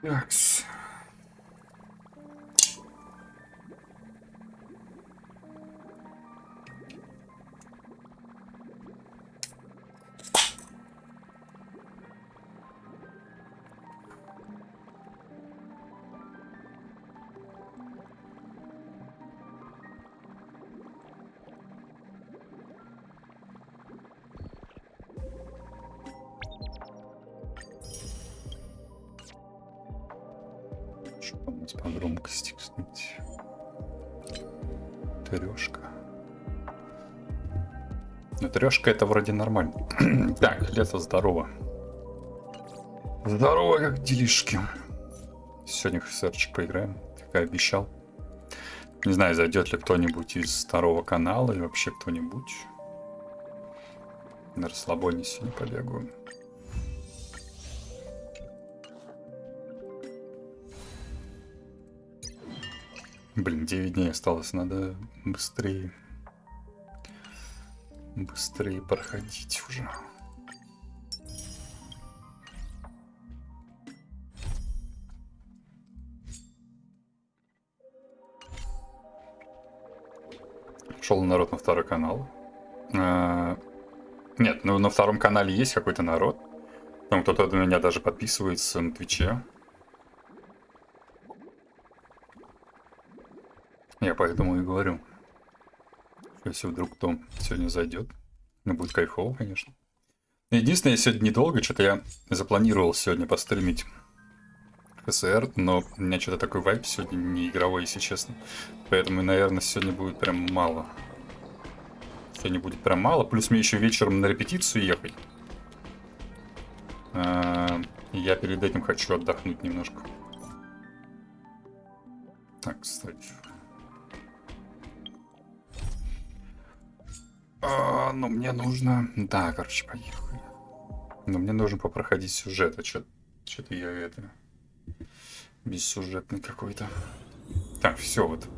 Такс. По громкости, кстати. Трешка. Ну, трешка это вроде нормально. Так, лето, здорово. Здорово, как делишки. Сегодня в серчик поиграем, как и обещал. Не знаю, зайдет ли кто-нибудь из второго канала и вообще кто-нибудь. На расслабоне сегодня побегаю. Блин, 9 дней осталось, надо быстрее проходить уже. Шел народ на второй канал. Нет, ну на втором канале есть какой-то народ. Там кто-то на меня даже подписывается на Твиче. Я поэтому и говорю, если вдруг кто сегодня зайдет, ну будет кайфово, конечно. Единственное, сегодня недолго, что-то я запланировал сегодня постримить ХСР, но у меня что-то такой вайп сегодня не игровой, если честно. Поэтому, наверное, сегодня будет прям мало. Сегодня будет прям мало, плюс мне еще вечером на репетицию ехать. Я перед этим хочу отдохнуть немножко. Так, кстати. Ну, мне нужно... Да, короче, поехали. Но мне нужно попроходить сюжет. А что-то я это... Бессюжетный какой-то. Так, все вот.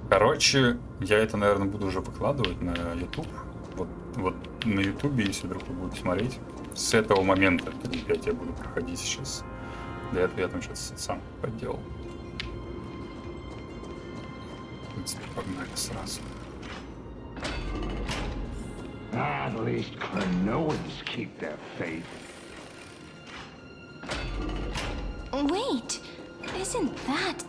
Короче, я это, наверное, буду уже выкладывать на YouTube. Вот на YouTube, если вдруг вы будете смотреть. С этого момента опять я буду проходить сейчас. Для этого я там сейчас сам подделал. В принципе, погнали сразу. At least Cronoans keep their faith. Wait, isn't that...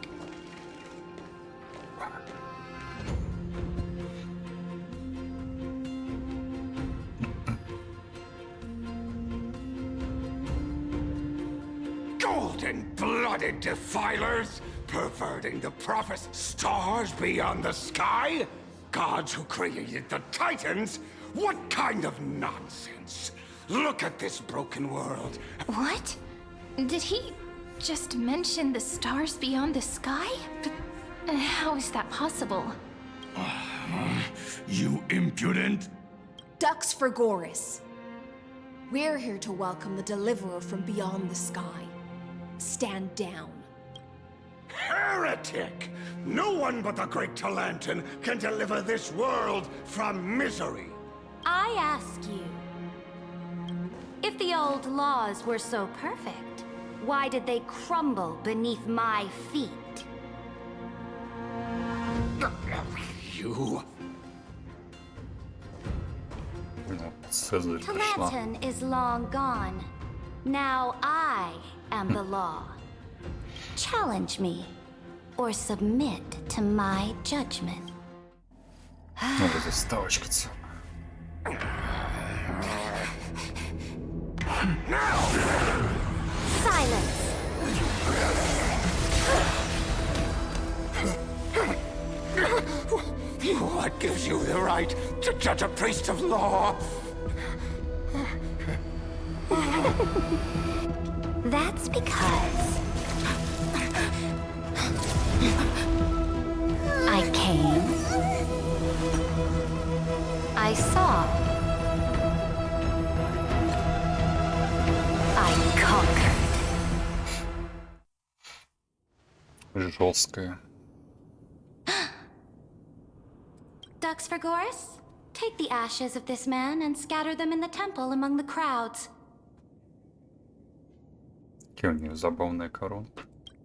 Golden-blooded defilers, perverting the prophet's stars beyond the sky? Gods who created the Titans? What kind of nonsense? Look at this broken world. What? Did he just mention the stars beyond the sky? But how is that possible? You impudent! Ducks for Goris. We're here to welcome the deliverer from beyond the sky. Stand down. Heretic! No one but the great Talantan can deliver this world from misery. I ask you, if the old laws were so perfect, why did they crumble beneath my feet? You... Talantan is long gone. Now I am the law. Challenge me, or submit to my judgment. Надо заставочка. Silence! What gives you the right to judge a priest of law? That's because I came, I saw, I conquered. Жесткая. Dux Vergoris, take the ashes of this man and scatter them in the temple among the crowds. Какие у нее забавная корона.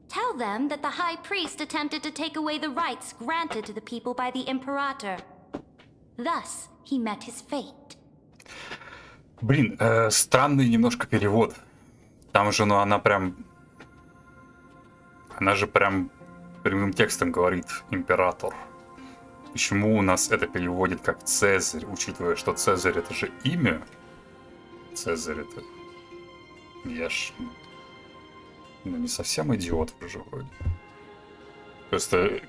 Tell them that the High Priest attempted to take away the rights granted to the people by the Imperator. Thus, he met his fate. Блин, странный немножко перевод. Там же, ну, она прям... Она же прям прямым текстом говорит «император». Почему у нас это переводит как Цезарь, учитывая, что Цезарь это же имя? Цезарь это... Я ж... Ну, не совсем идиот уже вроде. Просто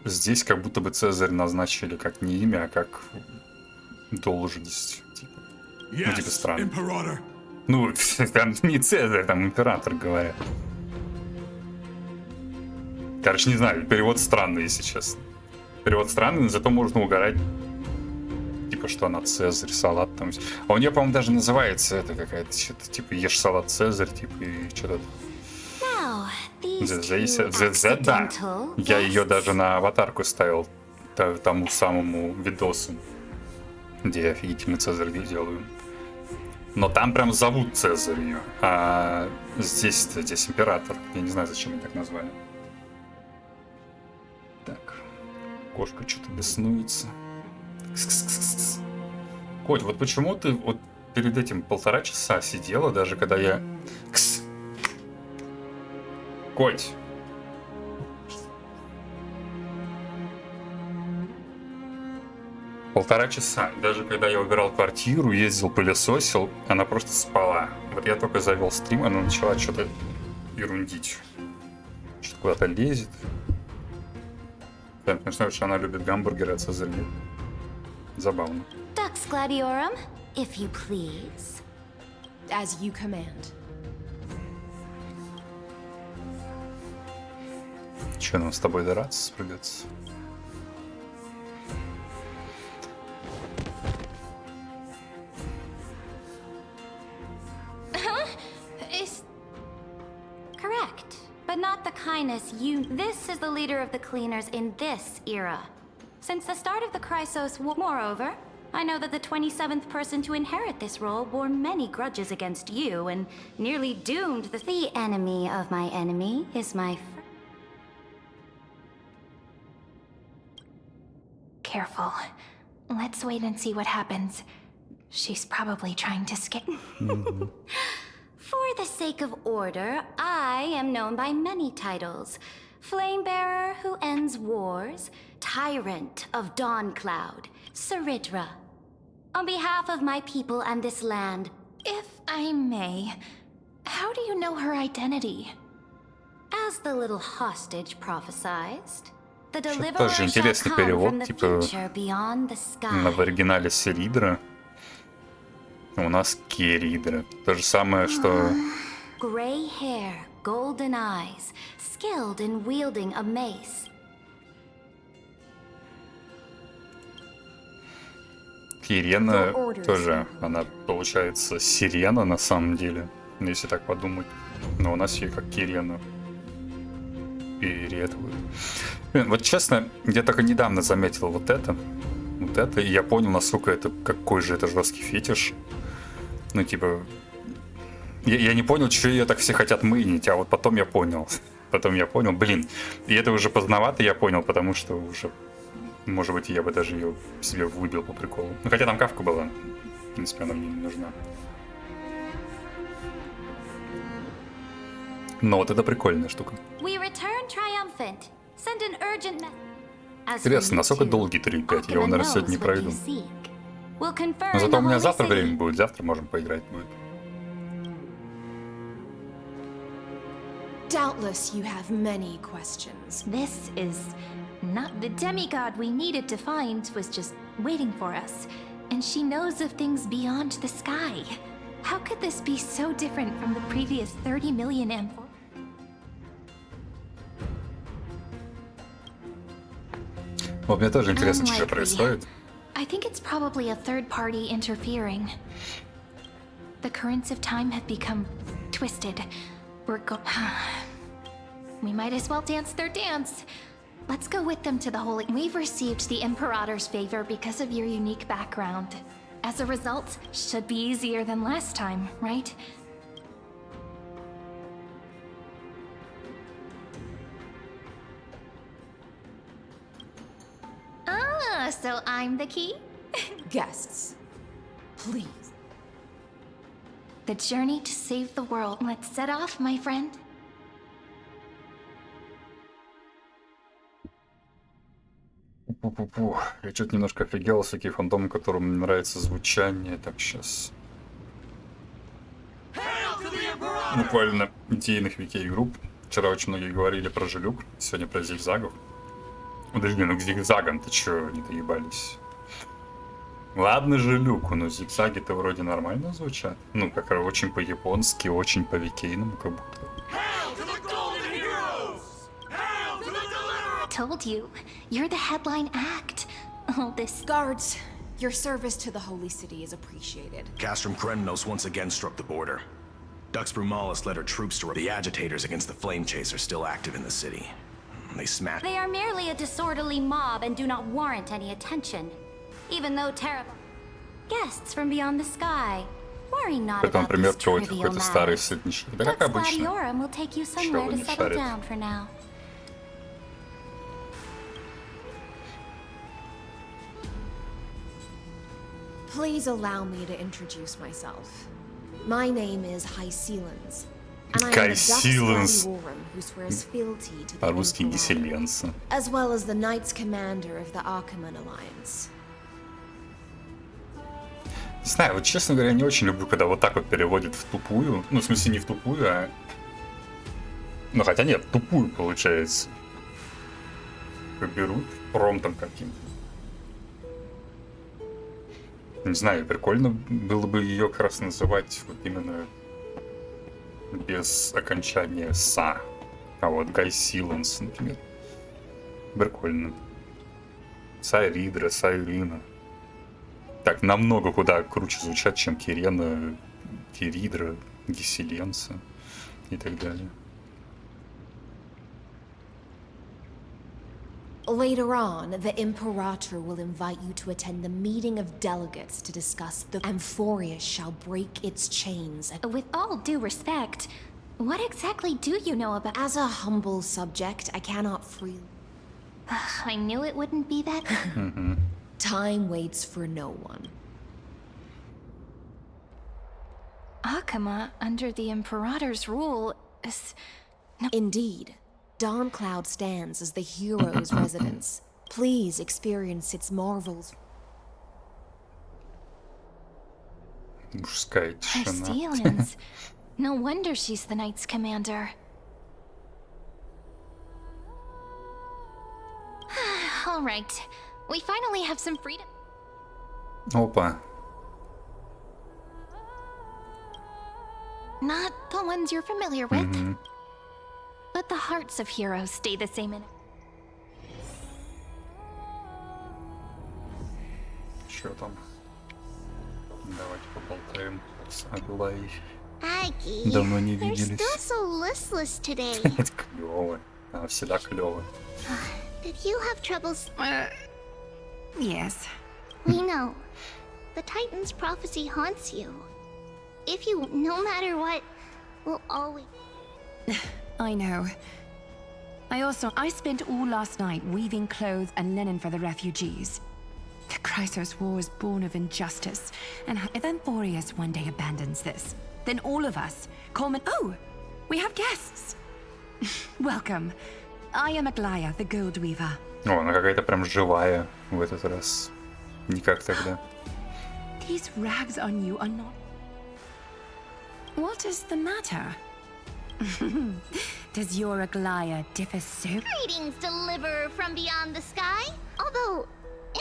здесь как будто бы Цезарь назначили как не имя, а как должность. Типа. Ну, типа странно. Ну, там не Цезарь, там император говорят. Короче, не знаю, перевод странный, если честно. Перевод странный, но зато можно угорать. Типа, что она Цезарь, салат там. А у нее, по-моему, даже называется это какая-то что-то, типа, ешь салат Цезарь, типа, и что-то. ZZ, да. Я ее даже на аватарку ставил тому самому видосу, где я офигительный Цезарь делаю. Но там прям зовут Цезарь ее. А здесь император. Я не знаю, зачем они так назвали. Так. Кошка что-то беснуется. Коть, вот почему ты вот перед этим 1,5 часа сидела, даже когда я... Коть. Полтора часа. Даже когда я убирал квартиру, ездил, пылесосил, она просто спала. Вот я только завел стрим, она начала что-то ерундить. Что-то куда-то лезет. Я знаю, что она любит гамбургеры от Цезаря. Забавно. Dux Gladiorum, if you please. As you command. Че, нам с тобой драться придется? Correct, but not the kindness you... This is the leader of the cleaners in this era. Since the start of the Chrysos War, moreover, I know that the 27th person to inherit this role bore many grudges against you and nearly doomed the enemy of my enemy is my friend. Careful. Let's wait and see what happens. She's probably trying to scare... For the sake of order, I am known by many titles. Flamebearer who ends wars, Tyrant of Dawncloud, Ceridra. On behalf of my people and this land... If I may, how do you know her identity? As the little hostage prophesied, the Что-то deliverer тоже shall интересный come перевод, from the типа future beyond the sky. в оригинале Серидра. У нас Керидра. То же самое, что... Gray hair, golden eyes, skilled in wielding a mace. Кирена тоже, она получается Сирена на самом деле, если так подумать. Но у нас ее как Кирена перередуют. Блин, вот честно, я только недавно заметил вот это, и я понял, насколько это, какой же это жесткий фетиш. Ну, типа, я не понял, что ее так все хотят мынить, а вот потом я понял. Блин, и это уже поздновато, я понял, потому что уже, может быть, я бы даже ее себе выбил по приколу. Ну, хотя там кавка была, в принципе, она мне не нужна. Но вот это прикольная штука. Интересно, насколько долгий 3.5? Я его, наверное, сегодня не пройду. Но зато у меня завтра время будет, завтра можем поиграть будет. Doubtless you have many questions. This is Not the demigod we needed to find was just waiting for us. And she knows of things beyond the sky. How could this be so different from the previous 30 million empires? Вот мне тоже интересно, что происходит. I think it's probably a third party interfering. The currents of time have become twisted. We might as well dance their dance. Let's go with them to the holy. We've received the Imperator's favor because of your unique background. As a result, should be easier than last time, right? Ah, so I'm the key? Guests, please. The journey to save the world. Let's set off, my friend. Пу-пу-пу. Я что-то немножко офигел с таких фандомов, которым мне нравится звучание. Так, сейчас. Буквально идейных векей групп. Вчера очень многие говорили про Желюк, сегодня про зигзагов. Подожди, ну к зигзагам ты чё, не доебались? Ладно, Желюку, но зигзаги-то вроде нормально звучат. Ну, как очень по-японски, очень по-викейному, как будто. Told you, you're the headline act. All this. Guards, your service to the Holy City is appreciated. Castrum Krennos once again struck the border. Dux Brumalis led her troops to... The agitators against the Flame Chase are still active in the city. They smashed... They are merely a disorderly mob and do not warrant any attention. Even though terrible guests from beyond the sky. Worry not Это, about например, these trivial какой-то старый matters. сытничек. Да как Dux обычно. Gladiorum will take you somewhere to settle down for now. Please allow me to introduce myself. My name is Hycelens, and I am the Dux Gladiorum who swears fealty to the По-русски Imperator, гиселенцы. as well as the Knights Commander of the Archiman Alliance. Не знаю, вот честно говоря, не очень люблю, когда вот так вот переводят в тупую. Ну, в смысле, не в тупую, а... Ну, хотя нет, в тупую получается. Берут промптом каким-то. Не знаю, прикольно было бы ее как раз называть вот именно без окончания «са». А вот Гай Силенс, например. Прикольно. Сайридра, Сайрина. Так, намного куда круче звучат, чем Кирена, Киридра, Гиселенса и так далее. Later on, the Imperator will invite you to attend the meeting of delegates to discuss the Amphorius shall break its chains. With all due respect, what exactly do you know about? As a humble subject, I cannot freely... I knew it wouldn't be that. Time waits for no one. Akama, under the Imperator's rule, is... Indeed, Dawncloud stands as the hero's residence. Please experience its marvels. Мужская тишина. Hycelens. No wonder she's the Knights Commander. All right, we finally have some freedom. Опа. Not the ones you're familiar with. But the hearts of heroes stay the same in... Что там? Давайте поболтаем с Аглой. Aggie, Давно не you're виделись. still so listless today. Это клево. Она всегда клево. Did you have troubles? Yes. We know. The Titan's prophecy haunts you. If you, no matter what, will always... I know. I spent all last night weaving clothes and linen for the refugees. The Chrysos War was born of injustice, and if Amphorius one day abandons this, then all of us, Oh! We have guests! Welcome. I am Aglaya, the Gold Weaver. О, она какая-то прям живая в этот раз. Не как тогда. These rags on you are not... What is the matter? Does your Aglaya differ so? Greetings, deliverer from beyond the sky. Although,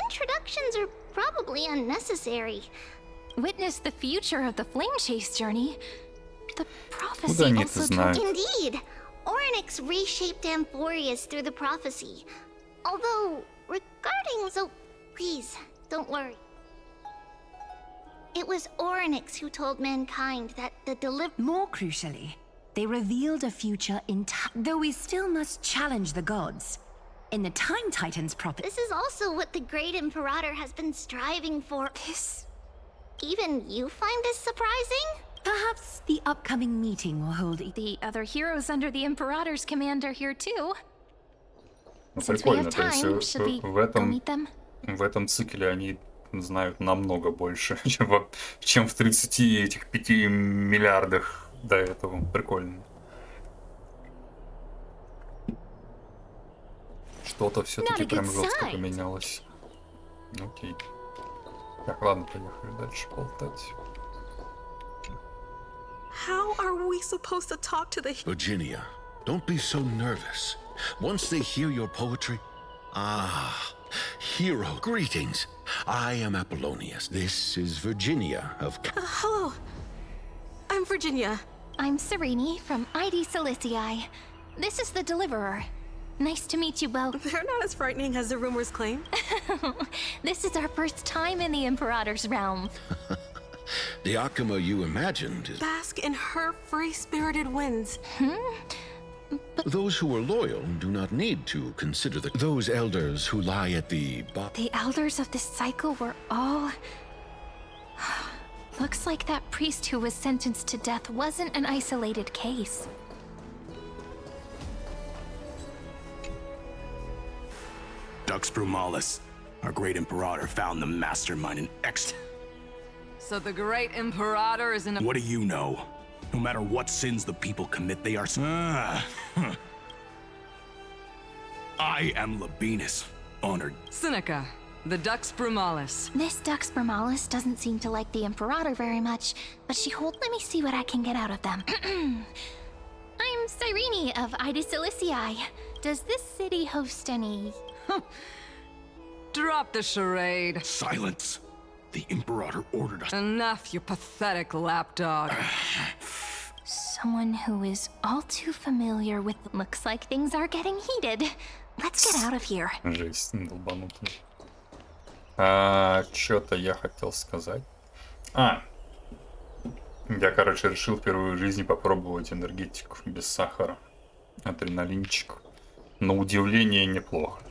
introductions are probably unnecessary. Witness the future of the Flame Chase journey. The Куда prophecy они also это told... знают? Indeed, Orynyx reshaped Amphorius through the prophecy. Although, regarding so, please, don't worry. It was Orynyx who told mankind that the More crucially, they revealed a future in time, though we still must challenge the gods. In the Time Titans This is also what the Great Imperator has been striving for. This... Even you find this surprising? Perhaps the upcoming meeting will hold... The other heroes under the Imperator's command are here too. Ну, Since we прикольно, have то есть time, should we go meet them? в этом цикле они знают намного больше, чем в 35 миллиардах до этого. Прикольно. Что-то все-таки Not a прям good жестко sign. поменялось. Окей. Так, ладно, поехали дальше болтать. How are we supposed to talk to the... Virginia, don't be so nervous. Once they hear your poetry... Ah, hero, greetings. I am Apollonius. This is Virginia of... Hello. I'm Virginia. I'm Serene from ID Silicii. This is the Deliverer. Nice to meet you both. They're not as frightening as the rumors claim. This is our first time in the Imperator's realm. The Akama you imagined is... Bask in her free-spirited winds. Those who are loyal do not need to consider those elders who lie at the The elders of this cycle were all... Looks like that priest who was sentenced to death wasn't an isolated case. Dux Brumalis, our great imperator, found the mastermind in X. So the great Imperator is in a... What do you know? No matter what sins the people commit, they are... I am Labienus, honored. Seneca, the Dux Brumalis. This Dux Brumalis doesn't seem to like the Imperator very much, but let me see what I can get out of them. I'm Cyrene of Ida Silicii. Does this city host any... Drop the charade. Silence. The Imperator ordered us... Enough, you pathetic lapdog. Someone who is all too familiar with... Looks like things are getting heated. Let's get out of here. Жесть, долбанутый. Что-то я хотел сказать. Я, короче, решил впервые в жизни попробовать энергетику без сахара. Адреналинчик. На удивление неплохо.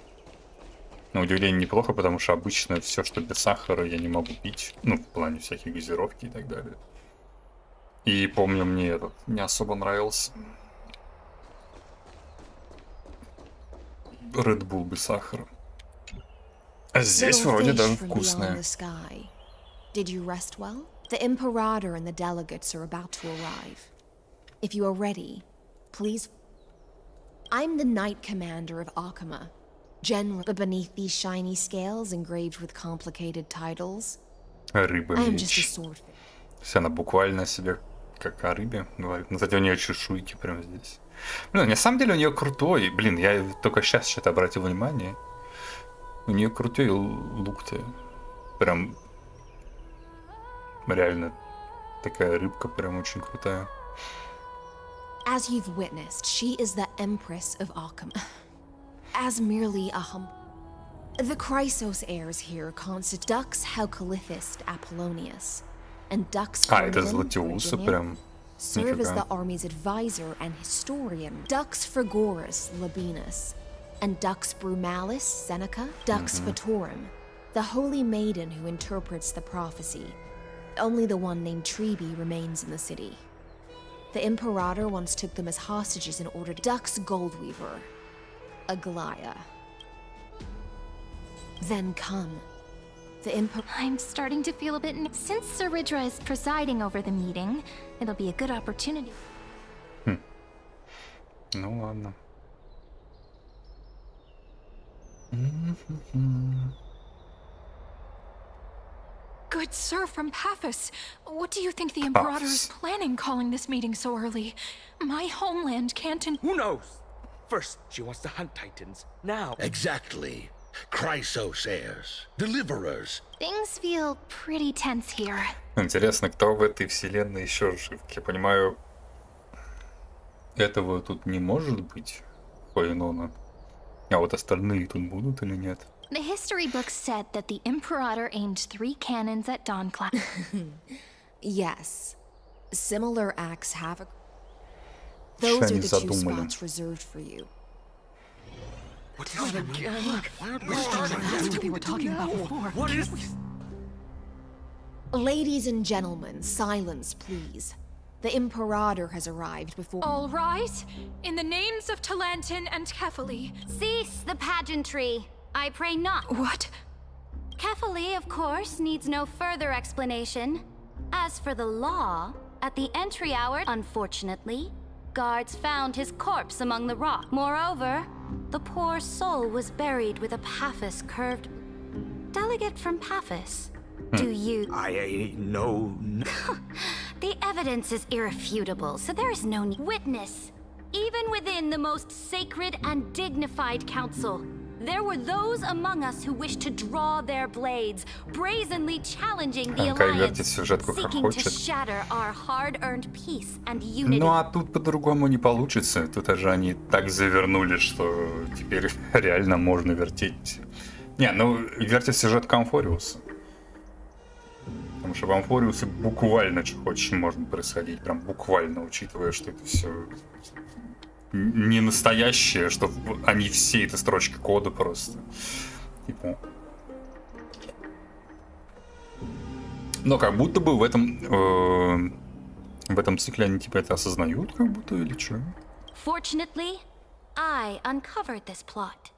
На удивление неплохо, потому что обычно все, что без сахара, я не могу пить. Ну, в плане всяких газировки и так далее. И помню, мне этот не особо нравился. Red Bull без сахара. А здесь вроде даже вкусное. Did you rest well? The Imperator and the delegates are about to arrive. If you are ready, please... I'm the Knight Commander of Akama. General, but beneath these shiny scales engraved with complicated titles, Рыба I am just a меч. sword. Все, она буквально себе как о рыбе говорит. Ну, кстати, у нее чешуйки прямо здесь. Блин, на самом деле у нее крутой. Блин, я только сейчас что-то обратил внимание. У нее крутой лук-то. Прям реально такая рыбка прям очень крутая. As you've witnessed, she is the Empress of Akama. As merely a The Chrysos heirs here constitute Dux Haucalithist Apollonius, and Dux Это Ferdinand, Златиуса Virginia, прям. serve as the Нифига. army's advisor and historian. Dux Frigoris Labienus, and Dux Brumalis Seneca, Dux Fatorum, the holy maiden who interprets the prophecy. Only the one named Trebi remains in the city. The Imperator once took them as hostages in order to Dux Goldweaver, Aglaya. Then come. I'm starting to feel a bit... Since Sir Ridra is presiding over the meeting, it'll be a good opportunity. Ну ладно. Good sir from Paphos, what do you think the Imperator is Paphos. planning calling this meeting so early? My homeland can't... Who knows? First, she wants to hunt Titans. Now... Exactly. Chrysos heirs. Deliverers. Things feel pretty tense here. Интересно, кто в этой вселенной еще жив? Я понимаю, этого тут не может быть, Хоинона. А вот остальные тут будут или нет? The history books said that the Imperator aimed 3 cannons at Dawnclaw. Yes. Similar acts have... Those are the 2 spots reserved for you. What is it again? That's what they were talking about before. What is... Ladies and gentlemen, silence, please. The Imperator has arrived before... All right. In the names of Talantin and Kefali. Cease the pageantry. I pray not. What? Kefali, of course, needs no further explanation. As for the law, at the entry hour, unfortunately, guards found his corpse among the rock. Moreover, the poor soul was buried with a Paphos curved... Delegate from Paphos. Do you... I know... The evidence is irrefutable, so there is no need. Witness, even within the most sacred and dignified council, there were those among us who wished to draw their blades, brazenly challenging the alliance, seeking to shatter our hard-earned peace and unity. Ну а тут по-другому не получится. Тут же они так завернули, что теперь реально можно вертеть. Не, ну вертить сюжет Камфориуса. Потому что в Амфориусе буквально что хочешь можно происходить. Прям буквально, учитывая, что это все не настоящее, что они все это строчки кода просто. Типа. Но как будто бы в этом цикле они типа это осознают, как будто, или что? Fortunately, I uncovered this plot.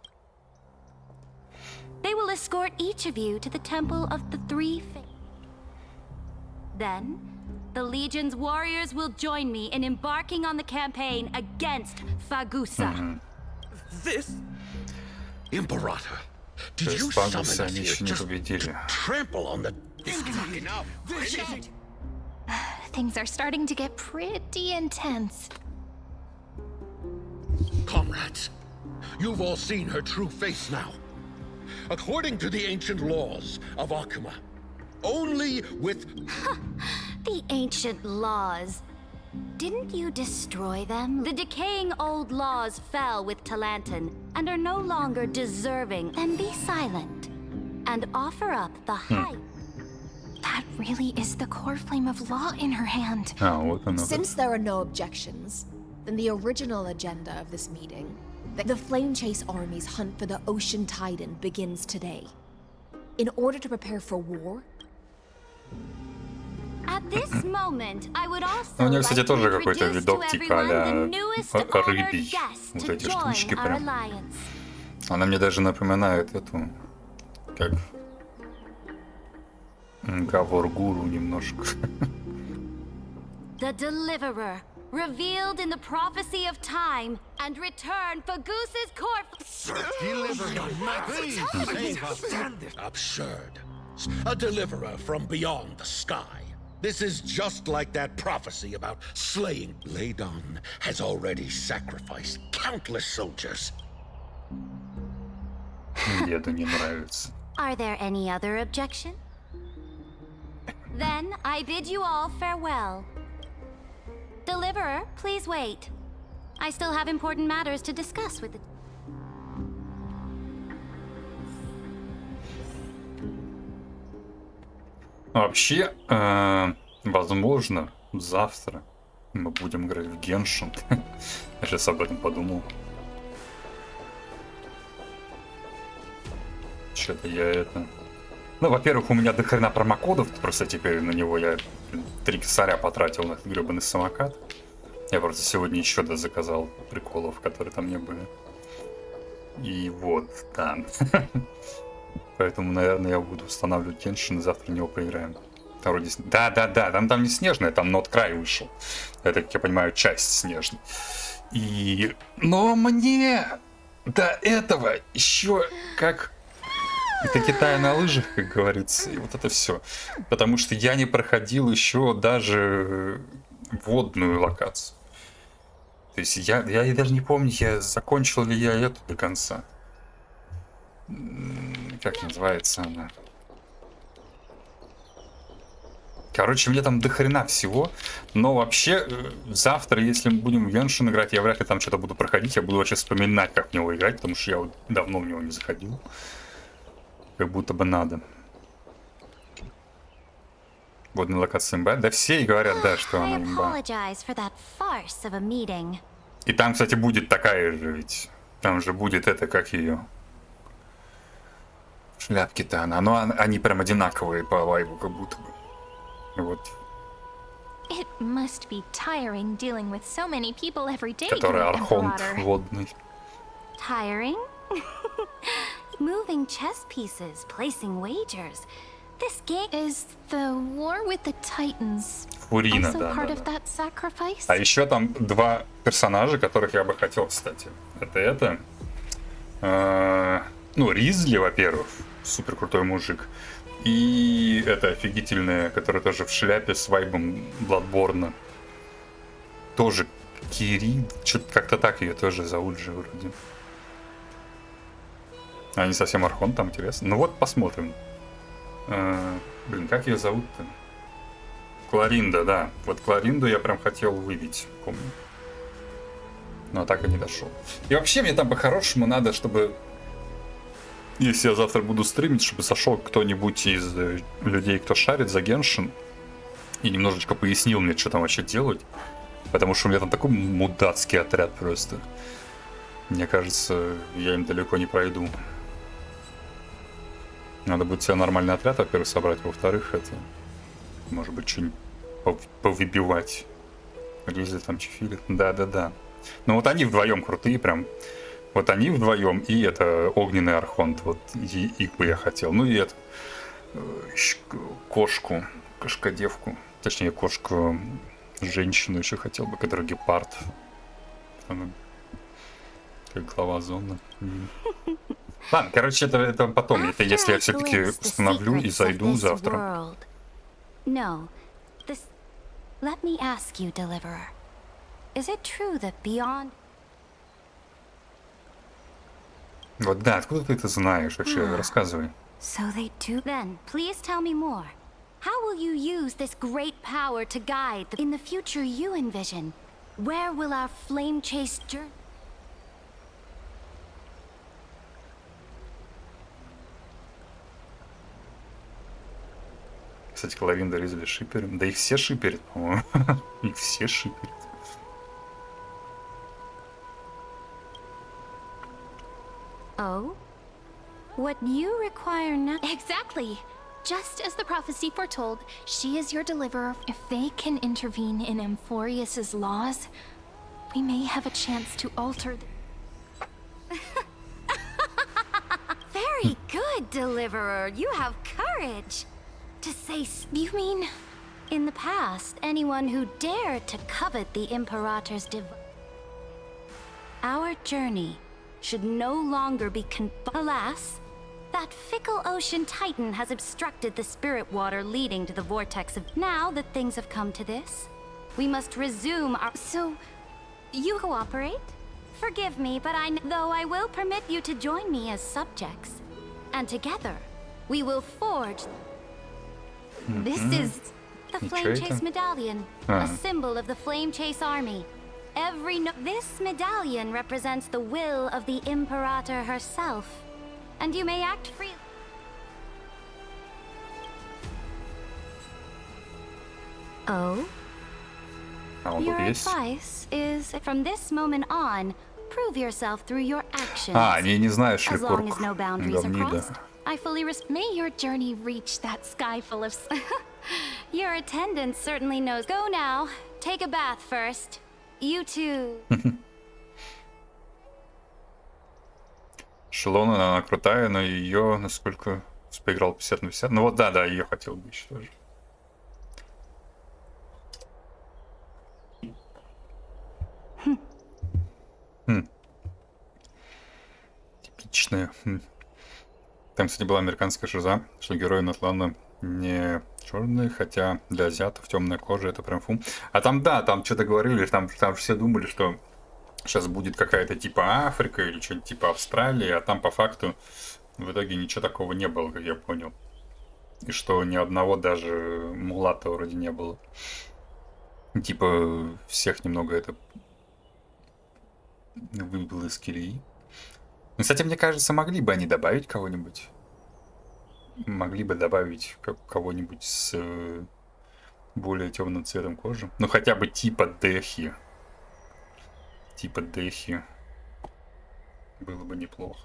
They will escort each of you to the Temple of the Three Fates. Then, the Legion's warriors will join me in embarking on the campaign against Fagusa. This? Imperator, did you summon us here just to trample on the... Enough! This is it! Things are starting to get pretty intense. Comrades, you've all seen her true face now. According to the ancient laws of Akuma, only with... The ancient laws. Didn't you destroy them? The decaying old laws fell with Talantin and are no longer deserving. Then be silent and offer up the high. That really is the core flame of law in her hand. Since there are no objections, then the original agenda of this meeting, the Flame Chase Army's hunt for the Ocean Titan, begins today. In order to prepare for war, at this moment, I would also У нее, like кстати, to тоже какой-то introduce видок to типа everyone а-ля the newest honored рыбий. guest Вот to эти join штучки our прям. alliance. Она мне даже напоминает эту, как Гавор-гуру немножко. The Deliverer, revealed in the prophecy of time, and return Fagusa's corpse. Absurd. A deliverer from beyond the sky. This is just like that prophecy about slaying. Ladon has already sacrificed countless soldiers. Деду не нравится. Are there any other objection? Then I bid you all farewell. Deliverer, please wait. I still have important matters to discuss with the... Вообще, возможно, завтра мы будем играть в Геншин. Я сейчас об этом подумал. Что-то я это... Ну, во-первых, у меня дохрена промокодов, просто теперь на него я 3 косаря потратил на этот гребаный самокат. Я просто сегодня еще заказал приколов, которые там не были. И вот, да. Поэтому, наверное, я буду устанавливать Геншин и завтра в него поиграем. Там вроде... Да, там не снежная, там Нот Край вышел. Это, как я понимаю, часть снежной. Но мне до этого еще как Это Китай на лыжах, как говорится, и вот это все. Потому что я не проходил еще даже водную локацию. То есть я даже не помню, закончил ли я эту до конца. Как называется она? Короче, мне там до хрена всего. Но вообще, завтра, если мы будем в Геншин играть, я вряд ли там что-то буду проходить. Я буду вообще вспоминать, как в него играть, потому что я вот давно в него не заходил. Как будто бы надо. Водная локация имба. Да все и говорят, да, что она имба. И там, кстати, будет такая же ведь. Там же будет это, как ее. Шляпки-то она. Но они прям одинаковые по вайбу, как будто бы. Вот. It must be tiring dealing with so many people every day. Который архонт Imperator. водный. Tiring? Moving chess pieces, placing wagers. This game Is the war with the Titans Фурина, also да, part да, of да. that sacrifice? А еще там два персонажа, которых я бы хотел, кстати. Это. Ну, Ризли, во-первых, супер крутой мужик. И это офигительная, которая тоже в шляпе с вайбом Бладборна. Тоже Кири, что-то как-то так ее тоже зовут же вроде. А не совсем архон, там интересно. Ну вот, посмотрим. Блин, как ее зовут-то? Кларинда, да. Вот Кларинду я прям хотел выбить, помню. Но так и не дошел. И вообще мне там по-хорошему надо, чтобы... Если я завтра буду стримить, чтобы сошел кто-нибудь из людей, кто шарит за Геншин, и немножечко пояснил мне, что там вообще делать. Потому что у меня там такой мудацкий отряд просто. Мне кажется, я им далеко не пройду. Надо будет себе нормальный отряд, во-первых, собрать. Во-вторых, это... Может быть, что-нибудь повыбивать. Ризли там чефилит. Да-да-да. Ну вот они вдвоем крутые прям. Вот они вдвоем, и это огненный архонт. Вот их бы я хотел. Ну и это кошку, кошкодевку. Точнее, кошку женщину еще хотел бы, которая гепард. Она как глава зоны. Ладно, короче, это потом. Это если я все-таки установлю и зайду завтра. No. This... Let me ask you, Deliverer. Is it true that beyond... Вот да, откуда ты это знаешь вообще? Рассказывай. So they do... Then, please tell me more. How will you use this great power to guide in the future you envision? Where will our flame chase journey... Кстати, Кларинда Ризли шиперим. Да их все шиперят, по-моему. Их все шиперят. Oh? What you require now... Exactly. Just as the prophecy foretold, she is your deliverer. If they can intervene in Amphorius's laws, we may have a chance to alter Very good, Deliverer. You have courage. To say... You mean... In the past, anyone who dared to covet the Imperator's Our journey should no longer be Alas, that fickle ocean titan has obstructed the spirit water leading to the vortex of... Now that things have come to this, we must resume our... So, you cooperate? Forgive me, but though I will permit you to join me as subjects. And together, we will forge... This is... The Flame Chase Medallion, a symbol of the Flame Chase Army. This medallion represents the will of the Imperator herself. And you may act freely. Oh? Your advice is, from this moment on, prove yourself through your actions. Они не знают As long as no шликорку. boundaries are Гамнида. crossed, I fully May your journey reach that sky full of... Your attendant certainly knows. Go now. Take a bath first. You too. Шелон, она крутая, но ее, насколько поиграл 50 на 50. Ну вот да, ее хотел бы еще тоже. Типичная. Там, кстати, была американская шиза, что герои Натлана не черные, хотя для азиатов темная кожа это прям фу. А там, да, там что-то говорили, там все думали, что сейчас будет какая-то типа Африка или что-нибудь типа Австралии, а там по факту в итоге ничего такого не было, как я понял. И что ни одного даже мулата вроде не было. Типа всех немного это выбило из колеи. Ну, кстати, мне кажется, могли бы они добавить кого-нибудь. Могли бы добавить кого-нибудь с более темным цветом кожи. Ну, хотя бы типа Дехи. Типа Дехи. Было бы неплохо.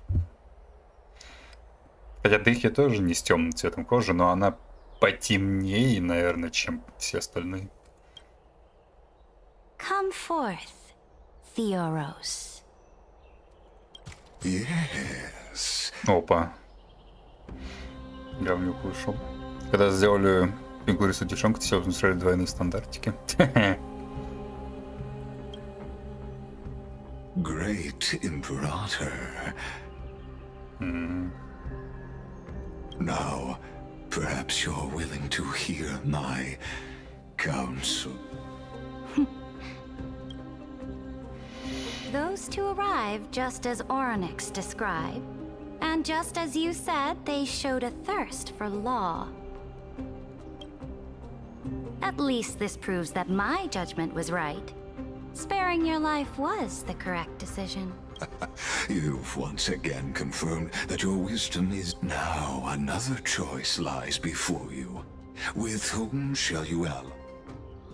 Хотя Дехи тоже не с темным цветом кожи, но она потемнее, наверное, чем все остальные. Come forth, Theoros. Yes. Опа. Говнюк вышел. Когда сделали фигуристую девчонку, то все устроили двойные стандартики. Great Imperator. Now, perhaps you're willing to hear my counsel. Those two arrived just as Oryx described, and just as you said, they showed a thirst for law. At least this proves that my judgment was right. Sparing your life was the correct decision. You've once again confirmed that your wisdom is now. Another choice lies before you. With whom shall you ally?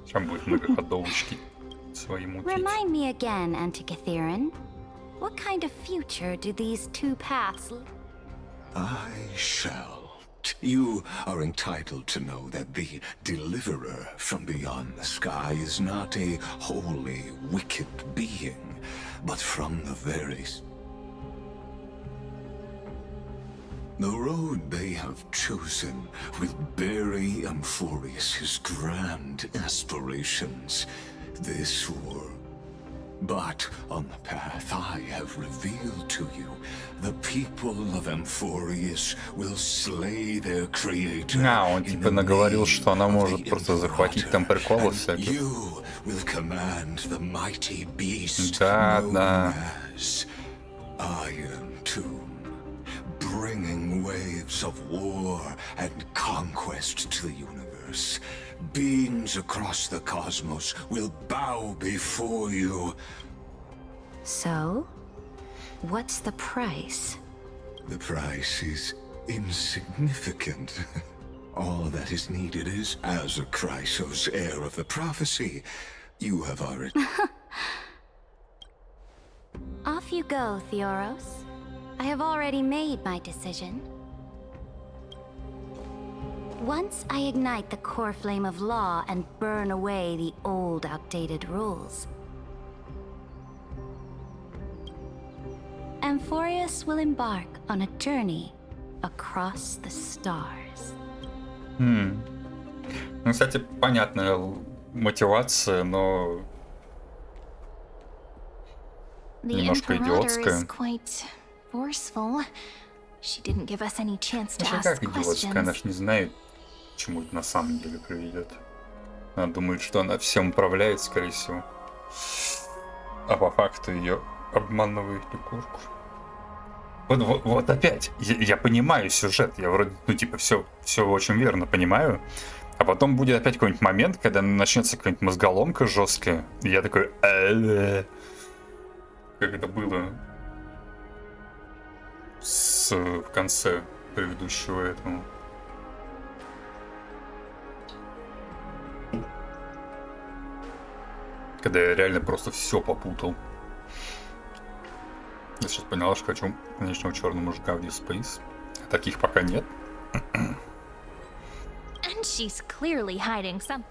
Сейчас будет многоходовочки свои мутить. Remind me again, Antikytheron. What kind of future do these two paths... I shall. You are entitled to know that the deliverer from beyond the sky is not a wholly wicked being, but from the very... The road they have chosen will bury Amphorius' grand aspirations, this world. But on the path I have revealed to you, the people of Amphorius will slay their creator. Он типа наговорил, что она может просто захватить там приколы всякие. You will command the mighty beast Да, known да. as Iron Tomb, bringing waves of war and conquest to the universe. Beings across the cosmos will bow before you. So, what's the price? The price is insignificant. All that is needed is, as a Chrysos, heir of the prophecy, you have already... Off you go, Theoros. I have already made my decision. Once I ignite the core flame of law and burn away the old, outdated rules, Amphorius will embark on a journey across the stars. Ну, кстати, понятная мотивация, но The немножко Imperator is идиотская. quite forceful. She didn't give us any chance to Слушай, ask как идиотская, она questions. ж не знает, к чему это на самом деле приведет. Она думает, что она всем управляет, скорее всего. А по факту ее обманывает лягушку. Вот опять, я понимаю сюжет, я вроде, ну типа, все очень верно понимаю, а потом будет опять какой-нибудь момент, когда начнется какая-нибудь мозголомка жесткая, и я такой, как это было в конце предыдущего этого. Когда я реально просто все попутал. Я сейчас поняла, что хочу конечного черного мужика в Deep Space. Таких пока нет. And she's clearly hiding something.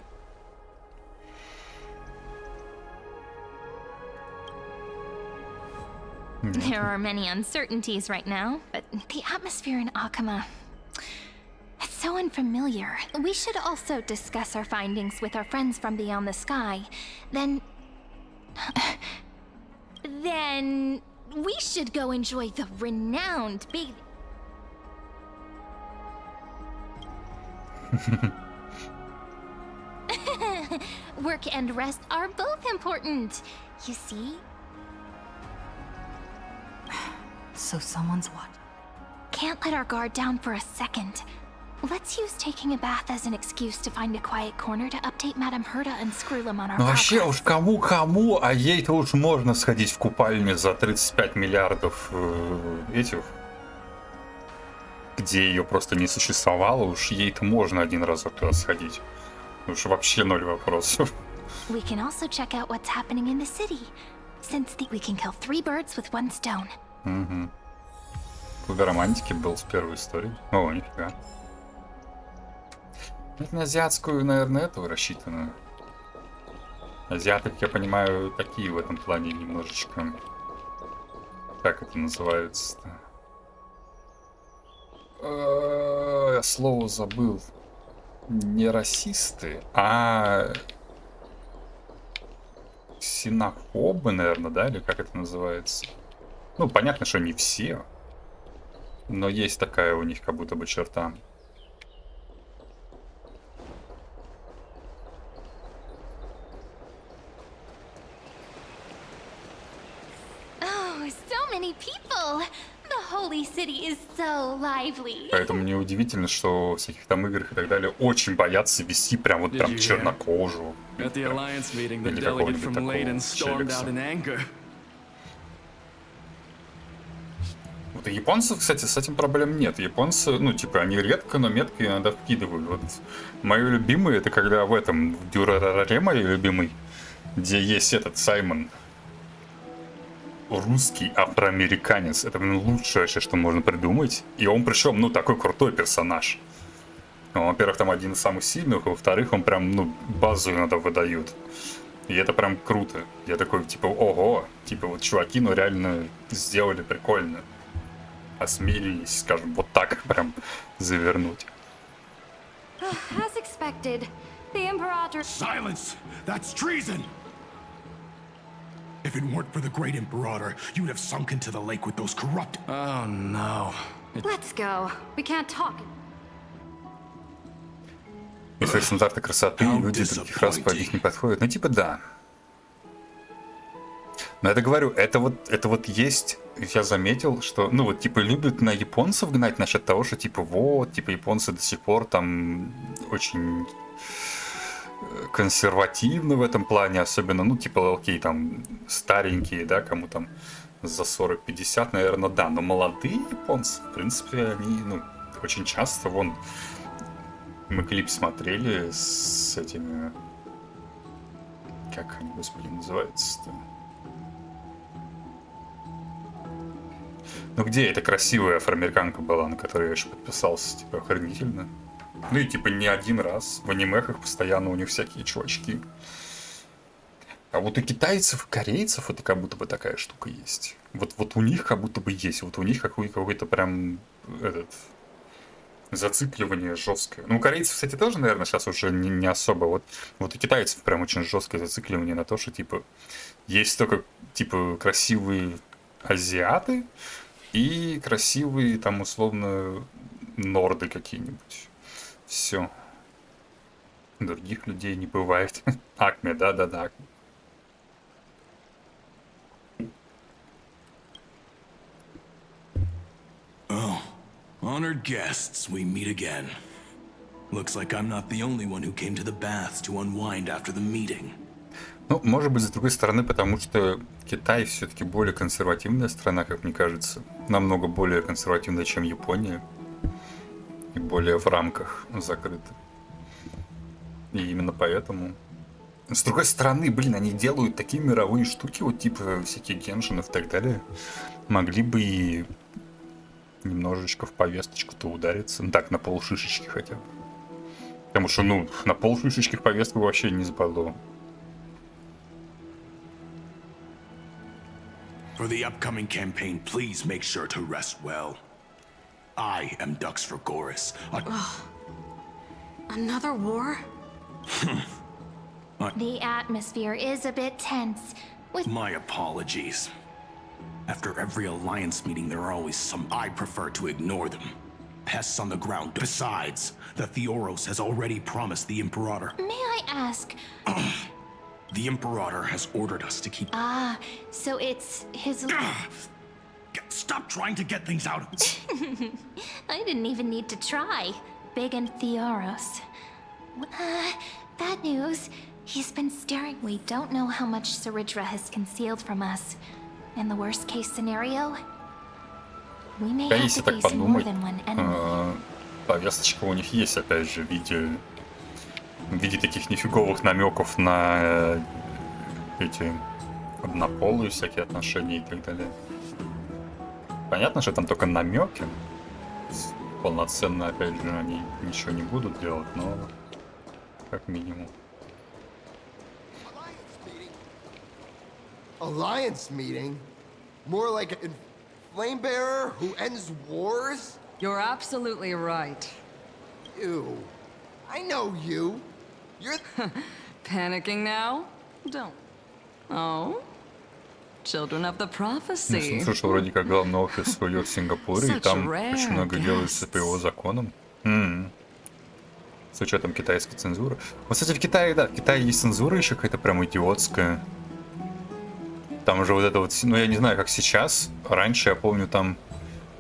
There are many uncertainties right now, but the atmosphere in Akama, it's so unfamiliar. We should also discuss our findings with our friends from beyond the sky. Then we should go enjoy the renowned Work and rest are both important, you see? So someone's what? Can't let our guard down for a second. Let's use taking a bath as an excuse to find a quiet corner to update Madame Herta and Screwlum on our Ну вообще progress. уж кому-кому, а ей-то уж можно сходить в купальню за 35 миллиардов этих, где ее просто не существовало, уж ей-то можно один разок туда сходить. Уж вообще ноль вопросов. We can also check out what's happening in the city, since we can kill 3 birds with 1 stone. Угу. Клуб романтики был с первой истории. О, нифига. Это на азиатскую, наверное, этого рассчитано. Азиаты, как я понимаю, такие в этом плане немножечко... Как это называется-то? Я слово забыл. Не расисты, а... ксенофобы, наверное, да? Или как это называется? Ну, понятно, что не все. Но есть такая у них как будто бы черта. Oh, so many people! The holy city is so lively. Поэтому мне удивительно, что в всяких там играх и так далее очень боятся вести прям вот прям чернокожую. At the Alliance meeting, the Или delegate какого-нибудь from такого Leyden stormed челикса. out in anger. Вот у японцев, кстати, с этим проблем нет. Японцы, ну, типа, они редко, но метко иногда вкидывают. Вот мое любимое, это когда в этом, в Дюрараре мой любимый, где есть этот Саймон, русский афроамериканец. Это, блин, лучшее вообще, что можно придумать. И он причем, ну, такой крутой персонаж. Он, во-первых, там один из самых сильных, а во-вторых, он прям, ну, базу иногда выдают. И это прям круто. Я такой, типа, ого, типа, вот чуваки, ну, реально сделали прикольно. Осмелились, скажем, вот так прям завернуть. As expected, the Imperator... Silence! That's treason! If it weren't for the great Imperator, you'd have sunk into the lake with those corrupt... Oh no. Let's go. We can't talk. Если стандарты красоты, люди других рас под них не подходят. Ну, типа, да. Но это говорю, это вот есть, я заметил, что, ну, вот, типа, любят на японцев гнать насчет того, что, типа, вот, типа, японцы до сих пор там очень консервативны в этом плане, особенно, ну, типа, окей, там, старенькие, да, кому там за 40-50, наверное, да, но молодые японцы, в принципе, они, ну, очень часто, вон, мы клип смотрели с этими, как они, господи, называются-то? Ну где эта красивая афроамериканка была, на которой я еще подписался, типа, охренительно. Ну и типа не один раз. В анимехах постоянно у них всякие чувачки. А вот у китайцев и корейцев это как будто бы такая штука есть. Вот у них как будто бы есть. Вот у них какой-то прям этот зацикливание жесткое. Ну, у корейцев, кстати, тоже, наверное, сейчас уже не особо. Вот у китайцев прям очень жесткое зацикливание на то, что типа есть только типа красивые азиаты и красивые там условно норды какие-нибудь. Все. Других людей не бывает. Акме, да-да-да. Акме. Oh, honored guests, we meet again. Looks like I'm not the only one who came to the baths to unwind after the meeting. Ну, может быть, с другой стороны, потому что Китай все-таки более консервативная страна, как мне кажется. Намного более консервативная, чем Япония. И более в рамках закрыта. И именно поэтому... С другой стороны, блин, они делают такие мировые штуки, вот типа всякие геншинов и так далее. Могли бы и немножечко в повесточку-то удариться. Ну так, на полшишечки хотя бы. Потому что, ну, на полшишечки в повестку вообще не западло. For the upcoming campaign, please make sure to rest well. I am Dux for Goris. Another war? The atmosphere is a bit tense. With My apologies. After every Alliance meeting, there are always some... I prefer to ignore them. pests on the ground. Besides, the Theoros has already promised the Imperator. May I ask? The Imperator has ordered us to keep... Ah, so it's his... Stop trying to get things out of... I didn't even need to try. Big and Theoros. Bad news. He's been staring. We don't know how much Saridra has concealed from us. In the worst case scenario, we may have Если to так face more подумать, than one enemy. повесточка у них есть, опять же, в виде таких нифиговых намеков на эти однополые всякие отношения и так далее. Понятно, что там только намеки. Полноценно, опять же, они ничего не будут делать, но как минимум. Alliance meeting? More like a flame bearer who ends wars? You're absolutely right. You. I know you. You're... Panicking now? Don't. Oh? Children of the Prophecy. Слушай, что вроде как главный офис уйдет в Сингапуре, и там очень много делается по его законам. С учетом китайской цензуры. Вот, кстати, в Китае, да, в Китае есть цензура еще какая-то прям идиотская. Там уже вот это вот, ну я не знаю, как сейчас. Раньше, я помню, там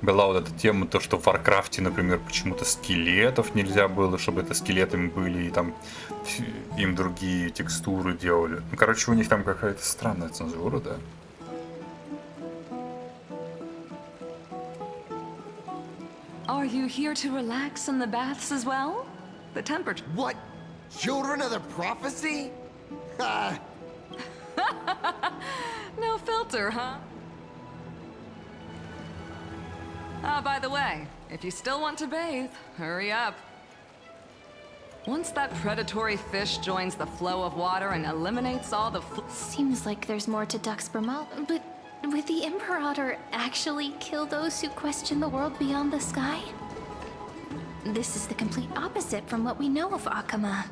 была вот эта тема, то, что в Варкрафте, например, почему-то скелетов нельзя было, чтобы это скелетами были, и там им другие текстуры делали. Ну, короче, у них там какая-то странная цензура, да. Are you here to relax in the baths as well? The temperature. What? Children of the Prophecy? No filter, huh? Ah, by the way, if you still want to bathe, hurry up. Once that predatory fish joins the flow of water and eliminates all the Seems like there's more to Dux Brumal, but would the Imperator actually kill those who question the world beyond the sky? This is the complete opposite from what we know of Akama.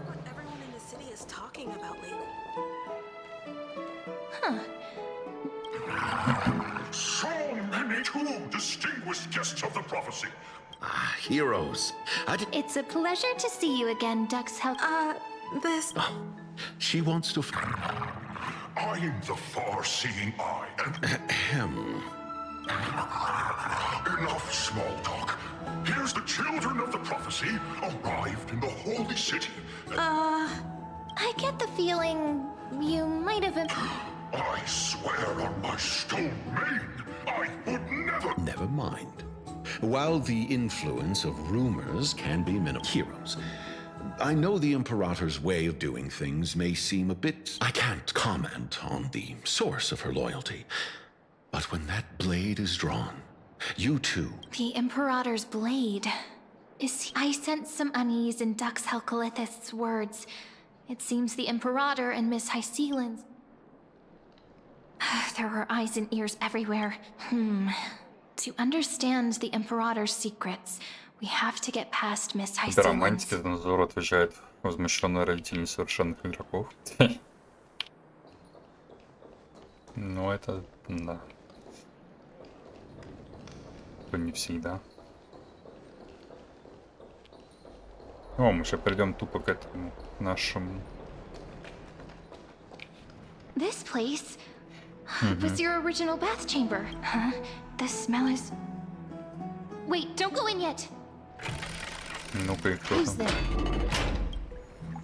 What everyone in the city is talking about lately. Huh. So many too distinguished guests of the prophecy. Ah, heroes. It's a pleasure to see you again, Dux This... Oh, she wants to... I'm the far-seeing eye and... Ahem. Enough small talk. Here's the children of the prophecy arrived in the holy city. I get the feeling you might have... I swear on my stone maid, I would never... Never mind. While the influence of rumors can be minimal, heroes, I know the Imperator's way of doing things may seem a bit... I can't comment on the source of her loyalty. But when that blade is drawn, you too... The Imperator's blade. I sense some unease in Dux Helcolith's words. It seems the Imperator and Miss Hycelan's... There are eyes and ears everywhere. To understand the Imperator's secrets, we have to get past Miss Hycelan's... Да, романтики за надзор отвечает возмущенная родитель несовершенных игроков. Ну, это... да. То не всегда. О, мы сейчас придем тупо к этому нашему... This place was your original bath chamber. Huh? The smell is... Wait, don't go in yet. Ну-ка, и кто Who's там?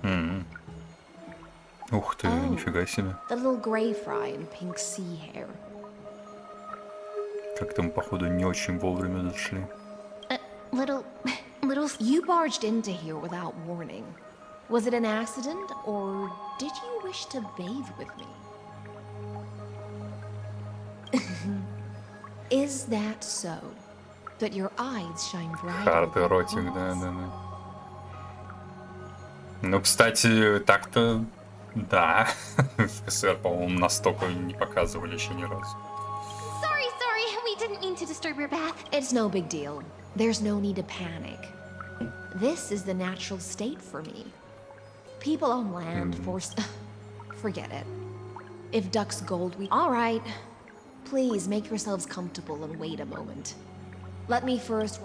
there? Ух ты, нифига себе. The little gray fry in pink sea hair. Как-то мы, походу, не очень вовремя зашли. Little... You barged into here without warning. Was it an accident, or did you wish to bathe with me? Is that so? That your eyes shine bright? Хард эротик, да. Ну, кстати, так-то... Да. В КСР, по-моему, настолько не показывали еще ни разу. Sorry, we didn't mean to disturb your bath. It's no big deal. There's no need to panic. This is the natural state for me. People on land force... Forget it. If Duck's gold, we... All right. Please make yourselves comfortable and wait a moment. Let me first...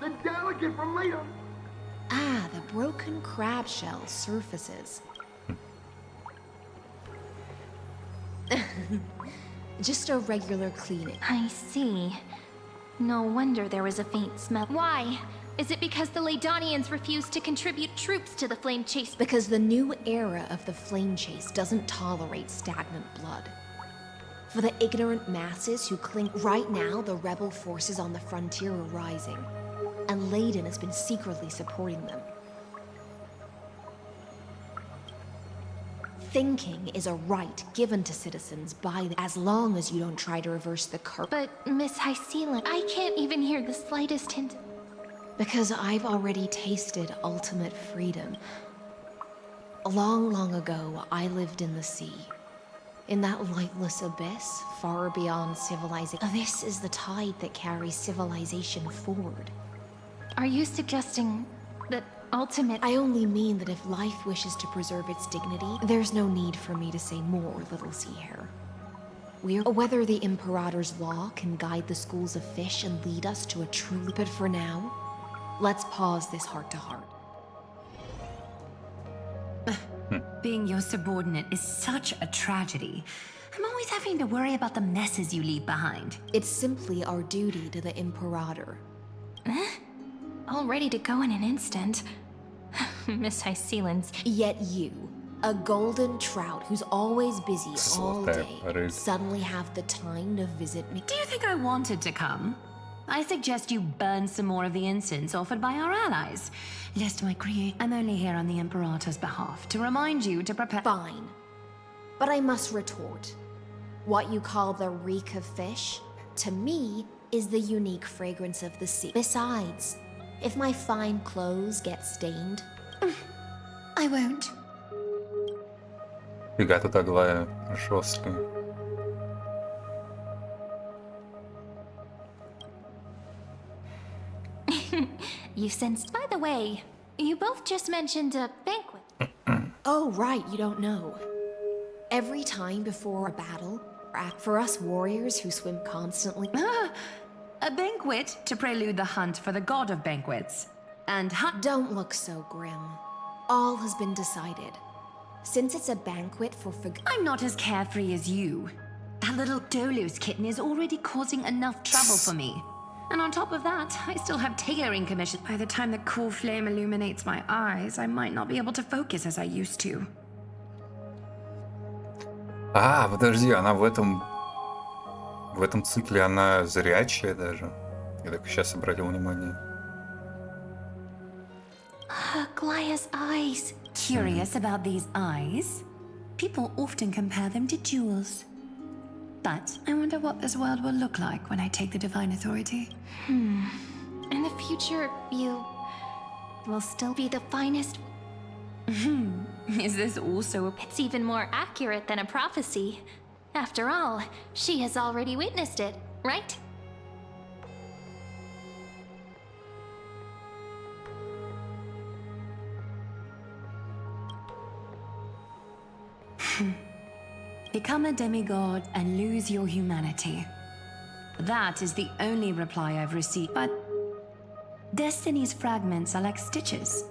The delegate from later. Ah, the broken crab shell surfaces. Just a regular cleaning. I see. No wonder there was a faint smell. Why? Is it because the Laedonians refused to contribute troops to the Flame Chase? Because the new era of the Flame Chase doesn't tolerate stagnant blood. For the ignorant masses who cling... Right now, the rebel forces on the frontier are rising, and Leiden has been secretly supporting them. Thinking is a right given to citizens by the... as long as you don't try to reverse the curse. But, Miss Hycelan, I can't even hear the slightest hint. Because I've already tasted ultimate freedom. Long, long ago, I lived in the sea. In that lightless abyss, far beyond civilization. This is the tide that carries civilization forward. Are you suggesting that ultimate... I only mean that if life wishes to preserve its dignity, there's no need for me to say more, little sea hare. Whether the Imperator's law can guide the schools of fish and lead us to a truly... But for now, let's pause this heart-to-heart. Being your subordinate is such a tragedy. I'm always having to worry about the messes you leave behind. It's simply our duty to the Imperator. All ready to go in an instant. Miss Hycelan's. Yet you, a golden trout who's always busy all day, suddenly have the time to visit me. Do you think I wanted to come? I suggest you burn some more of the incense offered by our allies, lest my create... I'm only here on the Imperator's behalf to remind you to prepare... Fine. But I must retort. What you call the reek of fish, to me, is the unique fragrance of the sea. Besides, if my fine clothes get stained... I won't. Фига тут Аглая жесткая. You sensed... By the way, you both just mentioned a banquet. Oh, right, you don't know. Every time before a battle, for us warriors who swim constantly... A banquet to prelude the hunt for the god of banquets. And Don't look so grim. All has been decided. Since it's a banquet for... I'm not as carefree as you. That little Dolos kitten is already causing enough trouble for me. And on top of that, I still have tailoring commission. By the time the cool flame illuminates my eyes, I might not be able to focus as I used to. А, подожди, она в этом цикле она зрячая даже. Я так сейчас обратил внимание. Glaya's eyes. Curious about these eyes? People often compare them to jewels. But I wonder what this world will look like when I take the divine authority. In the future, you will still be the finest. Is this also a... It's even more accurate than a prophecy. After all, she has already witnessed it, right? Become a demigod and lose your humanity. That is the only reply I've received. But Destiny's fragments are like stitches.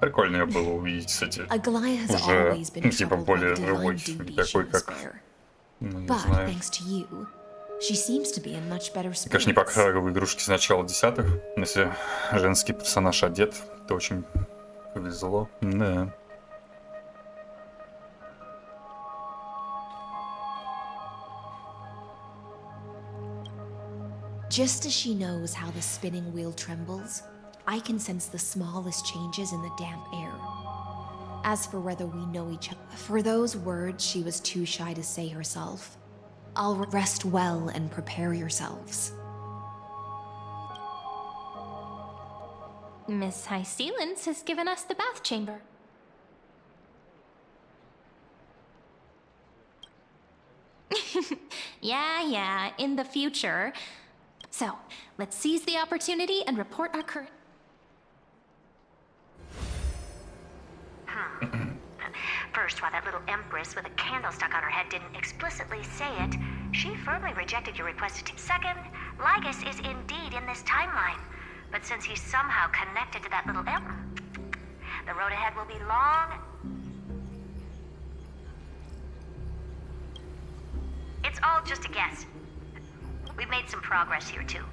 Прикольно ее было увидеть, кстати. Уже, типа, более живой, такой, как... Ну, не знаю. Конечно, не по хаговой игрушке с начала 10-х. Если женский персонаж одет, то очень повезло. Да. Just as she knows how the spinning wheel trembles, I can sense the smallest changes in the damp air. As for whether we know each other, for those words she was too shy to say herself, I'll rest well and prepare yourselves. Miss Hycelan has given us the bath chamber. Yeah, in the future. So, let's seize the opportunity and report our current... first, while that little empress with a candle stuck on her head didn't explicitly say it, she firmly rejected your request to Second, Lygus is indeed in this timeline. But since he's somehow connected to that little the road ahead will be long. It's all just a guess. We've made some progress here too,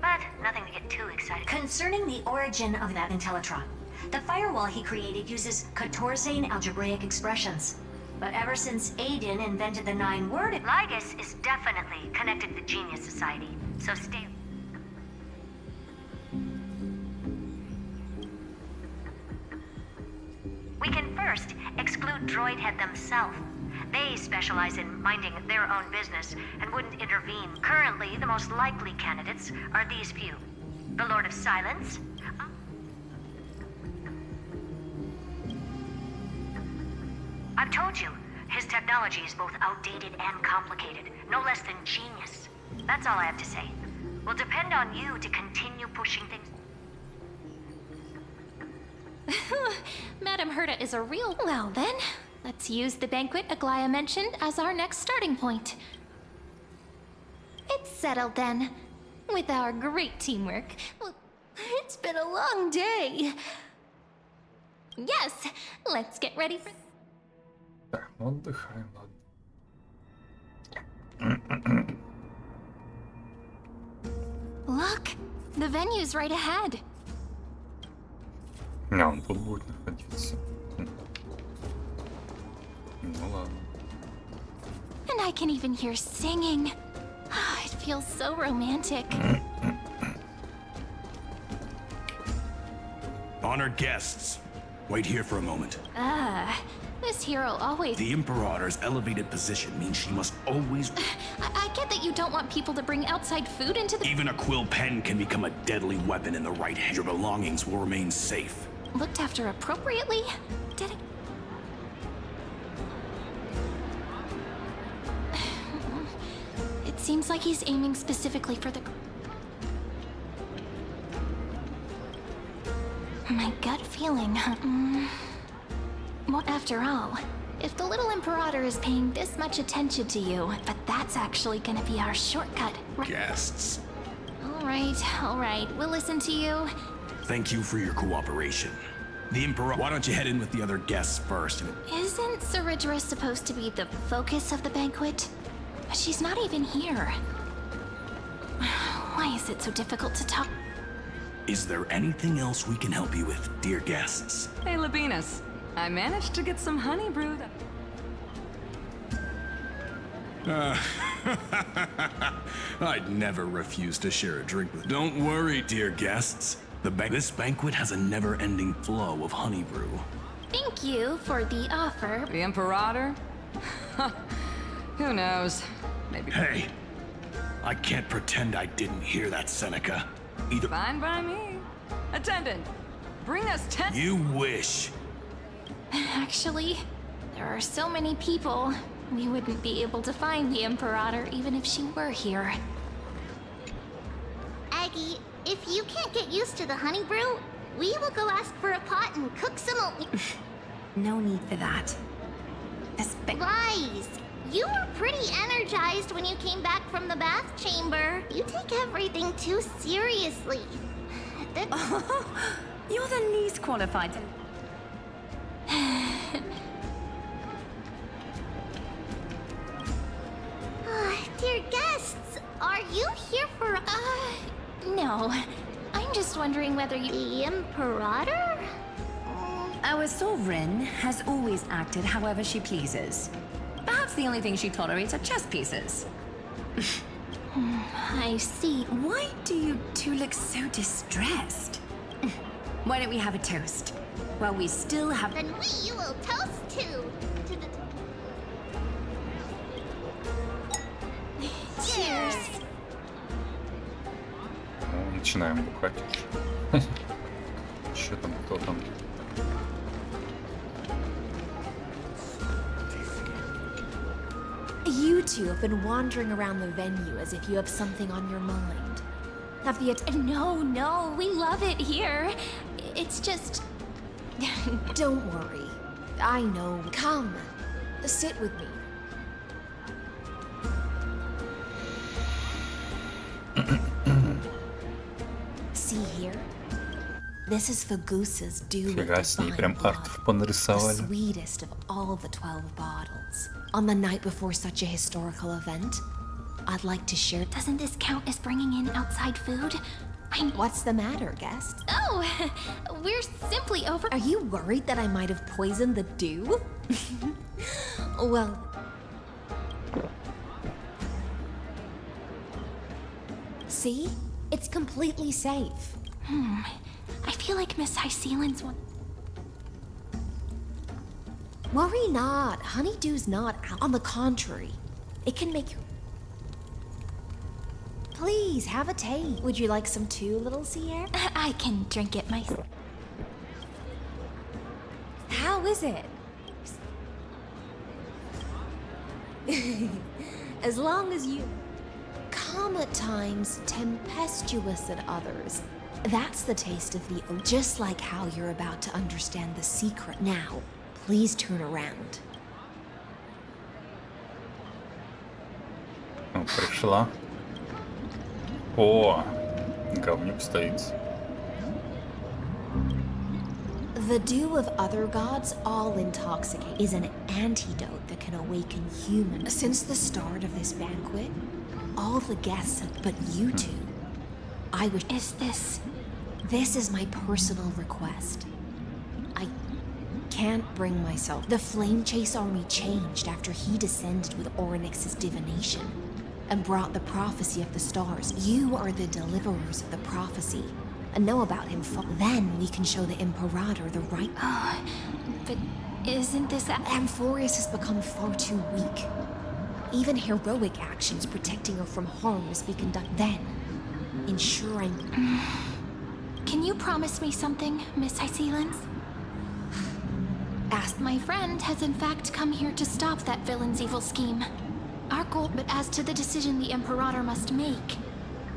but nothing to get too excited. Concerning the origin of that Intellitron, the firewall he created uses Catorzane algebraic expressions. But ever since Aiden invented the 9-word, Lygus is definitely connected to the Genius Society, so stay... We can first exclude Droidhead themselves. They specialize in minding their own business and wouldn't intervene. Currently, the most likely candidates are these few. The Lord of Silence. I've told you, his technology is both outdated and complicated. No less than genius. That's all I have to say. Will depend on you to continue pushing things. Madame Herta is a real... Well then, let's use the banquet Aglaya mentioned as our next starting point. It's settled then. With our great teamwork. Well, it's been a long day. Yes, let's get ready for... Так, ну отдыхаем, ладно. Look, the venue's right ahead. Не, он тут будет находиться. Ну ладно. And I can even hear singing. It feels so romantic. Honored guests, wait here for a moment. This hero always... The Imperator's elevated position means she must always... I get that you don't want people to bring outside food into the... Even a quill pen can become a deadly weapon in the right hand. Your belongings will remain safe. Looked after appropriately? Did it... It seems like he's aiming specifically for the... My gut feeling. Well, after all, if the little Imperator is paying this much attention to you, but that's actually gonna be our shortcut. Guests. All right, we'll listen to you. Thank you for your cooperation. The Emperor... Why don't you head in with the other guests first? Isn't Saridra supposed to be the focus of the banquet? She's not even here. Why is it so difficult to talk? Is there anything else we can help you with, dear guests? Hey, Labinas. I managed to get some honey brew that... I'd never refuse to share a drink with... Don't worry, dear guests. This banquet has a never-ending flow of honey brew. Thank you for the offer. The Imperator? Who knows? Maybe... Hey! I can't pretend I didn't hear that, Seneca. Either... Fine by me. Attendant, bring us 10... You wish. Actually, there are so many people. We wouldn't be able to find the Imperator even if she were here. Aggie, if you can't get used to the honey brew, we will go ask for a pot and cook some oatmeal. No need for that. Lies! You were pretty energized when you came back from the bath chamber. You take everything too seriously. You're the least qualified to... Dear guests, are you here for... No. I'm just wondering whether you... The Imperator? Our sovereign has always acted however she pleases. Perhaps the only thing she tolerates are chess pieces. I see. Why do you two look so distressed? Why don't we have a toast? Well, we still have... Then we will toast to the... Cheers! Ну, начинаем бухать. Что там, кто там? You two have been wandering around the venue as if you have something on your mind. Have the No, we love it here. It's just... Don't worry. I know. Come, sit with me. See here? This is Fagusa's dew of divine blood, the sweetest of all the 12 bottles. On the night before such a historical event, I'd like to share... Doesn't this count as bringing in outside food? What's the matter, guest? Oh, we're simply over... Are you worried that I might have poisoned the dew? Well... See? It's completely safe. I feel like Miss Hycelan's one... Worry not. Honeydew's not out. On the contrary, it can make you... Please, have a taste. Would you like some too, little Sierra? I can drink it myself. How is it? As long as you... Calm at times, tempestuous at others. That's the taste of the oat. Just like how you're about to understand the secret. Now, please turn around. Пришла. О, говнюк стоит. The dew of other gods, all intoxicate, is an antidote that can awaken humans. Since the start of this banquet, all the guests, but you two, I wish... This is my personal request. I can't bring myself. The Flame Chase army changed after he descended with Orynyx's divination and brought the prophecy of the stars. You are the deliverers of the prophecy and know about him. Then we can show the Imperator the right... But isn't this... Amphorius has become far too weak. Even heroic actions protecting her from harm must be conducted. Then, ensuring... Can you promise me something, Miss Hycelans? My friend has in fact come here to stop that villain's evil scheme. Our goal, but as to the decision the Imperator must make,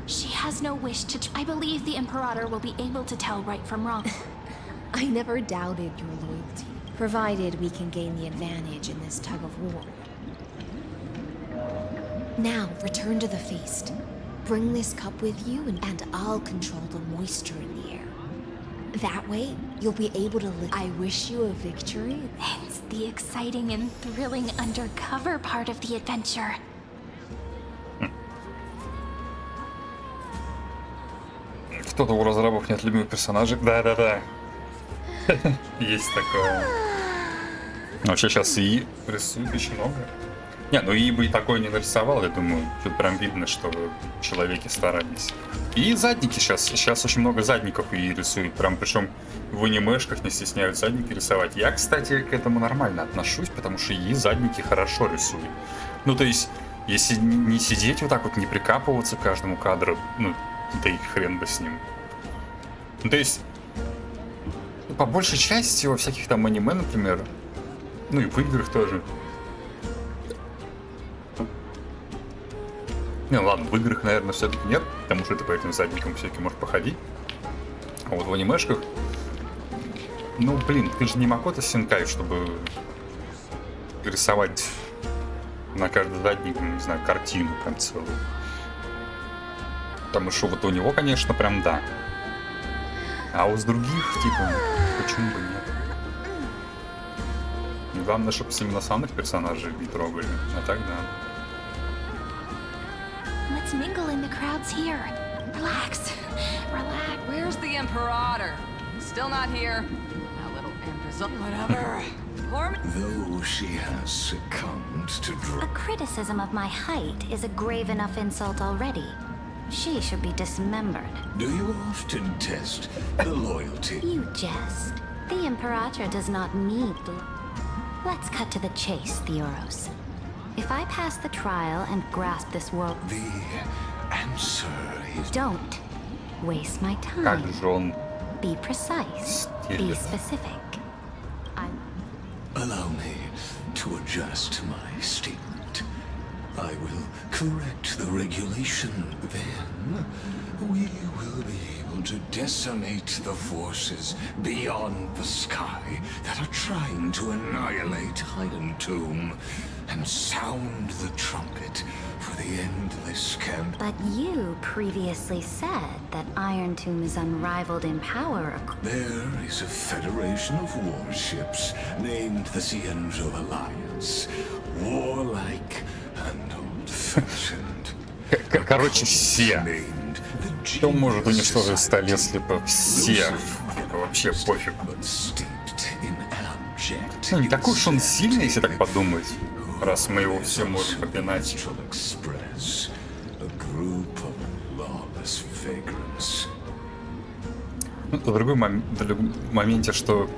she has no wish to... I believe the Imperator will be able to tell right from wrong. I never doubted your loyalty, provided we can gain the advantage in this tug of war. Now, return to the feast. Bring this cup with you, and I'll control the moisture in the air. That way, you'll be able to live. I wish you a victory. It's the exciting and thrilling undercover part of the adventure. Кто-то у разрабов нет любимых персонажей. Да-да-да. Есть такое. Вообще сейчас ИИ рисует очень много. Не, ну ИИ бы и такое не нарисовал, я думаю. Тут прям видно, что человеки старались. И задники сейчас очень много задников ИИ рисуют. Прям причем в анимешках не стесняют задники рисовать. Я, кстати, к этому нормально отношусь, потому что ИИ задники хорошо рисует. Ну, то есть, если не сидеть вот так вот, не прикапываться к каждому кадру, ну, да и хрен бы с ним. Ну, то есть, по большей части во всяких там аниме, например, ну и в играх тоже. Не, ну ладно, в играх, наверное, все-таки нет, потому что ты по этим задникам все-таки можешь походить. А вот в анимешках, ну, блин, ты же не Макото Синкай, чтобы рисовать на каждый задник, не знаю, картину прям целую. Потому что вот у него, конечно, прям да. А у с других, типа, почему бы нет? Главное, чтобы именно самых персонажей не трогали, а так да. Let's mingle in the crowds here. Relax. Relax. Where's the Imperator? Still not here. That little imp is... Whatever. Though she has succumbed to A criticism of my height is a grave enough insult already. She should be dismembered. Do you often test the loyalty? You jest. The Imperator does not need blood. Let's cut to the chase, Theoros. If I pass the trial and grasp this world... The answer is... Don't waste my time. Как же он... Be precise. Be specific. Allow me to adjust my statement. I will correct the regulation, then we will be able to decimate the forces beyond the sky that are trying to annihilate Iron Tomb and sound the trumpet for the endless camp. But you previously said that Iron Tomb is unrivaled in power. There is a federation of warships named the Cienzo Alliance. Warlike and old-fashioned. Короче, все. Кто может уничтожить сталь, если бы все? Вообще пофиг. Ну, не такой уж он сильный, если так подумать. Раз мы его все можем попинать. Ну, в другом моменте, что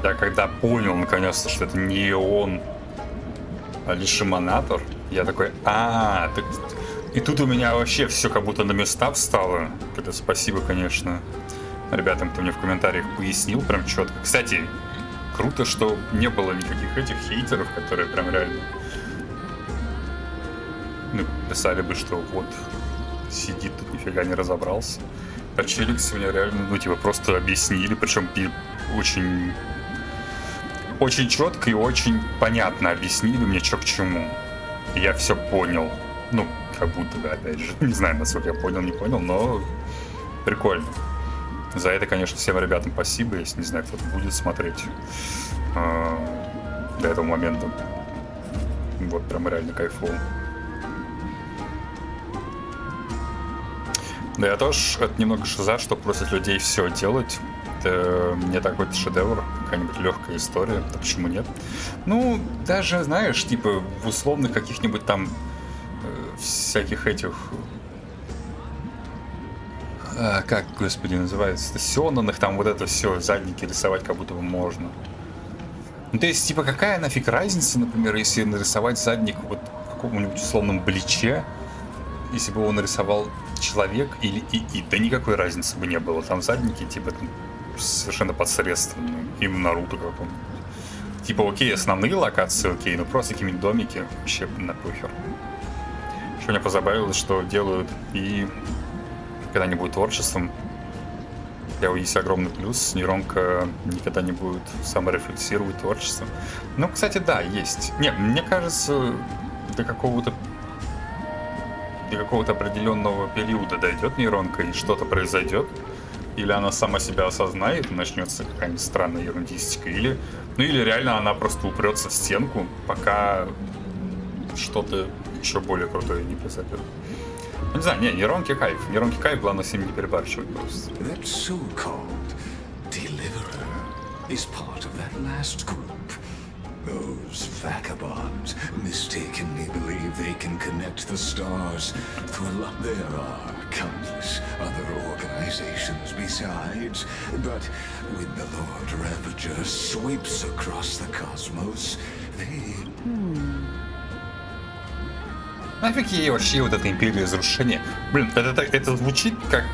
я когда понял наконец-то, что это не он, а лишь эманатор, я такой, и тут у меня вообще все как будто на места встало. Это спасибо, конечно, ребятам, кто мне в комментариях пояснил прям четко. Кстати, круто, что не было никаких этих хейтеров, которые прям реально писали бы, что вот сидит тут, нифига не разобрался. А челикс меня реально, просто объяснили, причем очень, очень четко и очень понятно объяснили мне, что к чему. И я все понял. Как будто бы, опять же, не знаю, насколько я понял, не понял, но прикольно. За это, конечно, всем ребятам спасибо, если, не знаю, кто-то будет смотреть до этого момента. Вот, прям реально кайфово. Да, я тоже это немного шиза, что просят людей все делать. Это не такой-то шедевр, какая-нибудь легкая история, да почему нет? Даже, знаешь, типа в условных каких-нибудь там всяких этих... как, господи, называется? Сёнэных, там вот это все, задники рисовать как будто бы можно. То есть, типа, какая нафиг разница, например, если нарисовать задник вот в каком-нибудь условном Бличе, если бы его нарисовал человек или ИИ, да никакой разницы бы не было. Там задники, типа, совершенно посредственные, и в Наруто каком-нибудь. Типа, окей, основные локации, окей, но просто какие-нибудь домики вообще на похер. Что меня позабавило, что делают, и когда не будет творчеством, есть огромный плюс, нейронка никогда не будет саморефлексировать творчество. Кстати, да, есть. Мне кажется, до какого-то определенного периода дойдет нейронка и что-то произойдет, или она сама себя осознает и начнется какая-нибудь странная ерундистика, или реально она просто упрется в стенку, пока что-то еще более крутое не произойдет. Не знаю, нейронки кайф, главное с ним не перебарщивать просто. That so-called deliverer is part of that last group. Those vagabonds mistakenly believe they can connect the stars to a lot. There are countless other organizations besides, but when the Lord Ravager sweeps across the cosmos, they... Нафиг ей вообще вот эта империя разрушения? Блин, это звучит как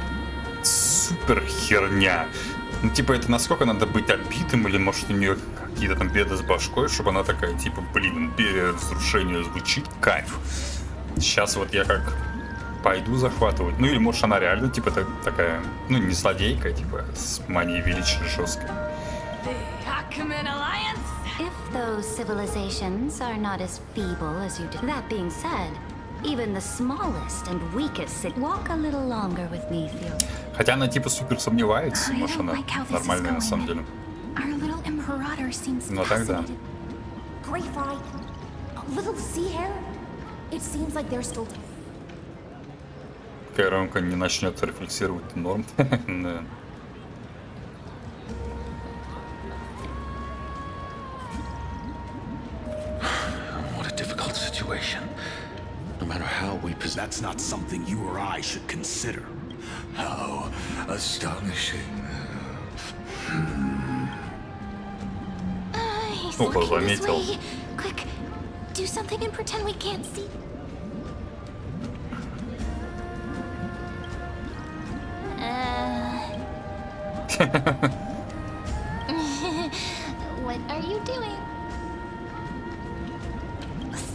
супер херня. Это насколько надо быть отбитым, или может у нее какие-то там беды с башкой, чтобы она такая, типа, блин, империя разрушения звучит, кайф. Сейчас вот я как пойду захватывать. Или может она реально, типа, такая, не злодейка, типа, с манией величия жесткой. If those civilizations are not as feeble as you do. That being said, even the smallest and weakest walk a little longer with me, Theo. Хотя она типа супер сомневается, может она нормальная на самом деле. Но тогда. Пока Ромка не начнет рефлексировать норм. No matter how we possess, that's not something you or I should consider. How astonishing. He's looking this way. Quick, do something and pretend we can't see. What are you doing?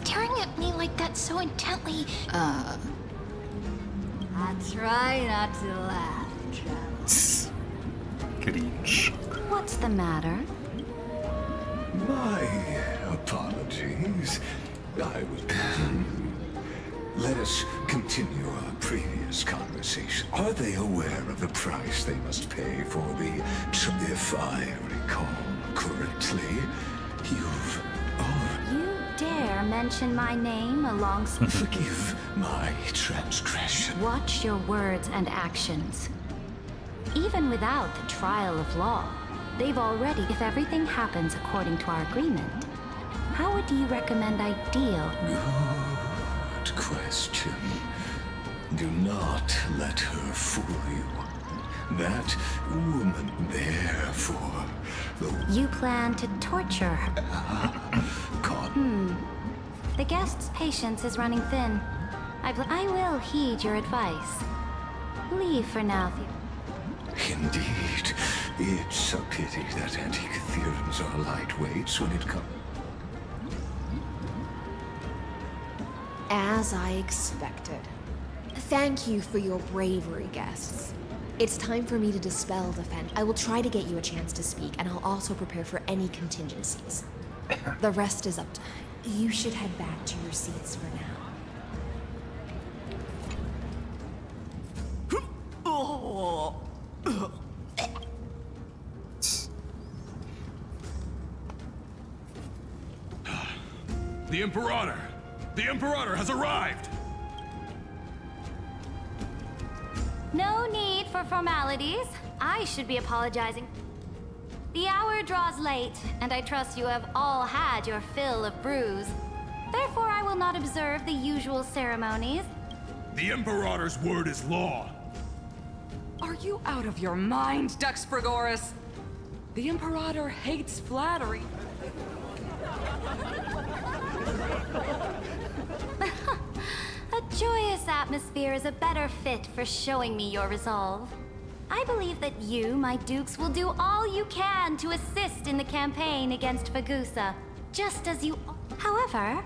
Staring at me like that so intently. I try not to laugh, Travis. Кринж. What's the matter? My apologies. I was... Let us continue our previous conversation. Are they aware of the price they must pay for the... If I recall correctly, you've... You dare mention my name alongside... Forgive my transgression. Watch your words and actions. Even without the trial of law, they've already... If everything happens according to our agreement, how would you recommend I deal? Good question. Do not let her fool you. That woman, therefore, You plan to torture her. The guest's patience is running thin. I will heed your advice. Leave for now. Indeed. It's a pity that Antikytherians are lightweights when it comes... As I expected. Thank you for your bravery, guests. It's time for me to dispel the fen. I will try to get you a chance to speak, and I'll also prepare for any contingencies. The rest is up to... You should head back to your seats for now. The Imperator! The Imperator has arrived! No need for formalities. I should be apologizing. The hour draws late, and I trust you have all had your fill of brews. Therefore, I will not observe the usual ceremonies. The Imperator's word is law. Are you out of your mind, Dux Frigoris? The Imperator hates flattery. A joyous atmosphere is a better fit for showing me your resolve. I believe that you, my dukes, will do all you can to assist in the campaign against Fagusa, just as you... However,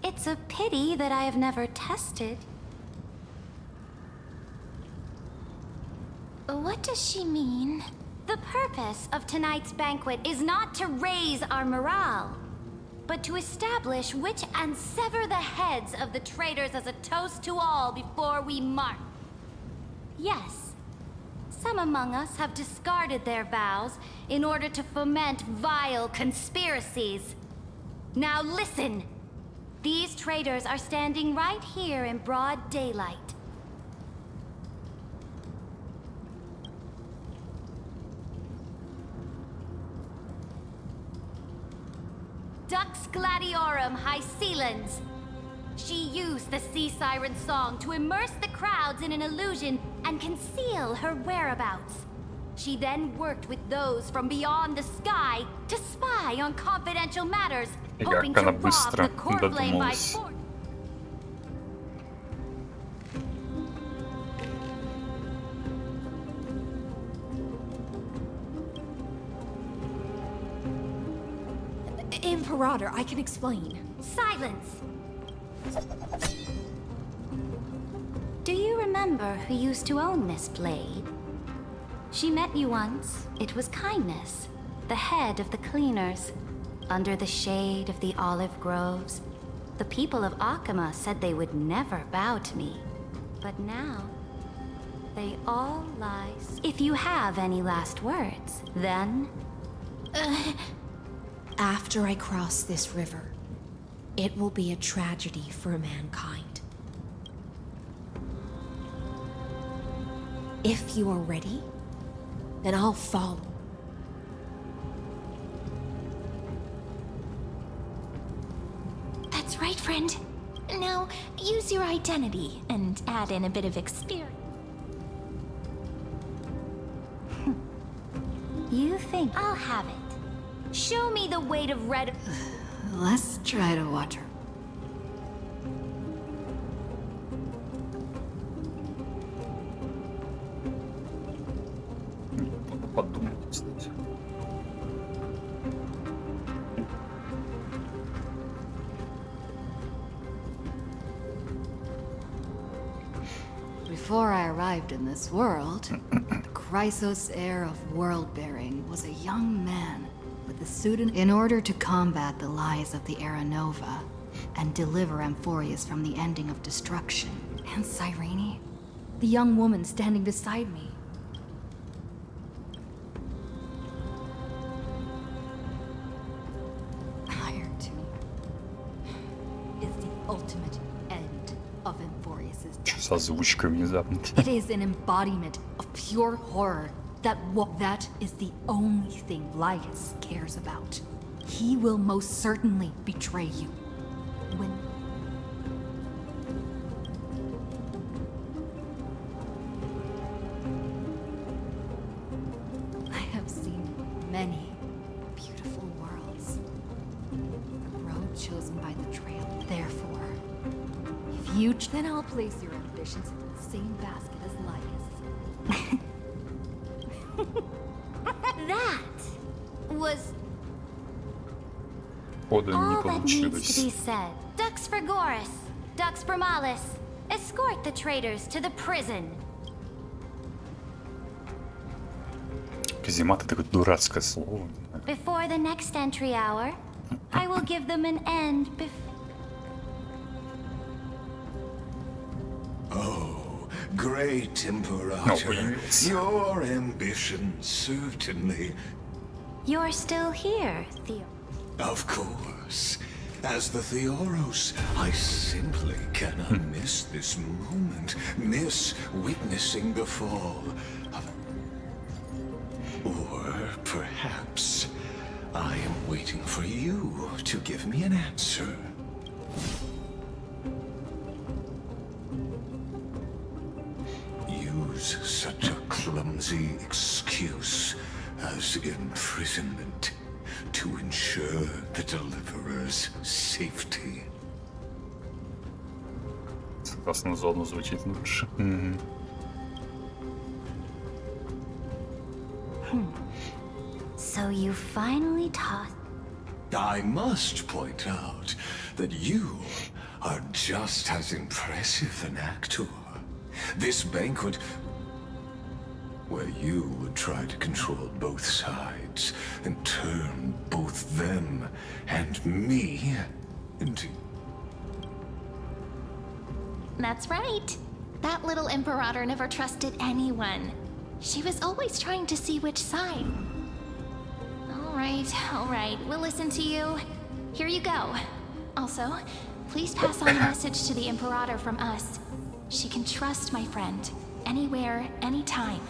it's a pity that I have never tested. What does she mean? The purpose of tonight's banquet is not to raise our morale, but to establish which and sever the heads of the traitors as a toast to all before we march. Yes, some among us have discarded their vows in order to foment vile conspiracies. Now listen! These traitors are standing right here in broad daylight. Dux Gladiorum Hycelens. She used the Sea Siren song to immerse the crowds in an illusion and conceal her whereabouts. She then worked with those from beyond the sky to spy on confidential matters, hoping to rob the core flame by force. Imperator, I can explain. Silence! Do you remember who used to own this blade? She met you once. It was Kindness, the head of the cleaners. Under the shade of the olive groves, the people of Akama said they would never bow to me. But now, they all lie. If you have any last words, then... After I cross this river, it will be a tragedy for mankind. If you are ready, then I'll follow. That's right, friend. Now, use your identity and add in a bit of experience. You think I'll have it. Show me the weight of red... Let's try to watch her. Подумать, кстати. Before I arrived in this world, the Chrysos heir of world-bearing was a young man with the pseudonym in order to combat the lies of the Era Nova and deliver Amphorius from the ending of destruction. And Cyrene, the young woman standing beside me. Fire Tomb is the ultimate end of Amphorius's Что с озвучкой внезапно? It is an embodiment of pure horror. That is the only thing Lycus cares about. He will most certainly betray you. When I have seen many beautiful worlds. The road chosen by the trail. Therefore, if you then I'll place your ambitions in the same basket as Lycus. That was Пода не all that needs to получилось. be said. Dux Frigoris, Dux Brumalis, escort the traitors to the prison. Каземат — это такое дурацкое слово. Before the next entry hour, I will give them an end Oh, great Imperator, your ambition certainly. You're still here, Theo. Of course. As the Theoros, I simply cannot miss this moment, miss witnessing the fall of... Or perhaps I am waiting for you to give me an answer. Use such a clumsy excuse as imprisonment to ensure the Deliverer's safety. Согласно зону звучит лучше. So you finally tossed... I must point out that you are just as impressive an actor. This banquet, where you would try to control both sides and turn both them and me into... That's right. That little Imperator never trusted anyone. She was always trying to see which side. All right, we'll listen to you. Here you go. Also, please pass on a message to the Imperator from us. She can trust my friend, anywhere, anytime.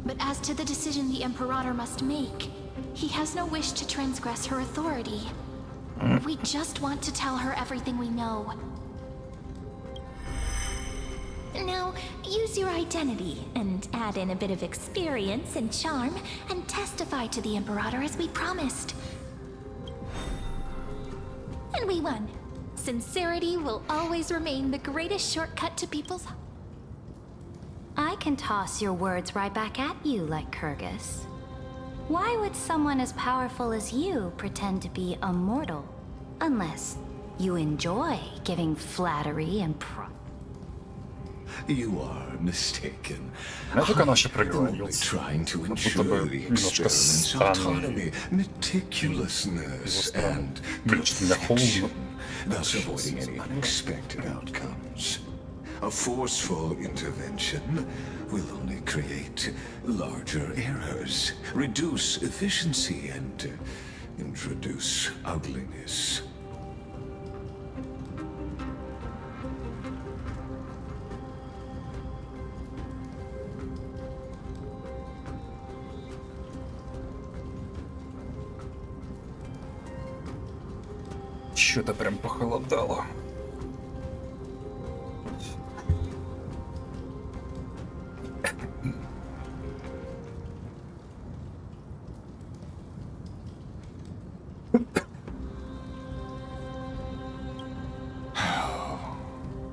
But as to the decision the Imperator must make, he has no wish to transgress her authority. We just want to tell her everything we know. Now, use your identity and add in a bit of experience and charm and testify to the Imperator as we promised. And we won. Sincerity will always remain the greatest shortcut to people's... I can toss your words right back at you like Kyrgyz. Why would someone as powerful as you pretend to be immortal? Unless you enjoy giving flattery and pride. You are mistaken. Знаете, как она вообще Only проговорился? trying to Как будто ensure бы the немножко experiment's странный. autonomy, meticulousness, and Блин, что-то меня холодно. thus avoiding any unexpected outcomes. A forceful intervention will only create larger errors, reduce efficiency, and introduce ugliness. Что-то прям похолодало.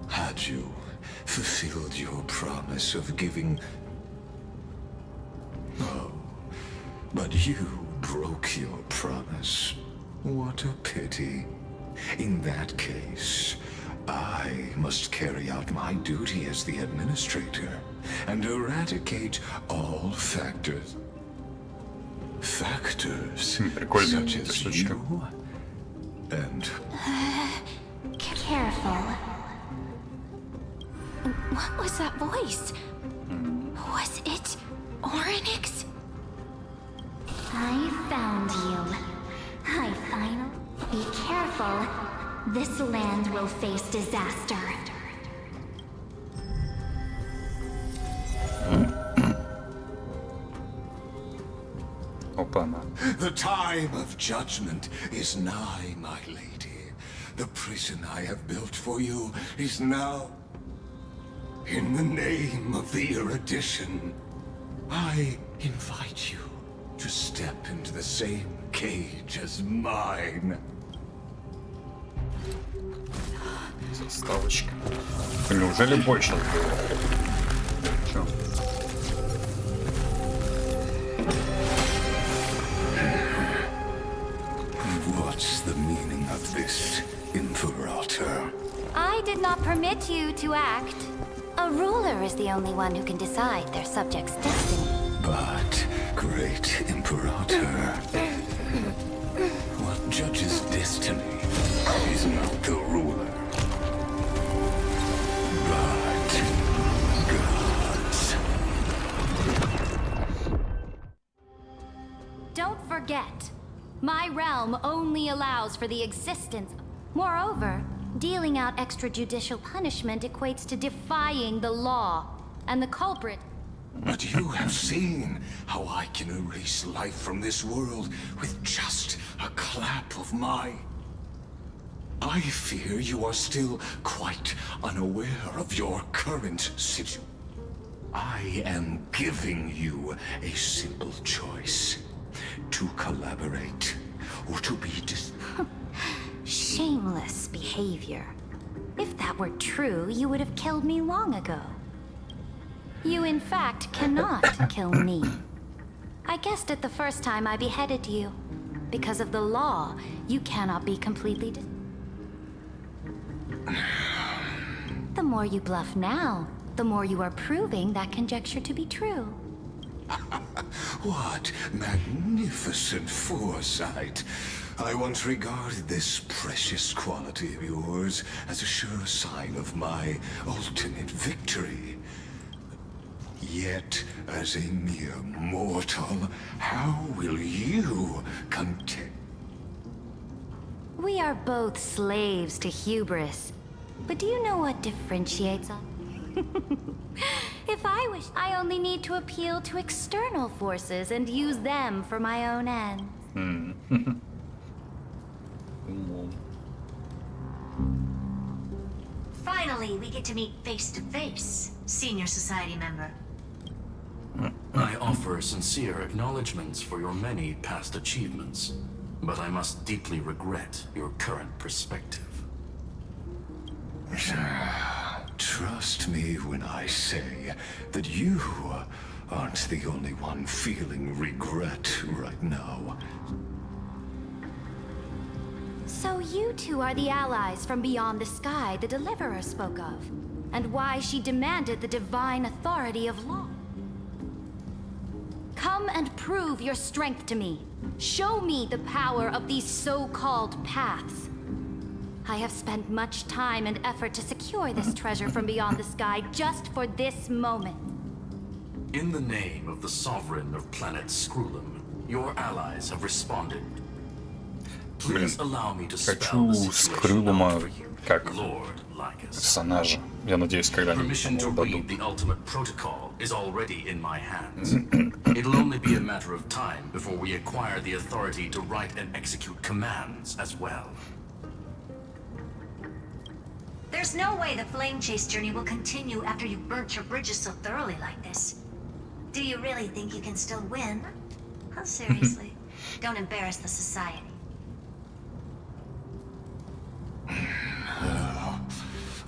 Had you fulfilled your promise of giving... Oh, but you broke your promise. What a pity. In that case, I must carry out my duty as the administrator and eradicate all factors. Factors such as you and... Careful. What was that voice? Was it Oryx? I found you. I finally... Be careful. This land will face disaster. The time of judgment is nigh, my lady. The prison I have built for you is now... In the name of the erudition, I invite you to step into the same cage as mine. Заставочка. Неужели больше было? Чё? What's the meaning of this, Imperator? I did not permit you to act. A ruler is the only one who can decide their subjects' destiny. But, great Imperator, what judges destiny is not the ruler, but gods. Don't forget, my realm only allows for the existence. Moreover, dealing out extrajudicial punishment equates to defying the law, and the culprit... But you have seen how I can erase life from this world with just a clap of my... I fear you are still quite unaware of your current situation. I am giving you a simple choice. To collaborate, or to be Shameless behavior. If that were true, you would have killed me long ago. You, in fact, cannot kill me. I guessed it the first time I beheaded you. Because of the law, you cannot be completely The more you bluff now, the more you are proving that conjecture to be true. What magnificent foresight! I once regarded this precious quality of yours as a sure sign of my ultimate victory. Yet, as a mere mortal, how will you contend? We are both slaves to hubris. But do you know what differentiates us? If I wish, I only need to appeal to external forces and use them for my own ends. Finally, we get to meet face to face, senior society member. I offer sincere acknowledgments for your many past achievements, but I must deeply regret your current perspective. Trust me when I say that you aren't the only one feeling regret right now. So you two are the allies from beyond the sky the Deliverer spoke of, and why she demanded the divine authority of law. Come and prove your strength to me. Show me the power of these so-called paths. I have spent much time and effort to secure this treasure from beyond the sky just for this moment. In the name of the Sovereign of planet Scrulum, your allies have responded. Please allow me to spell the situation out for you, Lord Lycus. Персонажа. Я надеюсь, когда-нибудь Permission to ему read дадут. the ultimate protocol is already in my hands. It'll only be a matter of time before we acquire the authority to write and execute commands as well. There's no way the flame chase journey will continue after you burnt your bridges so thoroughly like this. Do you really think you can still win? Oh, seriously. Don't embarrass the society.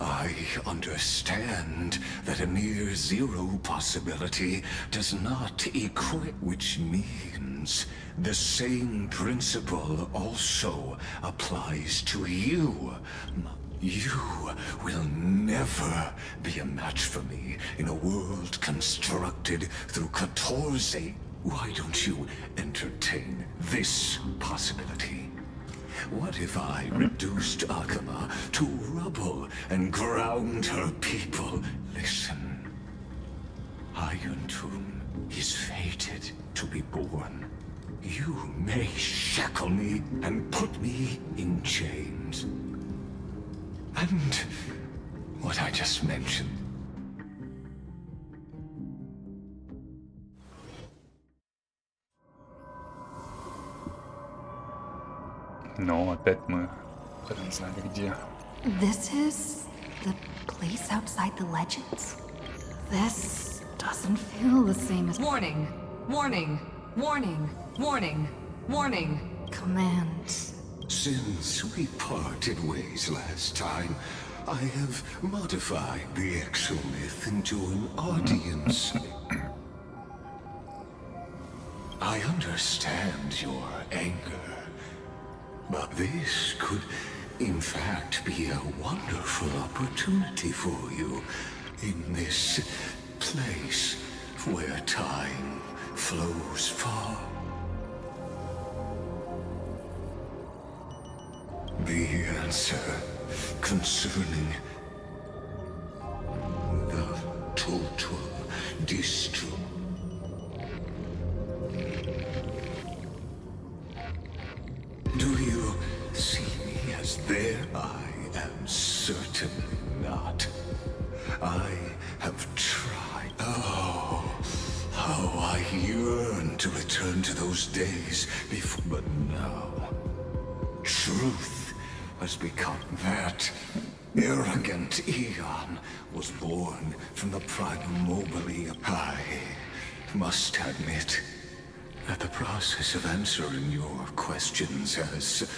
I understand that a near zero possibility does not equate, which means the same principle also applies to you, You will never be a match for me in a world constructed through 14. Why don't you entertain this possibility? What if I reduced Akama to rubble and ground her people? Listen. Iron Tomb is fated to be born. You may shackle me and put me in chains. And what I just mentioned. Но опять мы не знали где. This is the place outside the legends? This doesn't feel the same as— Warning! Warning! Warning! Warning! Warning! Commands. Since we parted ways last time, I have modified the exomyth into an audience. I understand your anger, but this could, in fact, be a wonderful opportunity for you in this place where time flows far. The answer concerning the total destruction. Do you see me as there? I am certainly not. I have tried. Oh, how I yearn to return to those days before. But now, truth has become that. Arrogant Eon was born from the primal mobile. I must admit that the process of answering your questions has...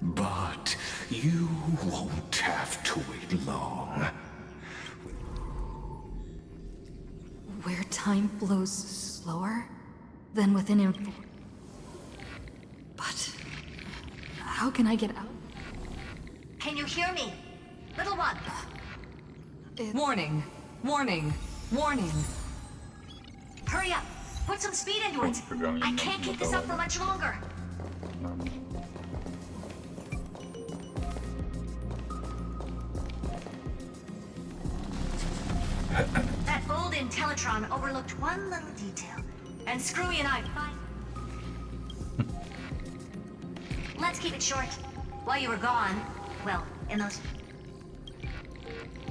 But you won't have to wait long. Where time flows slower than within But how can I get out? Can you hear me? Little one. Warning! Warning! Warning! Hurry up! Put some speed into it! I can't keep this up for much longer! That old Intellatron overlooked one little detail. And Screwy and I Let's keep it short. While you were gone, well, in those...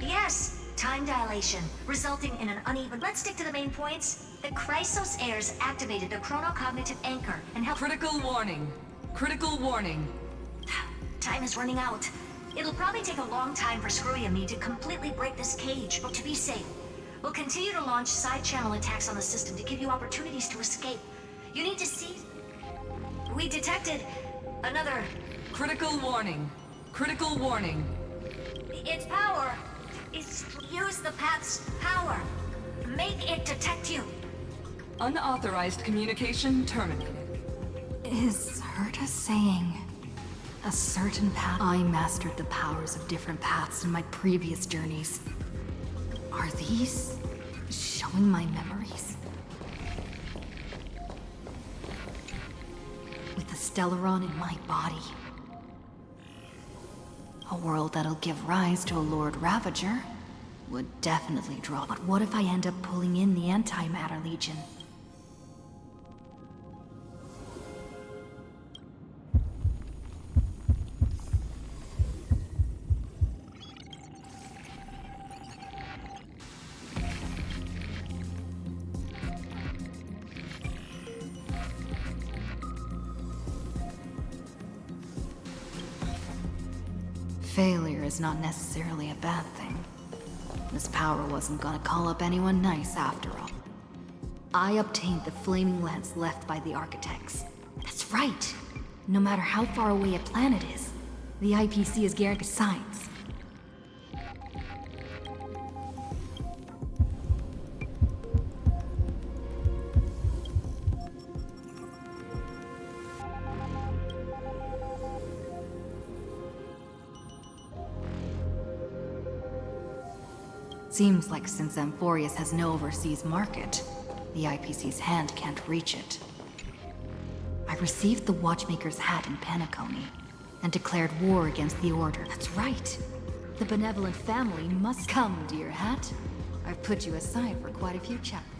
Yes, time dilation, resulting in an uneven... Let's stick to the main points. The Chrysos heirs activated the chronocognitive anchor and helped... Critical warning. Critical warning. Time is running out. It'll probably take a long time for Screwy and me to completely break this cage, but to be safe, we'll continue to launch side-channel attacks on the system to give you opportunities to escape. You need to see... We detected another... Critical warning. Critical warning. Its power is... Use the path's power. Make it detect you. Unauthorized communication terminated. Is Herta saying a certain path? I mastered the powers of different paths in my previous journeys. Are these showing my memories? With the Stellaron in my body. A world that'll give rise to a Lord Ravager would definitely draw. But what if I end up pulling in the Antimatter Legion? Failure is not necessarily a bad thing. This power wasn't gonna call up anyone nice after all. I obtained the flaming lance left by the architects. That's right! No matter how far away a planet is, the IPC is guaranteed science. Seems like since Amphorius has no overseas market, the IPC's hand can't reach it. I received the Watchmaker's hat in Penacony, and declared war against the Order. That's right. The benevolent family must come, dear hat. I've put you aside for quite a few chapters.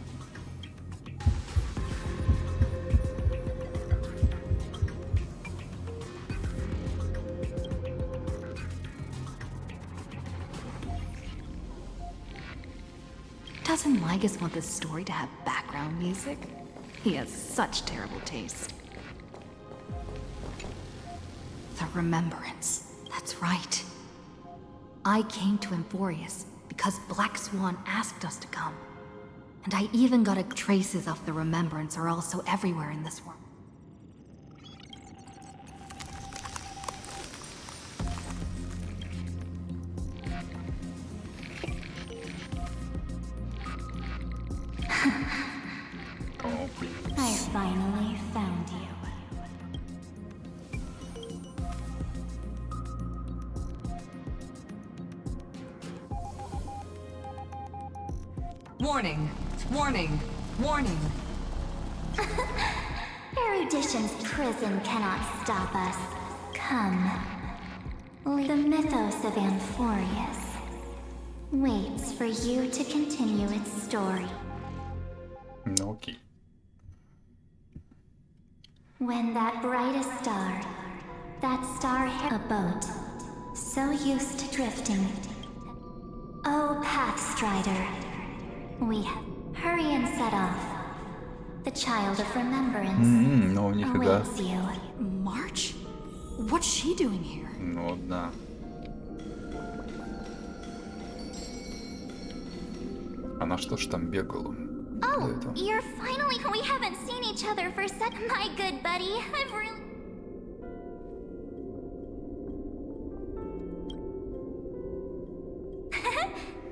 Doesn't Ligus want this story to have background music? He has such terrible taste. The Remembrance. That's right. I came to Amphorius because Black Swan asked us to come. And I even got traces of the Remembrance are also everywhere in this world. I finally found you. Warning! Warning! Warning! Erudition's prison cannot stop us. Come. The mythos of Amphorius waits for you to continue its story. Okay. When that brightest star, a boat, so used to drifting. Oh, Pathstrider, hurry and set off. The Child of Remembrance Ну, нифига. awaits you. March? What's she doing here? Ну, да. Она что ж там бегала? Oh, you're finally. We haven't seen each other for my good buddy. I've really.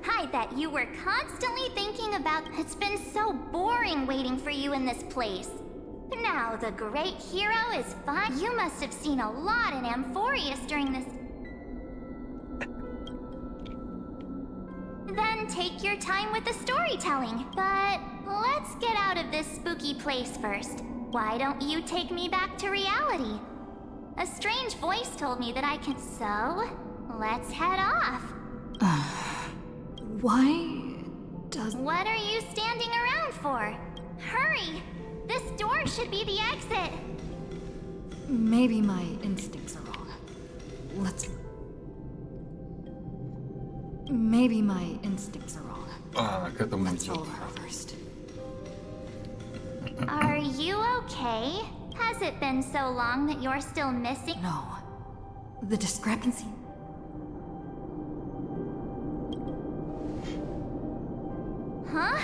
I bet you were constantly thinking about. It's been so boring waiting for you in this place. Now the great hero is fine. You must have seen a lot in Amphorius during this. Then take your time with the storytelling. But let's get out of this spooky place first. Why don't you take me back to reality? A strange voice told me that I can. So, let's head off. Why does... What are you standing around for? Hurry! This door should be the exit. Maybe my instincts are wrong. Maybe my instincts are wrong. К этому Let's идет. follow her first. Are you okay? Has it been so long that you're still missing? No. The discrepancy... Huh?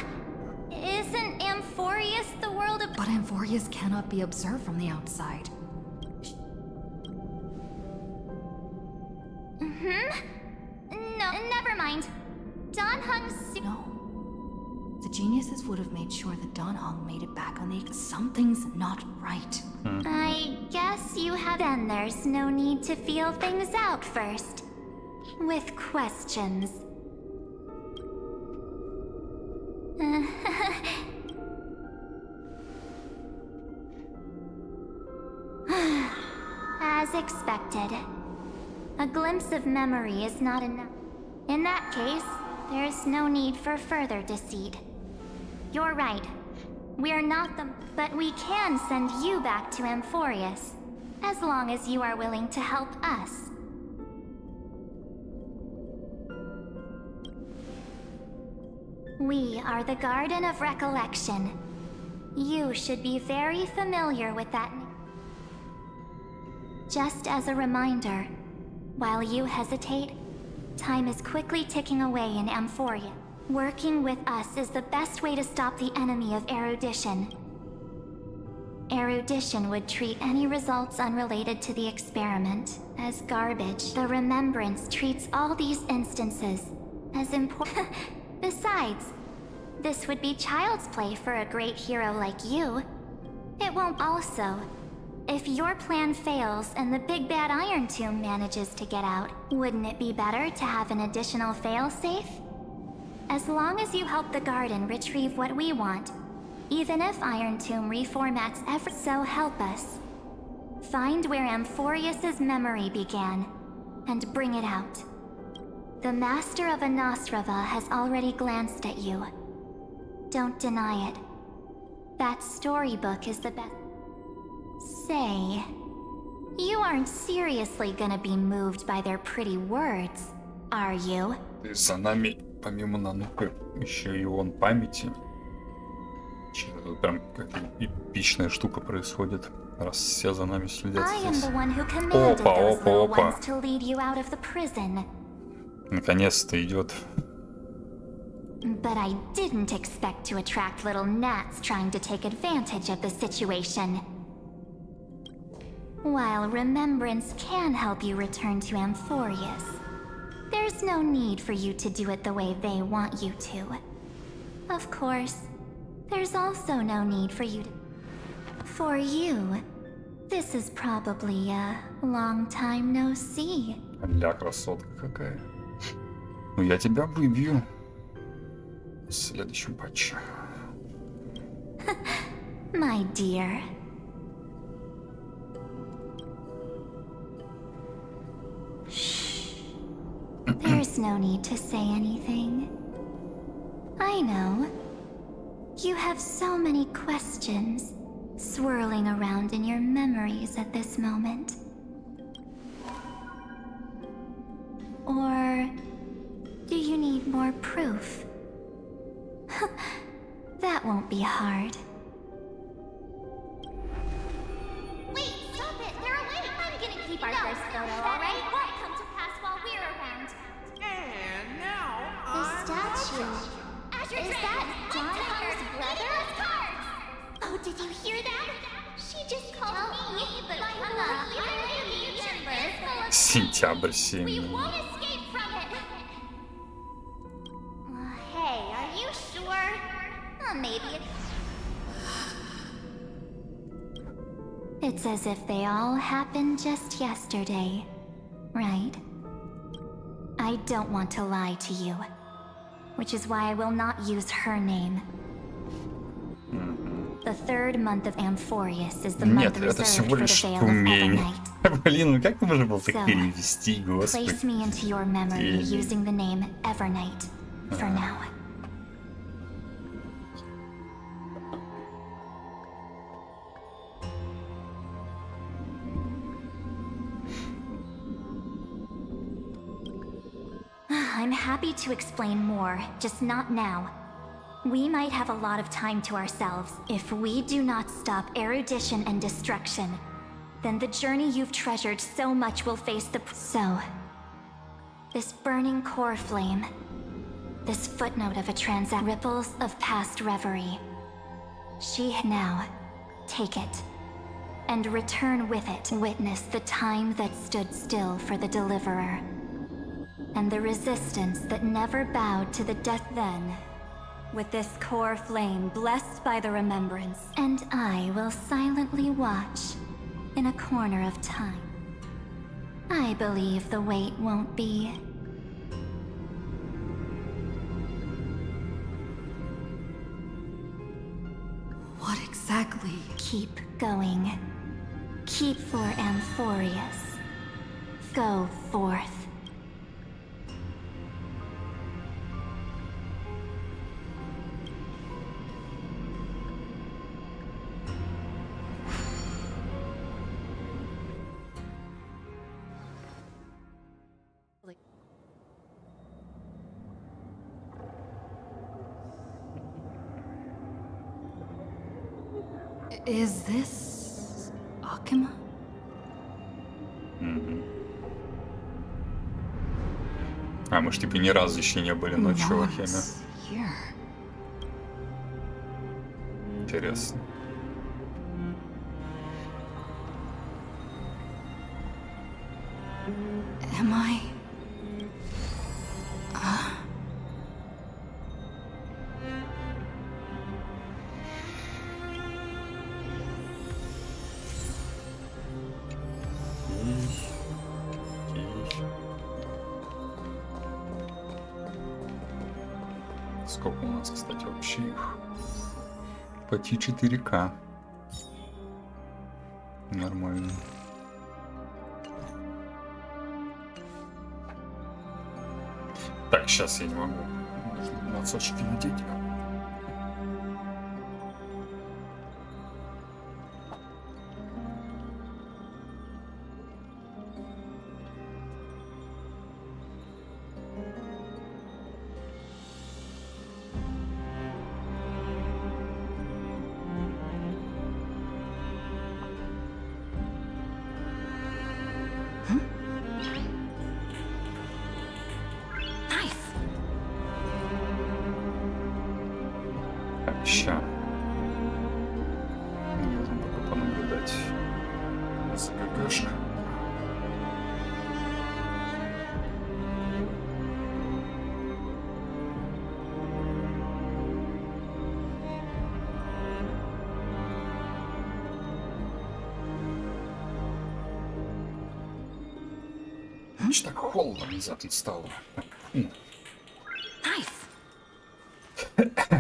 Isn't Amphorius the world of... But Amphorius cannot be observed from the outside. No, never mind. Don Hung's... No. The geniuses would have made sure that Don Hung made it back on the... Something's not right. I guess you have... Then there's no need to feel things out first. With questions. As expected. A glimpse of memory is not enough. In that case, there's no need for further deceit. You're right. We're not the... But we can send you back to Amphorius, as long as you are willing to help us. We are the Garden of Recollection. You should be very familiar with that. Just as a reminder, while you hesitate, time is quickly ticking away in Amphoria. Working with us is the best way to stop the enemy of erudition. Erudition would treat any results unrelated to the experiment as garbage. The Remembrance treats all these instances as important. Besides, this would be child's play for a great hero like you. It won't also. If your plan fails and the big bad Iron Tomb manages to get out, wouldn't it be better to have an additional failsafe? As long as you help the garden retrieve what we want, even if Iron Tomb reformats every, so help us. Find where Amphorius's memory began, and bring it out. The Master of Anosrava has already glanced at you. Don't deny it. That storybook is the best. Say, you aren't seriously gonna be moved by their pretty words, are you? За нами, помимо Нанука, еще и он памяти. Что-то тут прям какая-то эпичная штука происходит, раз все за нами следят здесь. Опа. Наконец-то идет. But I didn't expect to attract little gnats trying to take advantage of the situation. While remembrance can help you return to Amphorius, there's no need for you to do it the way they want you to. Of course, there's also no need for you to... For you, this is probably a long time no see. Ля, красотка какая. Ну я тебя выбью в следующем патче. My dear. Shh. There's no need to say anything. I know. You have so many questions swirling around in your memories at this moment. Or do you need more proof? That won't be hard. Wait, stop it! They're awake! I'm gonna keep our first photo, alright? Won't come to pass while we're around. And now The statue. Is that Donhar's brother? Oh, did you hear that? She just called me, but I'm not here. Сентябрь 7. We won't escape from it. Hey, are you sure? Maybe It's as if they all happened just yesterday, right? I don't want to lie to you, which is why I will not use her name. The third month of Amphorius is the month Нет, это всего reserved for лишь the Veil of умение. Evernight. Блин, ну как можно было так So, перевести, Place господи. me into your memory using the name Evernight for now. I'm happy to explain more, just not now. We might have a lot of time to ourselves. If we do not stop erudition and destruction, then the journey you've treasured so much will face the... So, this burning core flame, this footnote of a ripples of past reverie. She now, take it, and return with it. Witness the time that stood still for the Deliverer, and the resistance that never bowed to the death. Then, with this core flame blessed by the remembrance, and I will silently watch in a corner of time. I believe the wait won't be. What exactly? Keep going. Keep for Amphorius. Go forth. Is this Akima? А мы ж типа ни разу еще не были ночью в Ахеме. Here. Интересно. Am I? Сколько у нас, кстати, вообще их? Почти 4К. Нормально. Так, сейчас я не могу. Нужно носочки надеть. Ща. Можем пока понаблюдать за ГГшкой. Так холодно внезапно стало.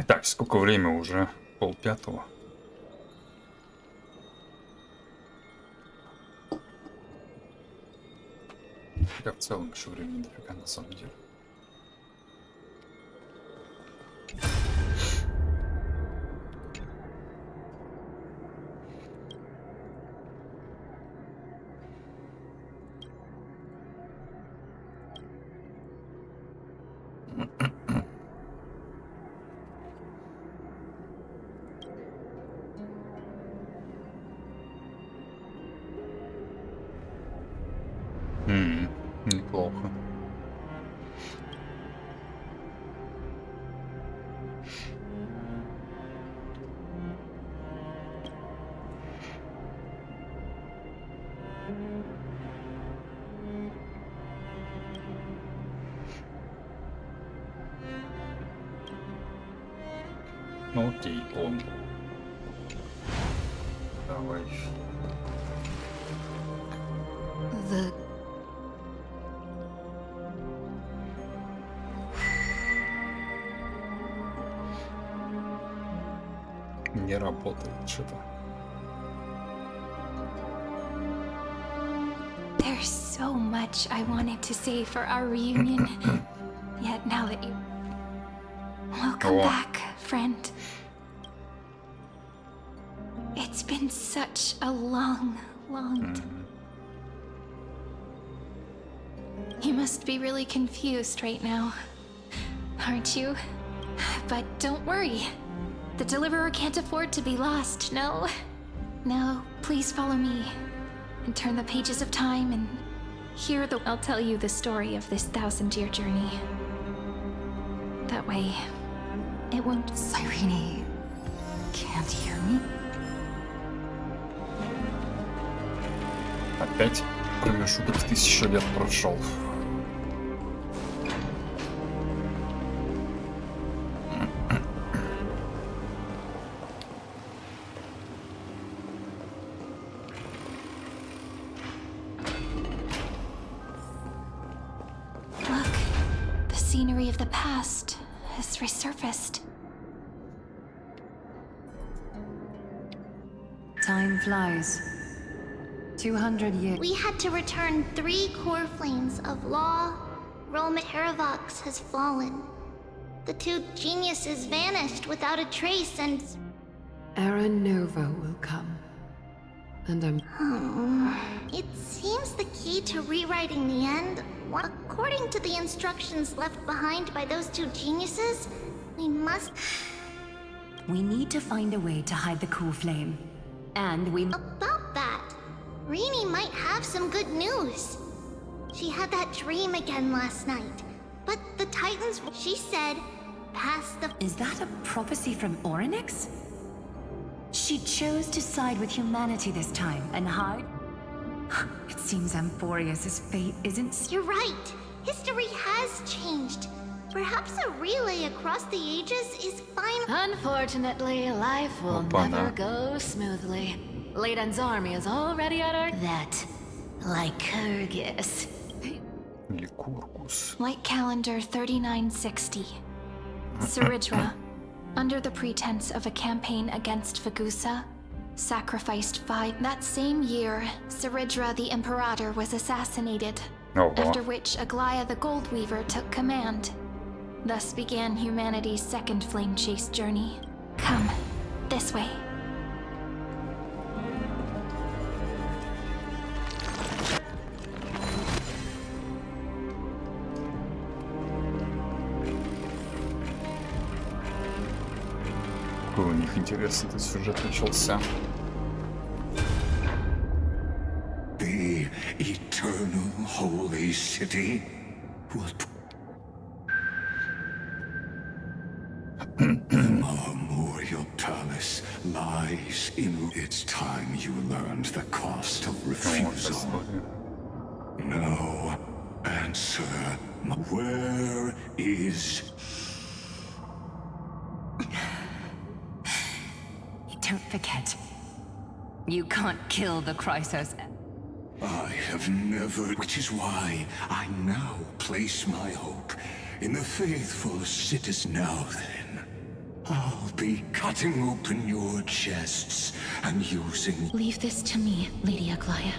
Так, сколько время уже? 4:30. Хотя в целом еще времени дофига на самом деле. Неплохо. Ну окей, он. Давай. Не работает что-то. There's so much I wanted to say for our reunion. Yet now that you... Welcome back, friend. It's been such a long time. You must be really confused right now, aren't you? But don't worry. The Deliverer can't afford to be lost, no? No, please follow me and turn the pages of time and hear the... I'll tell you the story of this 1000-year journey. That way, it won't... Cyrene can't hear me? Опять промежуток 1000 лет прошел. Scenery of the past has resurfaced. Time flies. 200 years. We had to return 3 core flames of law. Rome at Heravox has fallen. The 2 geniuses vanished without a trace, and... Era Nova will come. And It seems the key to rewriting the end... According to the instructions left behind by those 2 geniuses, we must... We need to find a way to hide the cool flame. And we... About that, Rini might have some good news. She had that dream again last night. But the Titans, she said, past the... Is that a prophecy from Orynyx? She chose to side with humanity this time and hide... It seems Amphorius' fate isn't... You're right. History has changed. Perhaps a relay across the ages is fine. Unfortunately, life will never go smoothly. Leiden's army is already at our... That... Lycurgus. Lycurgus. Light calendar 3960. Saridra, under the pretense of a campaign against Fagusa, sacrificed 5. That same year, Saridra the Imperator was assassinated, after which Aglaya the Goldweaver took command. Thus began humanity's second flame chase journey. Come, this way. У них интересный этот сюжет начался. The eternal holy city will. The memorial palace lies in its time. You learned the cost of refusal. No answer. Where is? Don't forget, you can't kill the Chrysos. I have never, which is why I now place my hope in the faithful citizen. Now then, I'll be cutting open your chests and using. Leave this to me, Lady Aglaya.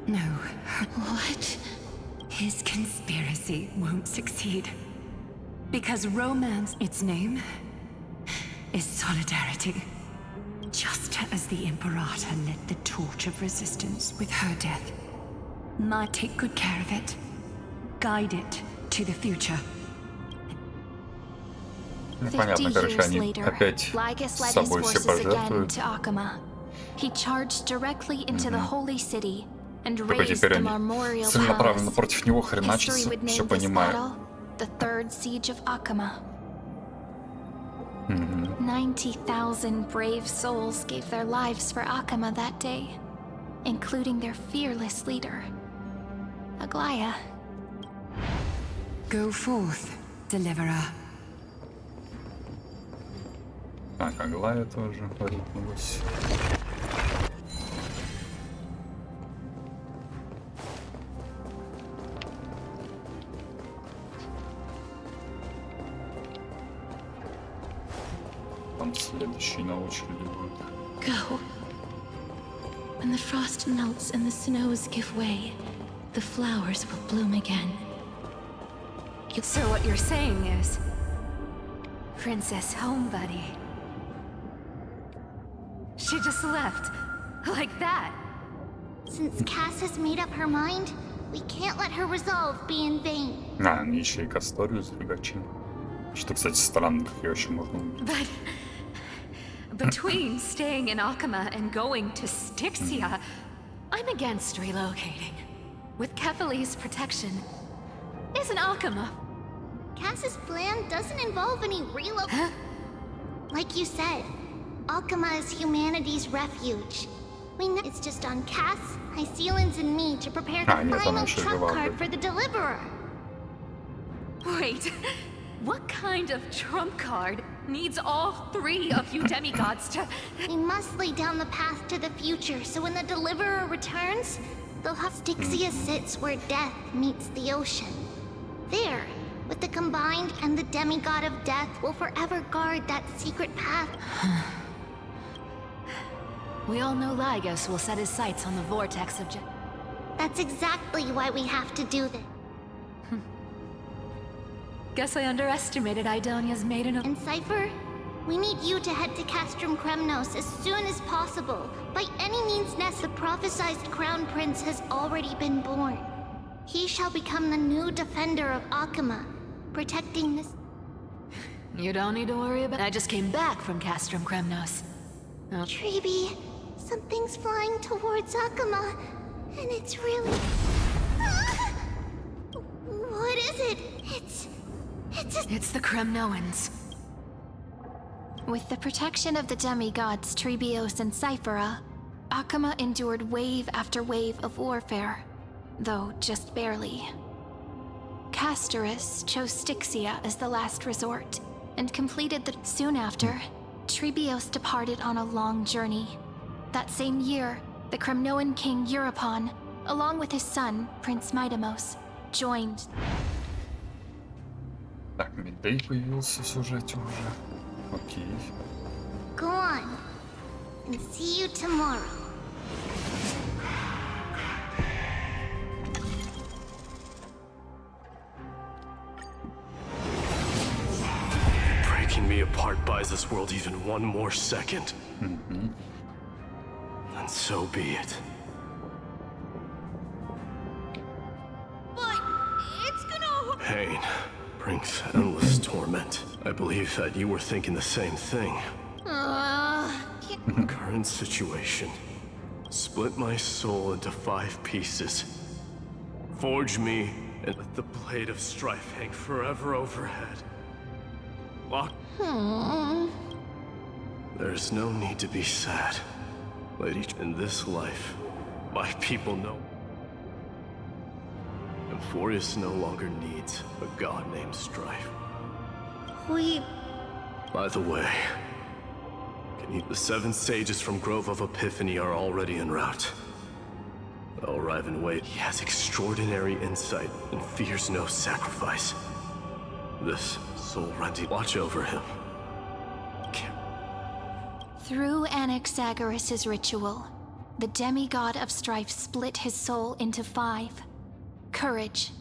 No. What? His conspiracy won't succeed. Because romance, its name, is solidarity. Just as the Imperator lit the torch of resistance with her death, might take good care of it, guide it to the future. 50 years later, Lygus led his forces again to Akama. He charged directly into the holy city and razed the memorial palace. Против него History хреначится, would все name this понимаю. battle the Third Siege of Akama. 90,000 brave souls gave their lives for Akama that day, including their fearless leader, Aglaya. Go forth, deliverer. Так, Аглая тоже рипнулась. Там следующий на очереди будет. Go. When the frost melts and the snows give way, the flowers will bloom again. So what you're saying is, Princess Homebuddy, she just left, like that. Since Cass has made up her mind, we can't let her resolve be in vain. Они еще и Касторию зафигачили. Что, кстати, странно, как ее еще можно убить. But between staying in Akama and going to Styxia, I'm against relocating. With Kefali's protection, isn't Akama? Cass's plan doesn't involve any relocation. Like you said, Akama is humanity's refuge. We know it's just on Cass, Hycealans, and me to prepare the final trump card for the Deliverer. Wait, what kind of trump card needs all 3 of you demigods to... We must lay down the path to the future, so when the Deliverer returns, they'll have Styxia sits where death meets the ocean. There, with the Combined and the Demigod of Death will forever guard that secret path. We all know Lygus will set his sights on the vortex of That's exactly why we have to do this. Guess I underestimated Idonia's maiden of... And Cypher, we need you to head to Castrum Kremnos as soon as possible. By any means necessary, the prophesized Crown Prince has already been born. He shall become the new defender of Akama, protecting this... You don't need to worry about... I just came back from Castrum Kremnos. Oh. Treeby, something's flying towards Akama, and it's really... What is it? It's the Kremnoans. With the protection of the demigods Trebios and Cyphera, Akama endured wave after wave of warfare, though just barely. Castorus chose Styxia as the last resort, and completed the... Soon after, Trebios departed on a long journey. That same year, the Kremnoan king Euripon, along with his son, Prince Midamos, joined... Так, Миддей появился в сюжете уже. Окей. Go on, and see you tomorrow. Breaking me apart buys this world even one more second. And so be it. But it's gonna... Pain brings endless torment. I believe that you were thinking the same thing. Current situation. Split my soul into 5 pieces. Forge me and let the blade of strife hang forever overhead. Lock. There's no need to be sad. Lady, in this life, my people know. Emphorius no longer needs a god named Strife. We... By the way, the 7 sages from Grove of Epiphany are already en route. They'll arrive and wait. He has extraordinary insight and fears no sacrifice. This soul-rending watch over him. Through Anaxagoras' ritual, the demigod of strife split his soul into 5. Courage.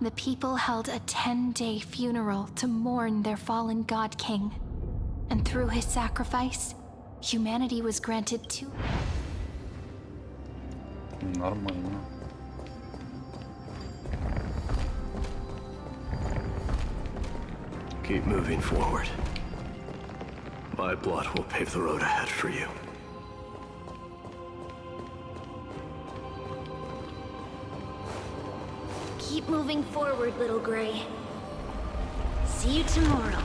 The people held a 10-day funeral to mourn their fallen god king. And through his sacrifice, humanity was granted 2. Нормально. Keep moving forward. My blood will pave the road ahead for you. Keep moving forward, little Gray. See you tomorrow.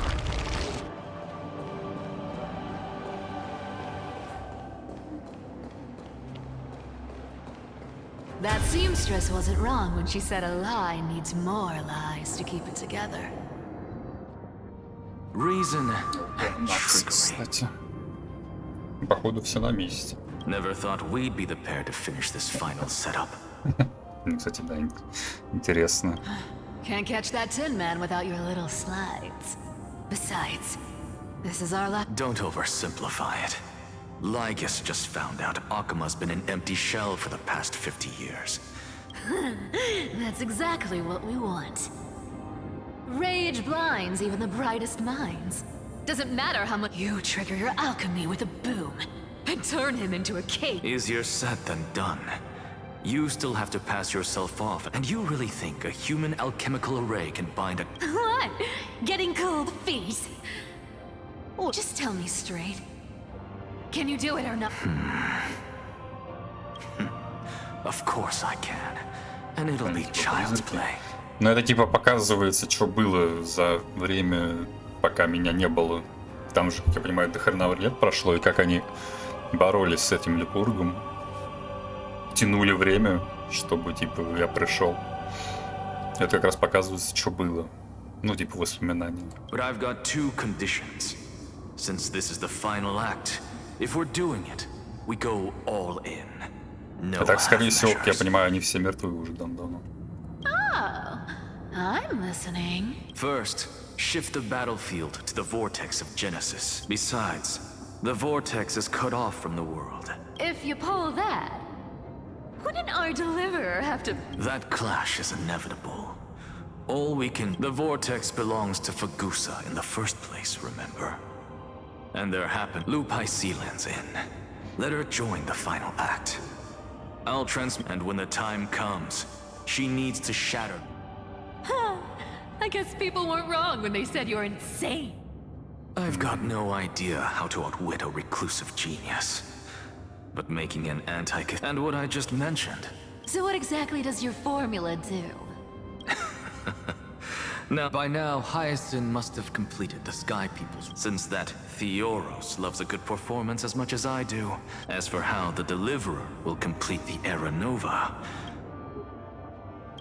That seamstress wasn't wrong when she said a lie needs more lies to keep it together. Reason. Кстати. Походу все на месте. Never thought we'd be the pair to finish this final setup. Кстати, да, интересно. Can't catch that Tin Man without your little slides. Besides, this is our last. Don't oversimplify it. Lygus just found out Akima's been an empty shell for the past 50 years. That's exactly what we want. Rage blinds even the brightest minds. Doesn't matter how much you trigger your alchemy with a boom and turn him into a cake. Easier said than done. You still have to pass yourself off, and you really think a human alchemical array can bind a... What? Getting cold feet? Oh, just tell me straight. Can you do it or not? Of course I can. And it'll be child's play. Но это типа показывается, что было за время, пока меня не было. Там же, как я понимаю, до хрена лет прошло, и как они боролись с этим Липургом. Тянули время, чтобы, типа, я пришел. Это как раз показывается, что было. Ну, типа, воспоминания. But I've got 2 conditions. Since this is the final act, if we're doing it, we go all in. No А так, скорее всего, как я half-measures. понимаю, они все мертвы уже давно. Oh, I'm listening. First, shift the battlefield to the vortex of Genesis. Besides, the vortex is cut off from the world. If you pull that, wouldn't our deliverer have to... That clash is inevitable. All we can... The vortex belongs to Fagusa in the first place, remember? And there happened... Lupai Sealands in. Let her join the final act. I'll transmit... And when the time comes, she needs to shatter... Huh. I guess people weren't wrong when they said you're insane. I've got no idea how to outwit a reclusive genius. But making an and what I just mentioned. So what exactly does your formula do? Now, by now, Hyacinth must have completed the Sky People's... Since that, Theoros loves a good performance as much as I do. As for how the Deliverer will complete the Era Nova...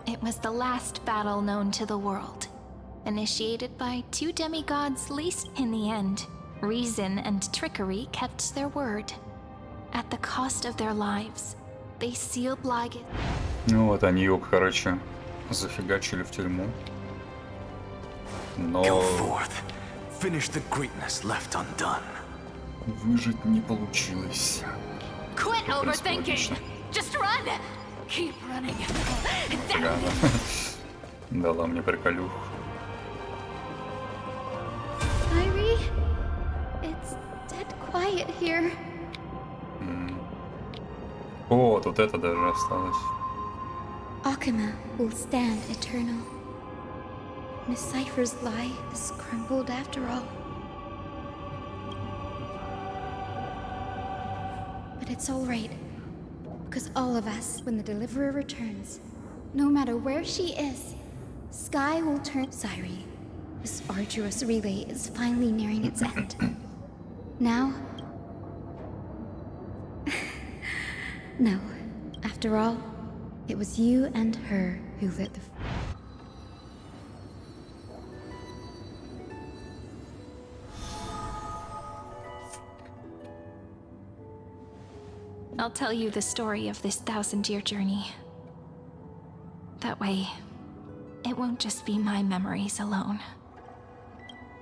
It was the last battle known to the world, initiated by 2 demigods least in the end. Reason and trickery kept their word. At the cost of their lives, they sealed Lygus. Ну вот они его, короче, зафигачили в тюрьму. Но Finish the greatness left undone. Выжить не получилось. Quit Что происходит overthinking. лично? Just run. Keep running. Цыгана. Дала мне приколюх. Irie, it's dead quiet here. О, тут это даже осталось. Akama will stand eternal. Miss Cypher's lie is crumbled after all. But it's all right. Because all of us, when the Deliverer returns, no matter where she is, Sky will turn. Syrie, this arduous relay is finally nearing its end. Now? No. After all, it was you and her who lit the... I'll tell you the story of this 1,000-year journey. That way, it won't just be my memories alone.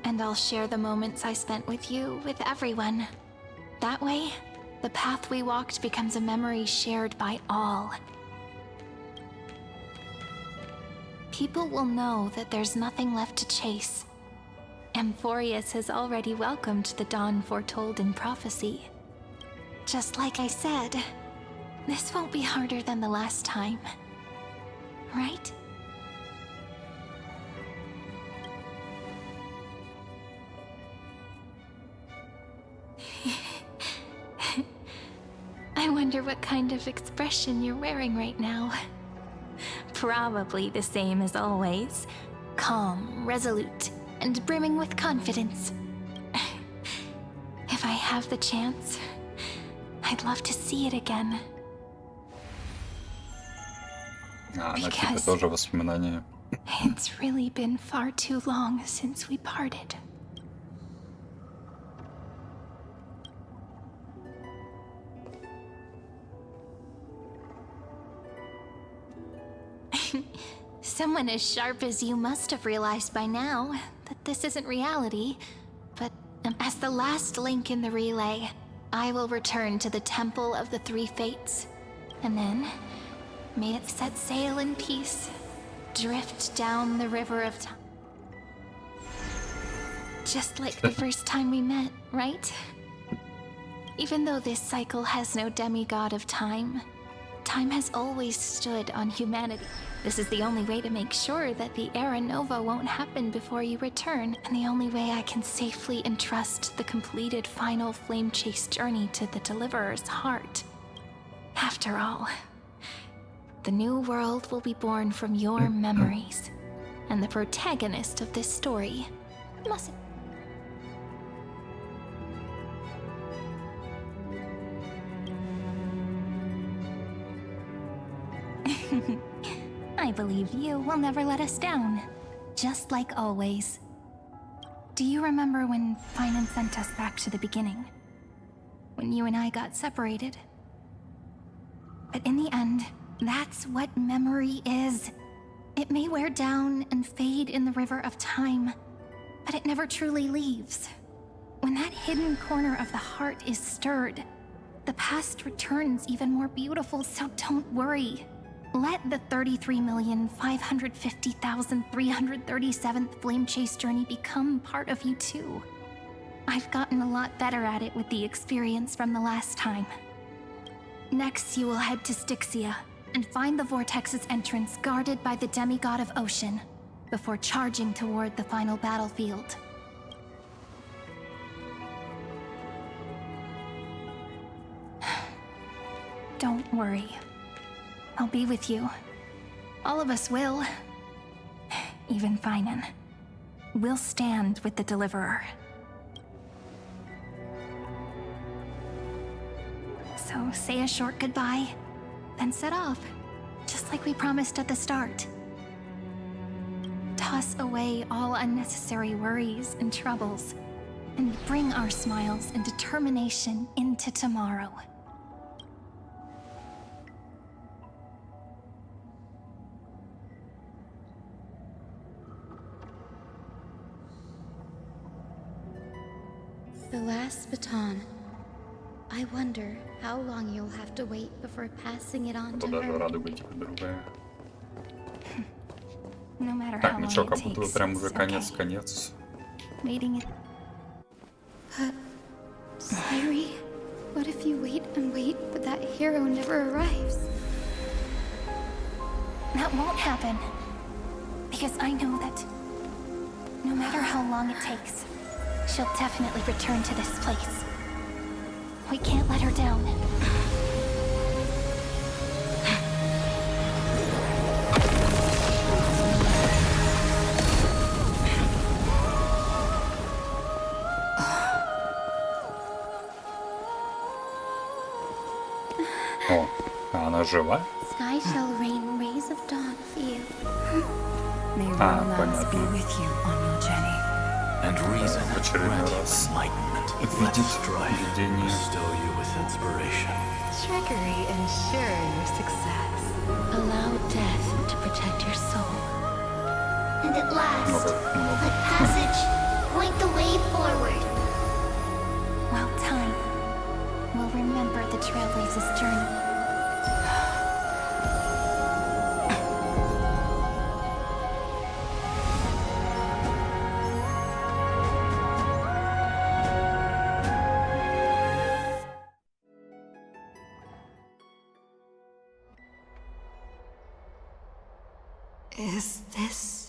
And I'll share the moments I spent with you with everyone. That way, the path we walked becomes a memory shared by all. People will know that there's nothing left to chase. Amphorius has already welcomed the dawn foretold in prophecy. Just like I said, this won't be harder than the last time. Right? I wonder what kind of expression you're wearing right now. Probably the same as always. Calm, resolute, and brimming with confidence. If I have the chance, I'd love to see it again. А, на типа тоже воспоминания. It's really been far too long since we parted. Someone as sharp as you must have realized by now that this isn't reality, but as the last link in the relay, I will return to the Temple of the Three Fates, and then may it set sail in peace, drift down the river of time. Just like the first time we met, right? Even though this cycle has no demigod of time, time has always stood on humanity. This is the only way to make sure that the Era Nova won't happen before you return, and the only way I can safely entrust the completed final flame chase journey to the Deliverer's heart. After all, the new world will be born from your memories, and the protagonist of this story mustn't. I believe you will never let us down, just like always. Do you remember when Finan sent us back to the beginning? When you and I got separated? But in the end, that's what memory is. It may wear down and fade in the river of time, but it never truly leaves. When that hidden corner of the heart is stirred, the past returns even more beautiful, so don't worry. Let the 33,550,337th Flame Chase journey become part of you too. I've gotten a lot better at it with the experience from the last time. Next, you will head to Styxia and find the Vortex's entrance guarded by the demigod of ocean, before charging toward the final battlefield. Don't worry. I'll be with you. All of us will. Even Finan. We'll stand with the Deliverer. So say a short goodbye, then set off, just like we promised at the start. Toss away all unnecessary worries and troubles, and bring our smiles and determination into tomorrow. The last baton. I wonder how long you'll have to wait before passing it on to Даже her. радуга типа другая. No matter Так, how ну long чё, it как будто бы takes, прям уже it's конец-конец. Waiting it. But, Sairi, what if you wait and wait, but that hero never arrives? That won't happen. Because I know that no matter how long it takes, she'll definitely return to this place. We can't let her down. О, а она жива? Sky shall rain rays of dawn for you. May А, romance be понятно. with you on your journey. And reason В очередной раз видит видение. bestow you with inspiration. Trickery ensure your success. Allow death to protect your soul. And at last, Много. let passage point the way forward. Well, time will remember the Trailblazer's journey. Is this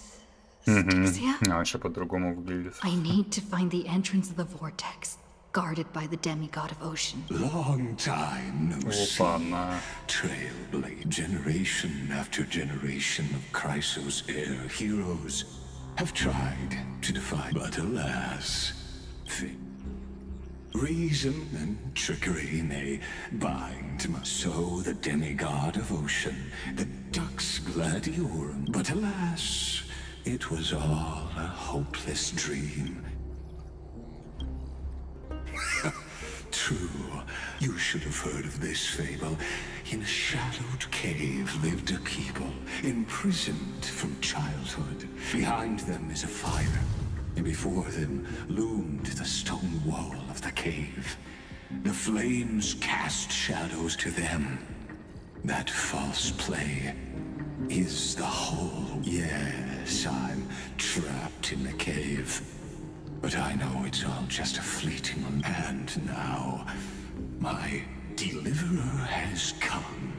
Мгм. Styxia? А, еще по-другому выглядит. I need to find the entrance of the vortex, guarded by the demigod of ocean. Long time no see. Опа-на. Trailblade, generation after generation of Chrysos heir heroes have tried to defy, but alas, reason and trickery may bind. So the demigod of ocean, the Dux Gladiorum, but alas, it was all a hopeless dream. True, you should have heard of this fable. In a shadowed cave lived a people, imprisoned from childhood. Behind them is a fire, and before them loomed the stone wall of the cave. The flames cast shadows to them. That false play is the whole. Yes, I'm trapped in the cave. But I know it's all just a fleeting. And now, my deliverer has come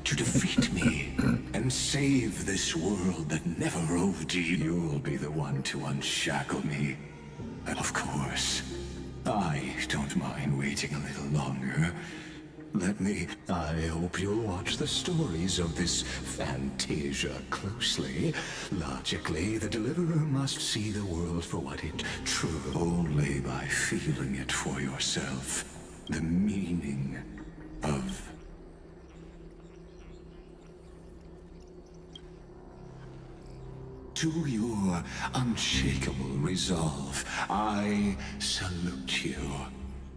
to defeat me and save this world that never owed you. You'll be the one to unshackle me. And of course, I don't mind waiting a little longer. I hope you'll watch the stories of this Fantasia closely. Logically, the deliverer must see the world for what it truly, only by feeling it for yourself. The meaning of to your unshakable resolve, I salute you.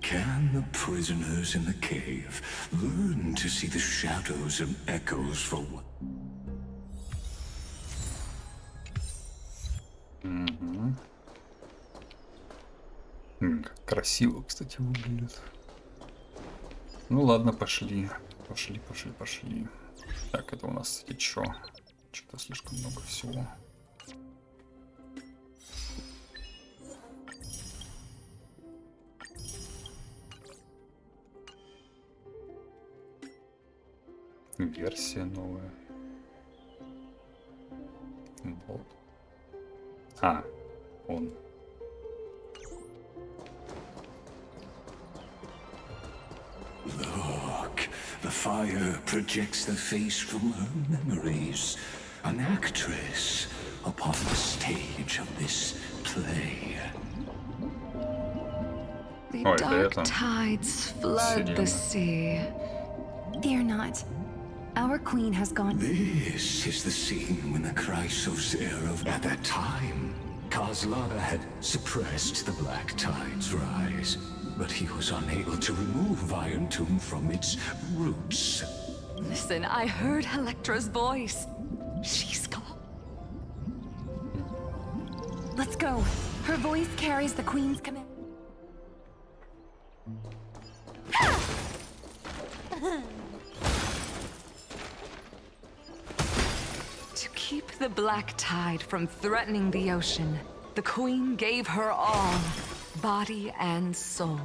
Can the prisoners in the cave learn to see the shadows and echoes for what? Как красиво, кстати, выглядит. Ну ладно, пошли. Пошли. Так, это у нас, кстати, чё? Что-то слишком много всего. Версия новая. Вот. А, он. Look, the fire projects the face from her memories. An actress upon the stage of this play. The Ой, dark это tides flood the sea. Fear not. Our queen has gone. This is the scene when the Chrysos heir of at that time, Kozlana had suppressed the black tide's rise, but he was unable to remove Iron Tomb from its roots. Listen, I heard Electra's voice. She's gone. Let's go. Her voice carries the queen's command. To keep the black tide from threatening the ocean, the queen gave her all, body and soul.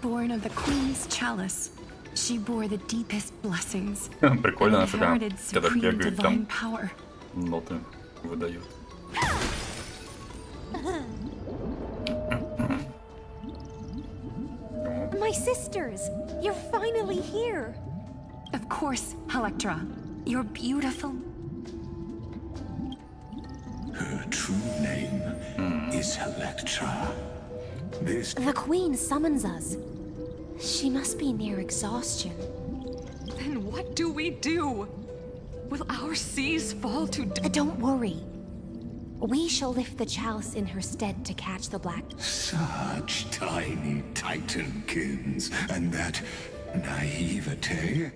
Born of the queen's chalice, she bore the deepest blessings. Прикольно, and когда inherited supreme бегает divine там power. ноты выдают. My sisters, you're finally here. Of course, Electra. You're beautiful. Her true name is Electra. This... The queen summons us. She must be near exhaustion. Then what do we do? Will our seas fall to... Don't worry. We shall lift the chalice in her stead to catch the black... Such tiny titankins, and that naivete.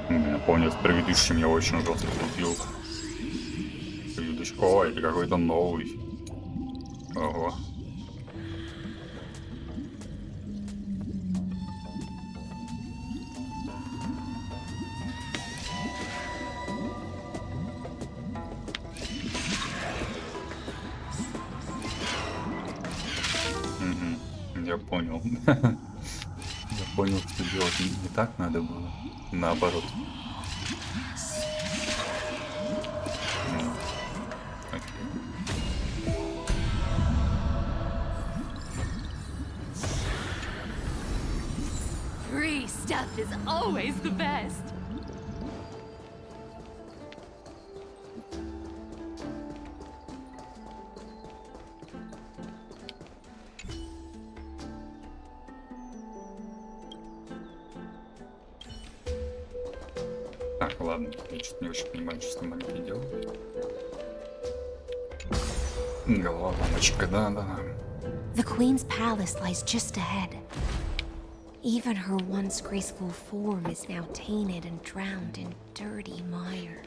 Я помню, с предыдущим я очень жестко крутил. О, это какой-то новый. Ого. Я понял. Я понял, что делать не так надо было. Наоборот. Free stuff is always the best. Так, ладно, я что-то не очень понимаю, что с маленький делал. Головоломочка, да-да. The queen's palace lies just ahead. Even her once graceful form is now tainted and drowned in dirty mire.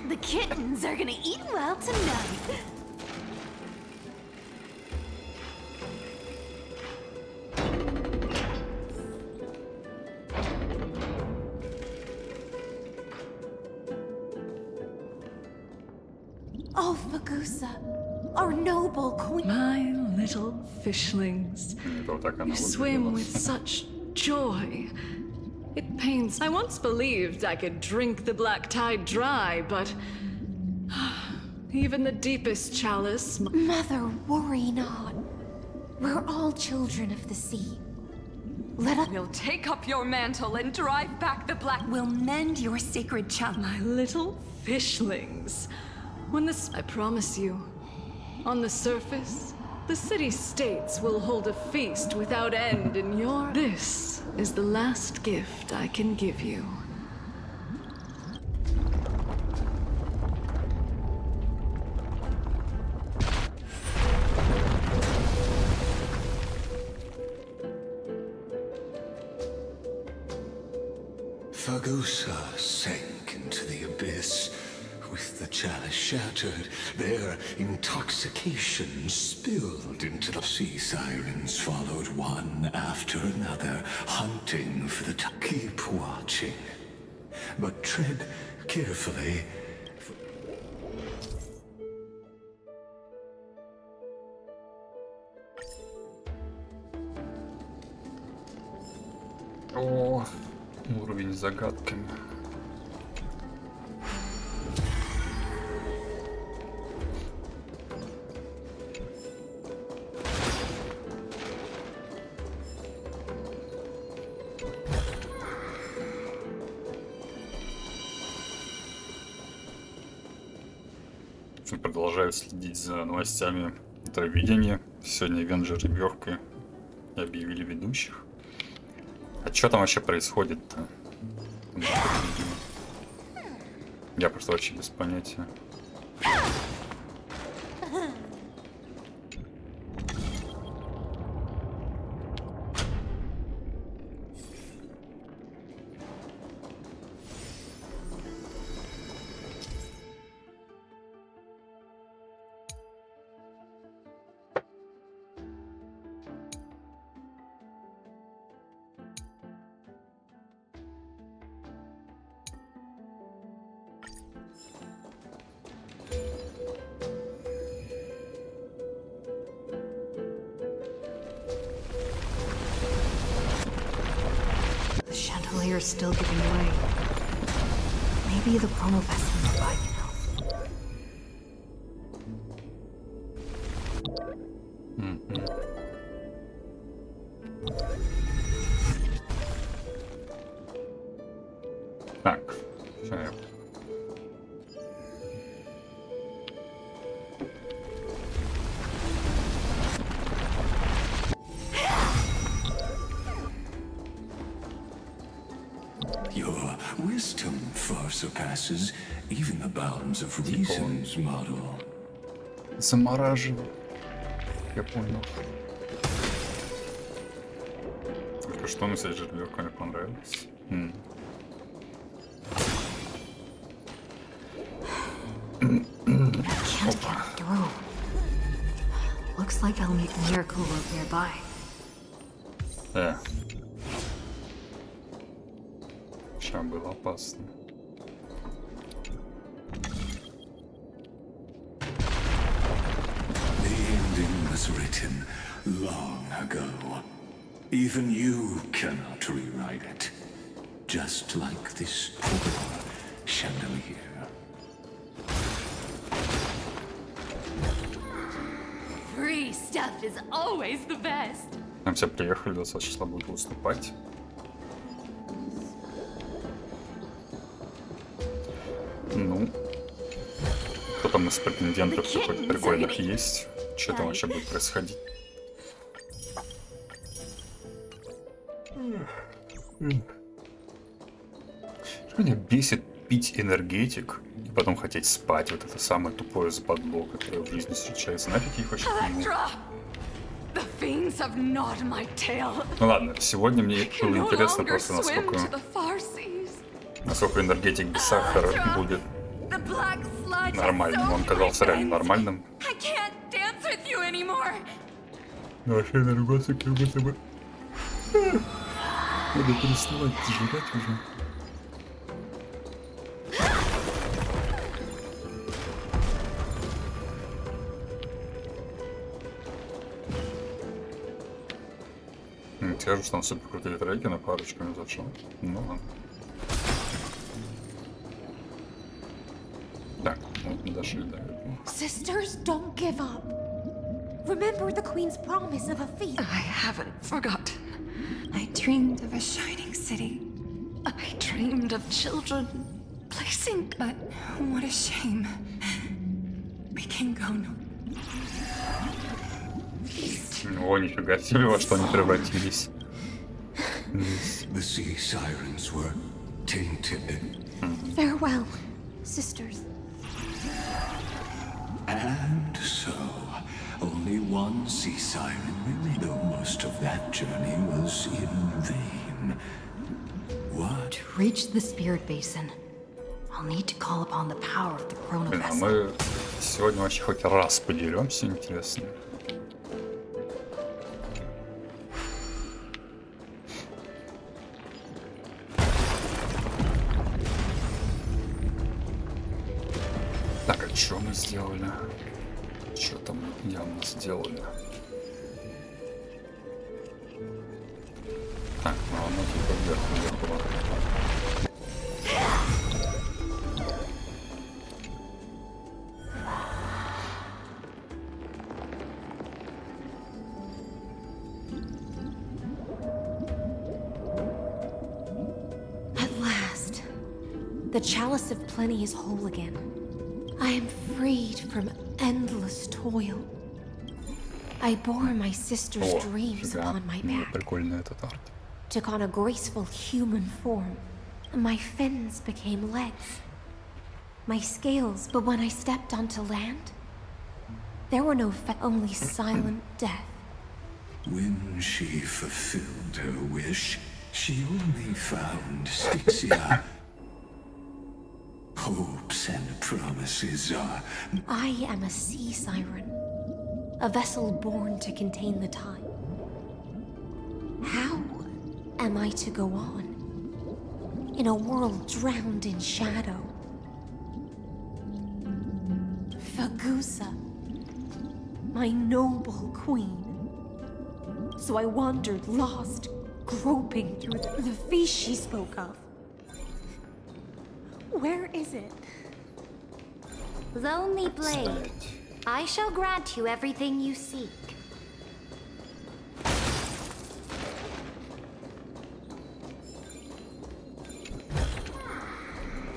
The kittens are gonna eat well tonight. Oh, Fagusa, our noble queen. My little fishlings. You swim with such joy. It pains. I once believed I could drink the black tide dry, but even the deepest chalice. Mother, worry not. We're all children of the sea. Let us. We'll take up your mantle and drive back the black. We'll mend your sacred chalice. My little fishlings. When this, I promise you, on the surface, the city-states will hold a feast without end in your... This is the last gift I can give you. Fagusa sank into the abyss With the chalice shattered, their intoxication spilled into the sea. Sirens followed one after another, hunting for the keep watching, but tread carefully. О, уровень с загадками. Продолжаю следить за новостями телевидения. Сегодня ивент жеребьевкой объявили ведущих. А что там вообще происходит-то? Я просто вообще без понятия. Chandelier is still giving way. Maybe the promo vessel nearby can help. Так, сейчас. Your wisdom far surpasses even the bounds of reason's model. Замораживаю. Я понял. Только что мы с этой жеребьевкой мне понравилось. Can't get through. Looks like I'll meet Miracle Road nearby. Сейчас было опасно. The ending was written long ago. Even you cannot rewrite it. Just like this poor chandelier. Free stuff is always the best. Нам все приехали, 20 числа будут выступать. Ну, кто там из претендентов какой-то прикольных есть? Что там вообще будет происходить? Что меня бесит пить энергетик и потом хотеть спать. Вот это самое тупое западло, которое в жизни встречается. Нафиг их вообще Ну ладно, сегодня мне было интересно просто, насколько энергетик без сахара будет нормальным. Он казался реально нормальным. Но вообще наругаться как будто бы... Надо переставать жрать уже. Скажу, что там супер крутые треки, на парочку не зашел. Ну ладно. Так, вот не дошли до этого. Sisters, don't give up. Remember the Queen's promise of a feast. I haven't forgotten. I dreamed of a shining city. I dreamed of children placing. But what a shame. We can go no. О, нифига себе, во что они превратились. The sea sirens were tainted. Farewell, sisters. And so, only one sea siren remained, though most of that journey was in vain. What? To reach the spirit basin, Блин, а мы сегодня вообще хоть раз подеремся, интересно. Так, а что мы сделали? Что там явно сделали? Так, ну оно типа вверх было. The chalice of plenty is whole again. I am freed from endless toil. I bore my sister's dreams upon my back. Took on a graceful human form. My fins became legs. My scales, but when I stepped onto land, there were no only silent death. When she fulfilled her wish, she only found Styxia. Hopes and promises are... I am a sea siren, a vessel born to contain the tide. How am I to go on in a world drowned in shadow? Fagusa, my noble queen. So I wandered lost, groping through the feast she spoke of. Where is it? Lonely blade, I shall grant you everything you seek.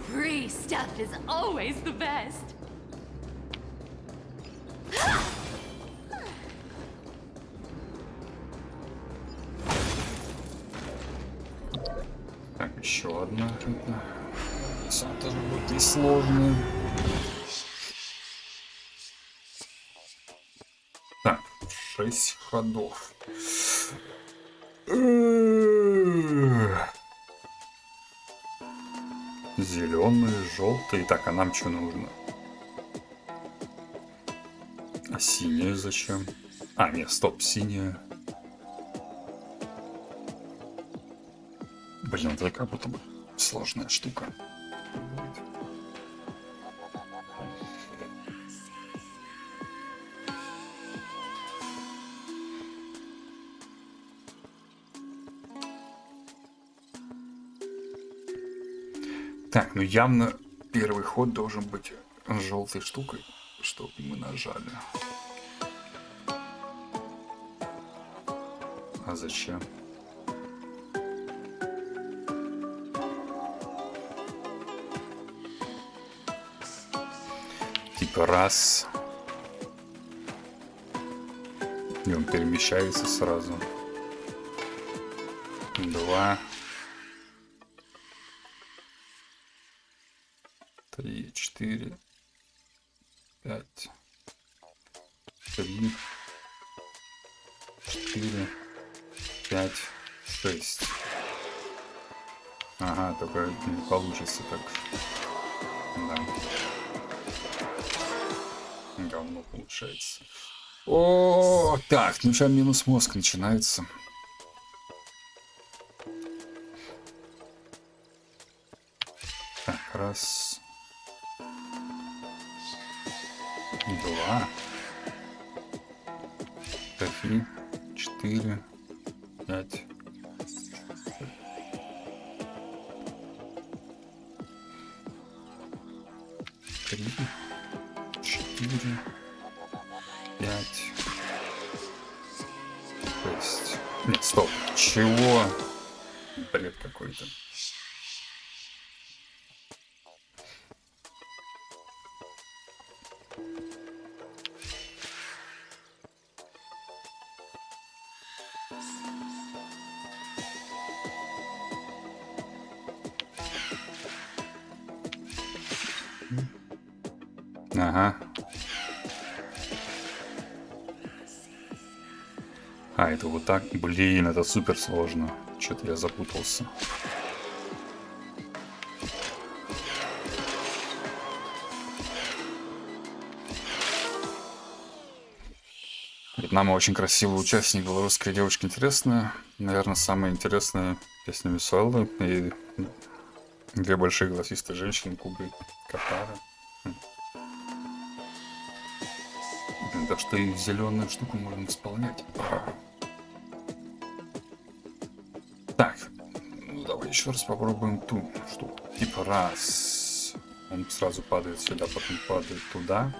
Free stuff is always the best. Так, еще одна. Сам тоже будет несложный. Так, 6 ходов. Зеленый, желтый. Так, а нам что нужно? А синяя зачем? А, нет, стоп, синяя. Блин, это как будто бы сложная штука. Так, ну явно первый ход должен быть желтой штукой, чтобы мы нажали. А зачем? Типа раз. И он перемещается сразу. 2. 3, 4, 5, 3, 4, 5, 6. Ага, только не получится так. Да. Говно получается. О, так, ну сейчас минус мозг начинается. Так, раз. 2, 3, 4, 5. Три, 4, 5, 6. Нет, стоп. Чего? Бред какой-то. Ага. А, это вот так? Блин, это супер сложно. Что-то я запутался. Мама очень красивый участник, белорусская девушка интересная. Наверное, самая интересная песня Мисуэллы. И две большие голосистые женщины, Кубы и Катара. Так что и зеленую штуку можно исполнять. Так, ну давай еще раз попробуем ту штуку. Типа раз. Он сразу падает сюда, потом падает туда.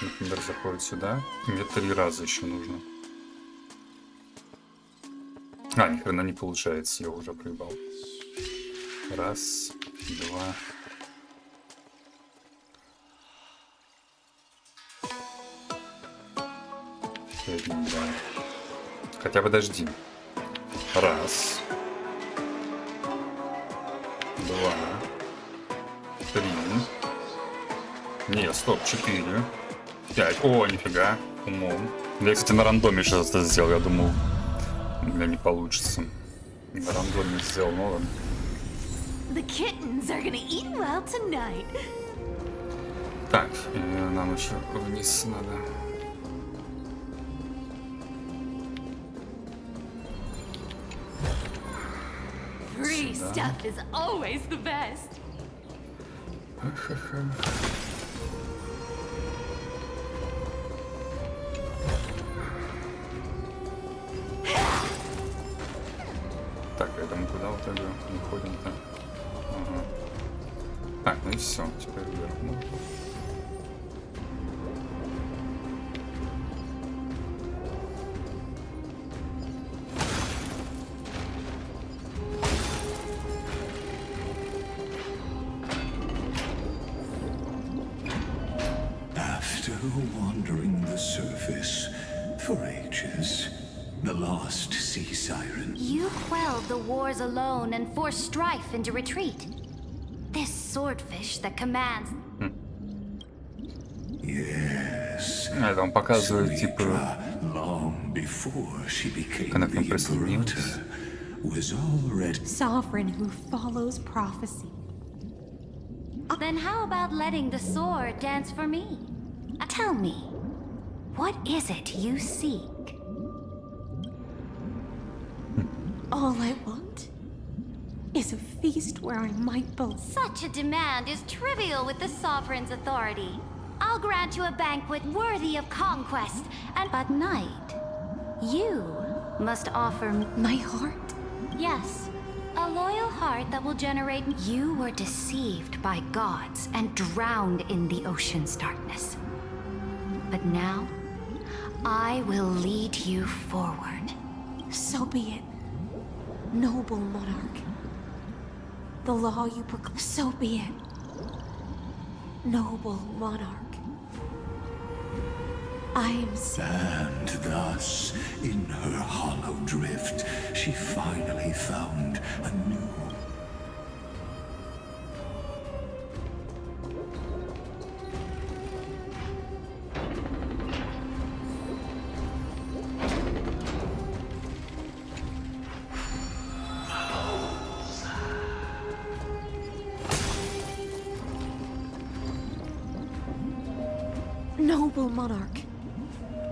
Например, заходит сюда. Мне 3 раза еще нужно. А, ни хрена не получается, я уже проебал. Раз, два. Да. Хотя подожди. Раз. Два. 3. Не, стоп, 4. 5. О, нифига. Умом. Я, кстати, на рандоме сейчас это сделал. Я думал, у меня не получится. На рандоме сделал, но ладно. Так, и нам еще вниз надо. Free stuff is always the best. Так, это мы куда в итоге не ходим-то? Ага. Так, ну и все, теперь вверх можно. Wandering the surface for ages, the lost sea siren. You quelled the wars alone and forced strife into retreat. This swordfish that commands... Yes. Это он показывает, типа, как она к нам присоединилась. Sovereign who follows prophecy. Then how about letting the sword dance for me? Tell me, what is it you seek? All I want is a feast where I might belong. Such a demand is trivial with the sovereign's authority. I'll grant you a banquet worthy of conquest, and but night, you must offer me my heart. Yes, a loyal heart that will generate. You were deceived by gods and drowned in the ocean's darkness. But now, I will lead you forward. So be it, noble monarch. The law you proclaim. So be it, noble monarch. I am. And thus, in her hollow drift, she finally found a new. Noble monarch,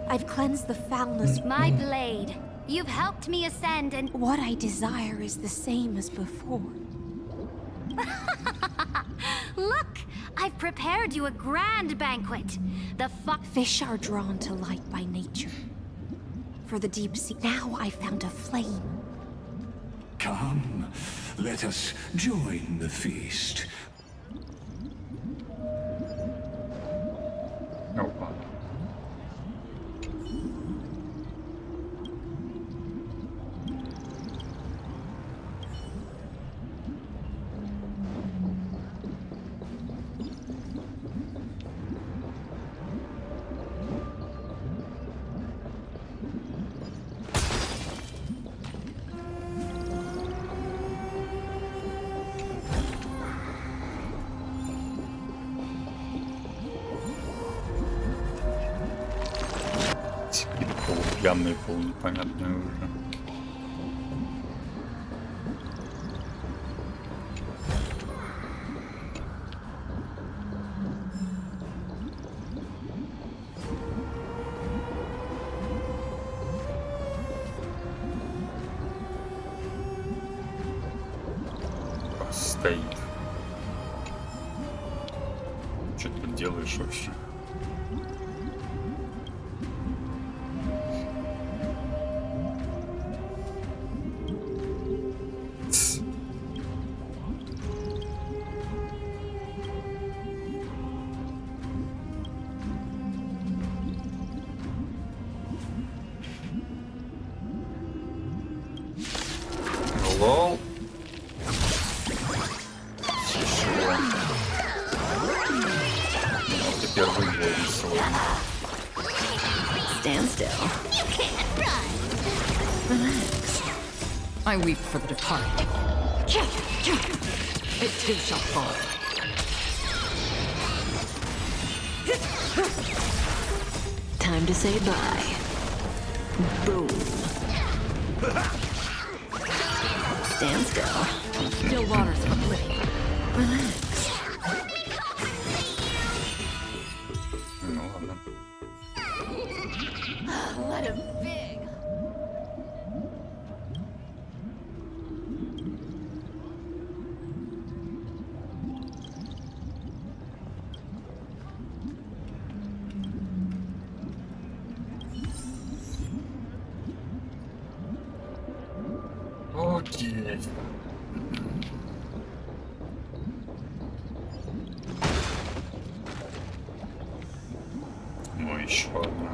I've cleansed the foulness. My blade. You've helped me ascend and... What I desire is the same as before. Look! I've prepared you a grand banquet. The fish are drawn to light by nature. For the deep sea, now I found a flame. Come, let us join the feast. Опа. Полупьяные, полунепонятные уже. стоит. Что ты тут делаешь вообще? Лол. Вот теперь выглядит сегодня. Stand still. You can't run. Relax. I weep for the departed. It too shall fall. Time to say bye. Boom. Stand still. Still waters of oblivion. Relax. Ну ладно. What a big. Окей. Ну еще одна.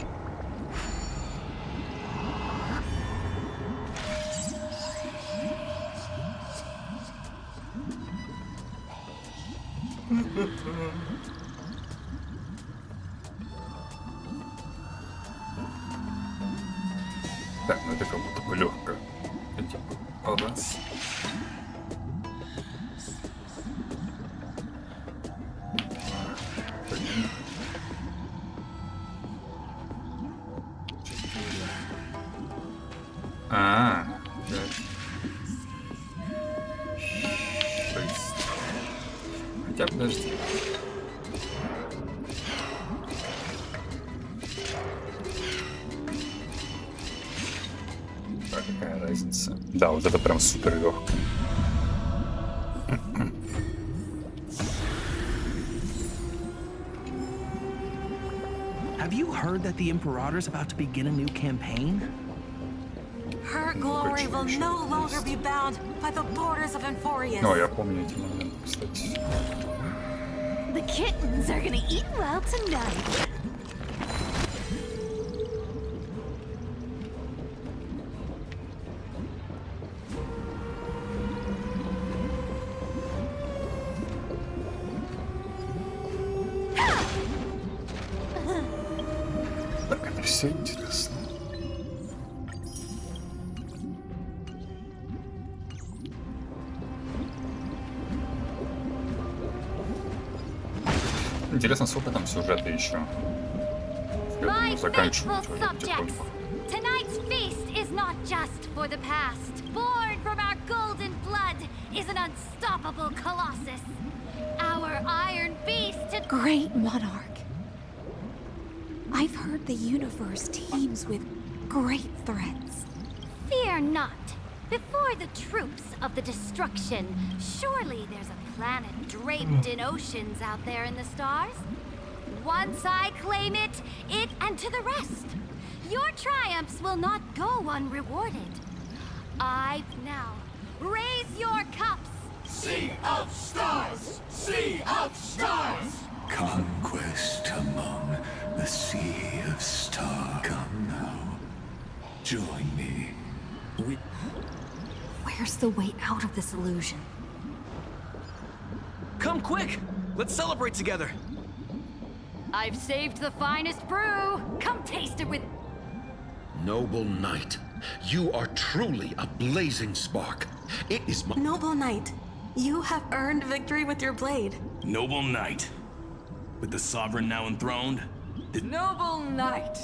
Так, ну это как будто бы легко. Хотя бы раз. А, то есть... Хотя подожди. А какая разница? Да, вот это прям супер легко. Have you heard that the Imperator's about to begin a new campaign? Her glory will no longer be bound by the borders of Emporius. О, я помню эти моменты, кстати. The kittens are gonna eat well tonight. Так, это все интересно. Интересно, сколько там сюжета еще? My Заканчивать faithful уже subjects, потихоньку. tonight's feast is not just for the past. Born from our golden blood is an unstoppable colossus. Our iron beast to Great monarch. I've heard the universe teems with great threats. fear not. Before the troops of the destruction, surely there's a planet draped in oceans out there in the stars. Once I claim it, and to the rest. Your triumphs will not go unrewarded. I've now raise your cups. Sea of stars! Sea of stars! Conquest among the sea of stars. Come now. Join me. Where's the way out of this illusion? Come quick! Let's celebrate together! I've saved the finest brew. Come taste it with... Noble knight, you are truly a blazing spark. It is my... Noble knight, you have earned victory with your blade. Noble knight, with the sovereign now enthroned. Noble knight,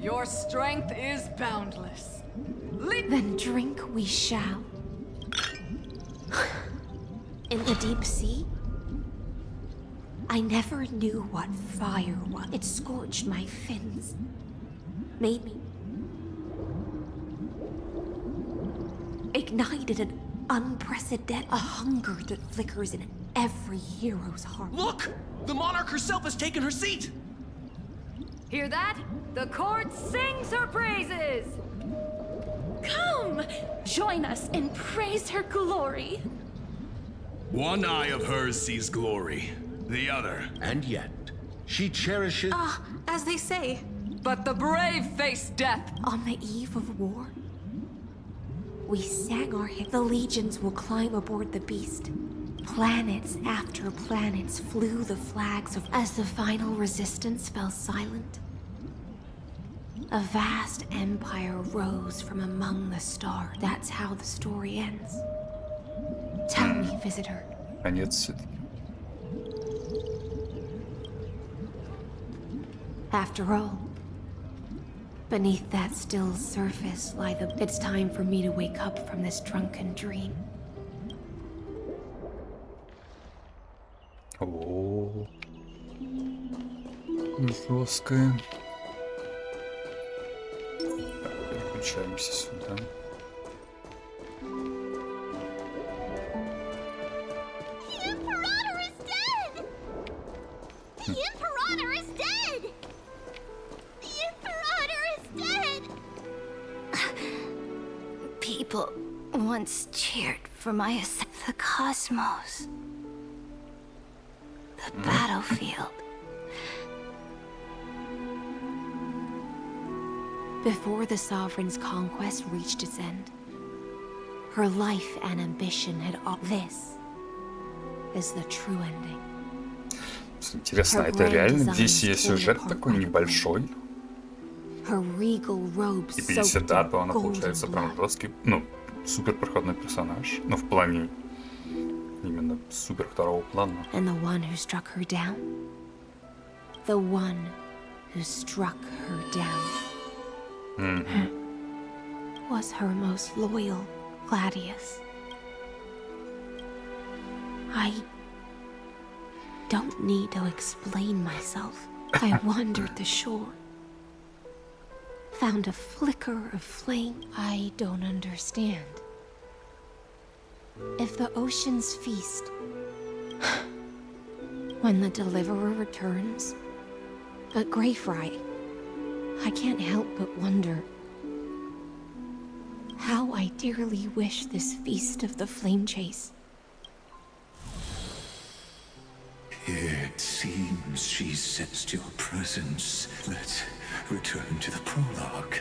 your strength is boundless. Then drink we shall. In the deep sea? I never knew what fire was. It scorched my fins. Made me... ignited an unprecedented, a hunger that flickers in every hero's heart. Look! The monarch herself has taken her seat! Hear that? The court sings her praises! Come! Join us and praise her glory. One eye of hers sees glory, the other. And yet, she cherishes... As they say, But the brave face death. On the eve of war, we sang our hymn. The legions will climb aboard the beast. Planets after planets flew the flags of... As the final resistance fell silent, a vast empire rose from among the stars. That's how the story ends. Tell me, visitor. Конец. After all, beneath that still surface lie the... It's time for me to wake up from this drunken dream. О, жесткая. Так, переключаемся сюда. The Imperator is dead! The Imperator is dead! People once cheered for my the cosmos. The battlefield. Before the Sovereign's conquest reached its end, her life and ambition had all... This is the true ending. Интересно, это реально здесь есть сюжет такой небольшой? И 50-й она получается прям жесткий, ну, супер проходной персонаж, но в плане именно супер второго плана. And the one who struck her down? The one who struck her down was her most loyal gladius. I don't need to explain myself. I wandered the shore, found a flicker of flame. I don't understand. If the oceans feast, when the deliverer returns, but Greyfry, I can't help but wonder how I dearly wish this feast of the flame chase. It seems she sensed your presence. Let's return to the prologue.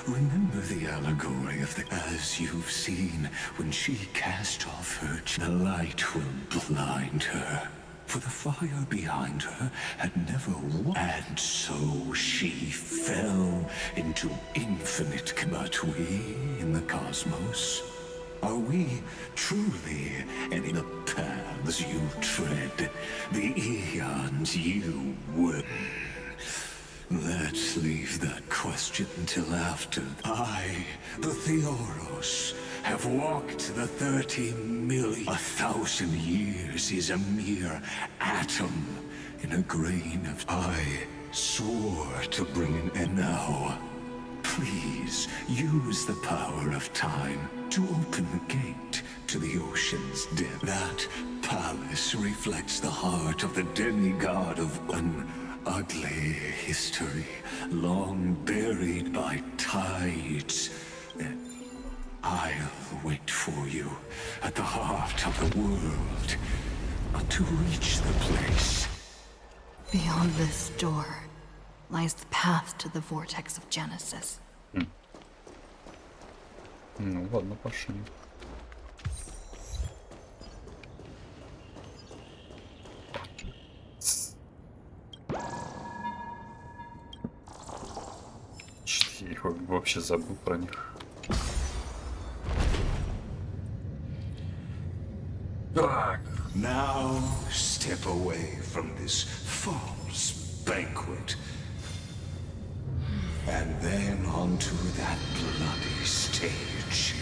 Remember the allegory of the... As you've seen, when she cast off her... The light will blind her. For the fire behind her had never... And so she fell into infinite... But we, in the cosmos... Are we truly in the paths you tread, the eons you will? Let's leave that question till after. I, the Theoros, have walked the 30 million. 1,000 years is a mere atom in a grain of... I swore to bring an end now. Please use the power of time to open the gate to the ocean's depth. That palace reflects the heart of the demigod of an ugly history, long buried by tides. I'll wait for you at the heart of the world, to reach the place. Beyond this door lies the path to the vortex of Genesis. Ну ладно, пошли. Я их вообще забыл про них. Так. Now step away from this false banquet. And then onto that bloody stage.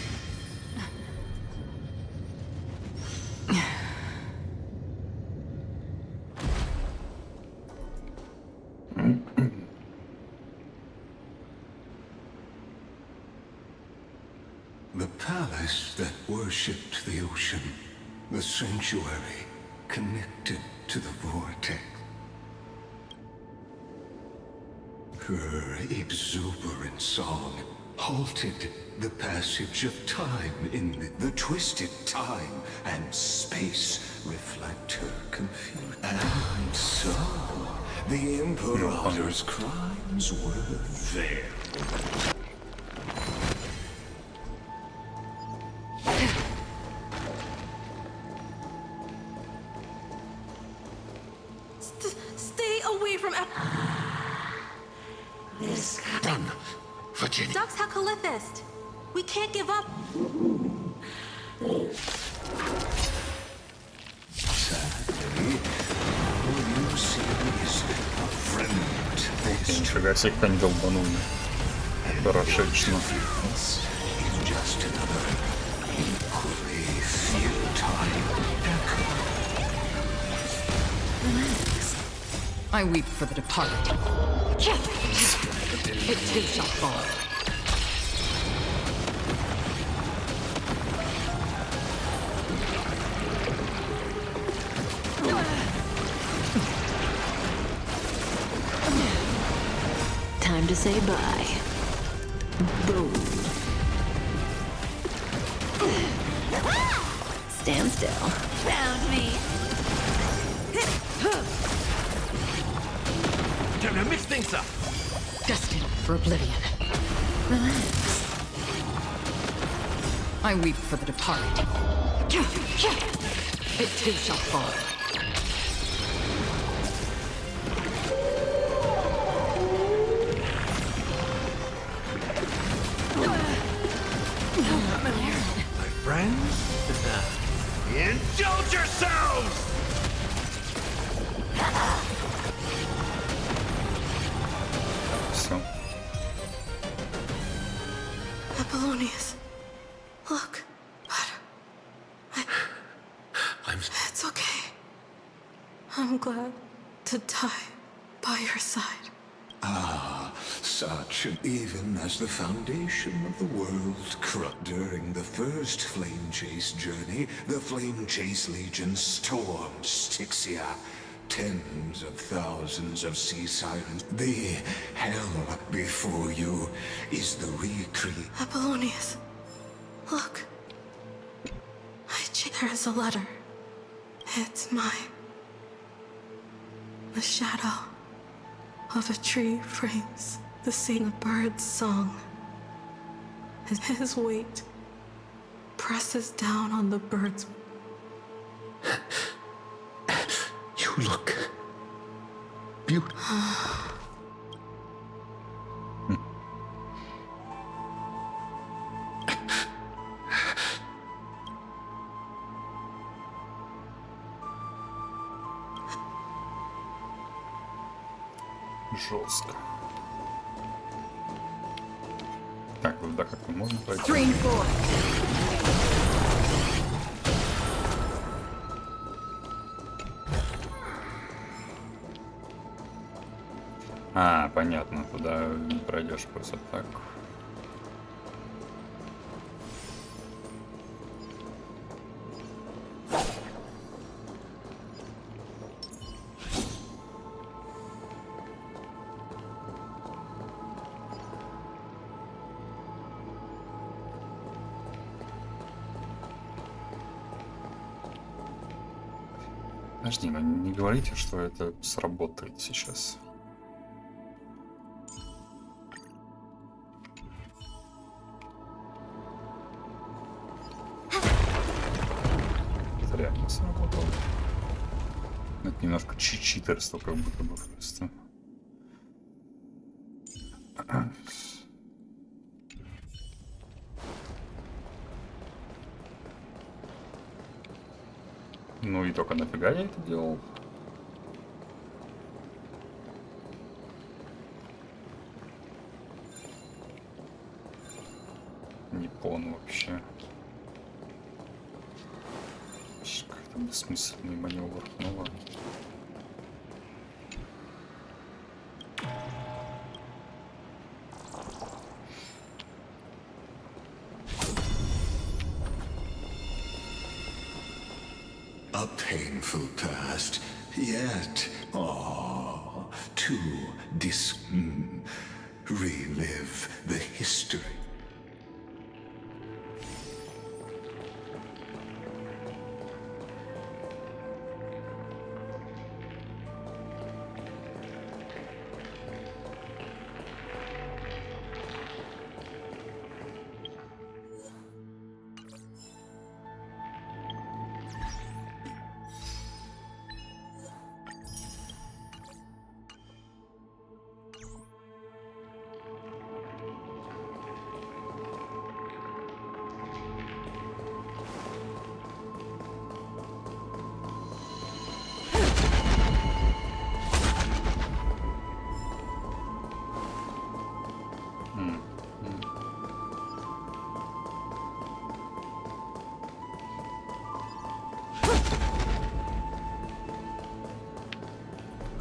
The palace that worshipped the ocean. The sanctuary connected to the vortex. Her exuberant song halted the passage of time in the twisted time and space reflect her confusion. And so, the Imperator's crimes were there. Stay away from This done, Virginia. Dux Hakalithist. We can't give up. Sadly, all you see is a friend. Нифига себе, как они долбанули. Хорошечно. Just another equally futile echo. I weep for the departed. It too shall fall. Time to say bye. Boom. Stand still. Found me. Time to mix things up. Destined for oblivion. Relax. I weep for the departed. It too shall fall. My friends, indulge yourselves! Все. Apollonius, look. I'm... It's okay. I'm glad to die by your side. Ah, such even as the foundation of the world corrupt. During the first Flame Chase journey, the Flame Chase Legion stormed Styxia. Tens of thousands of sea sirens. The hell before you is the recreate. Apollonius, look. There is a letter. It's mine. The shadow of a tree frames the sing a bird's song. His weight presses down on the bird's. You look beautiful. Жестко. Так, вот да, как можно пройти? Stream 4. А, понятно, туда не пройдешь просто так. Подожди, ну не говорите, что это сработает сейчас. Это реально сработало. Это немножко читерство, как будто бы просто. Ну и только нафига я это делал? Не понял вообще. Как-то бессмысленный маневр. Ну ладно. painful past yet. Oh, to relive the history.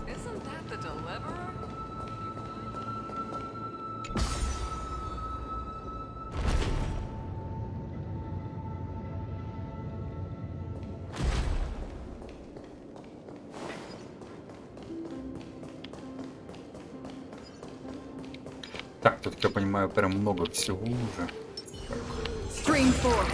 Isn't that the deliverer? Так, тут, я понимаю, прям много всего уже. String forth.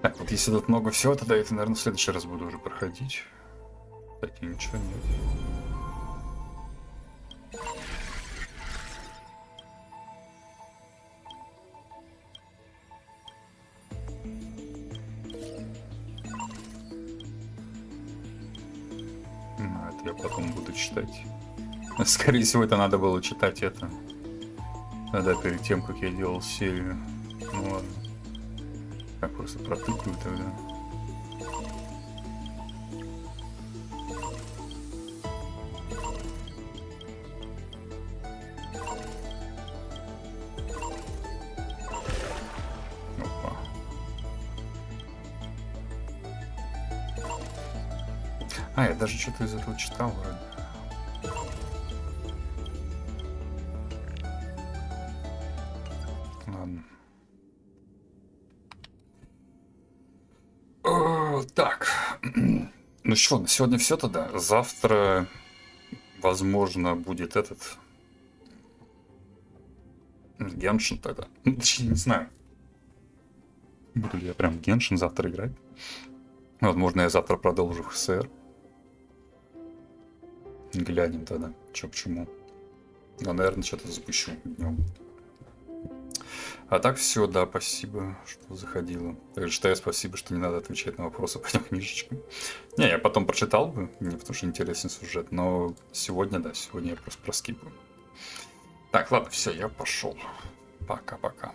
Так, вот если тут много всего, тогда это, наверное, в следующий раз буду уже проходить. Кстати, ничего нет. Это я потом буду читать. Скорее всего, это надо было читать это. Да, перед тем, как я делал серию. Ну ладно. Так, просто протыкаю тогда. Опа. А, я даже что-то из этого читал вроде. Ладно. Так. Ну что, на сегодня все тогда. Завтра, возможно, будет этот Геншин тогда. Ну, точнее, не знаю. Буду ли я прям Геншин завтра играть. Возможно, я завтра продолжу в ХСР. Глянем тогда, что к чему. Но, наверное, что-то запущу днем. А так все, да, спасибо, что заходила. Также считаю, спасибо, что не надо отвечать на вопросы по этим книжечкам. Не, я потом прочитал бы, мне потому что интересен сюжет, но сегодня, да, сегодня я просто проскипаю. Так, ладно, все, я пошел. Пока-пока.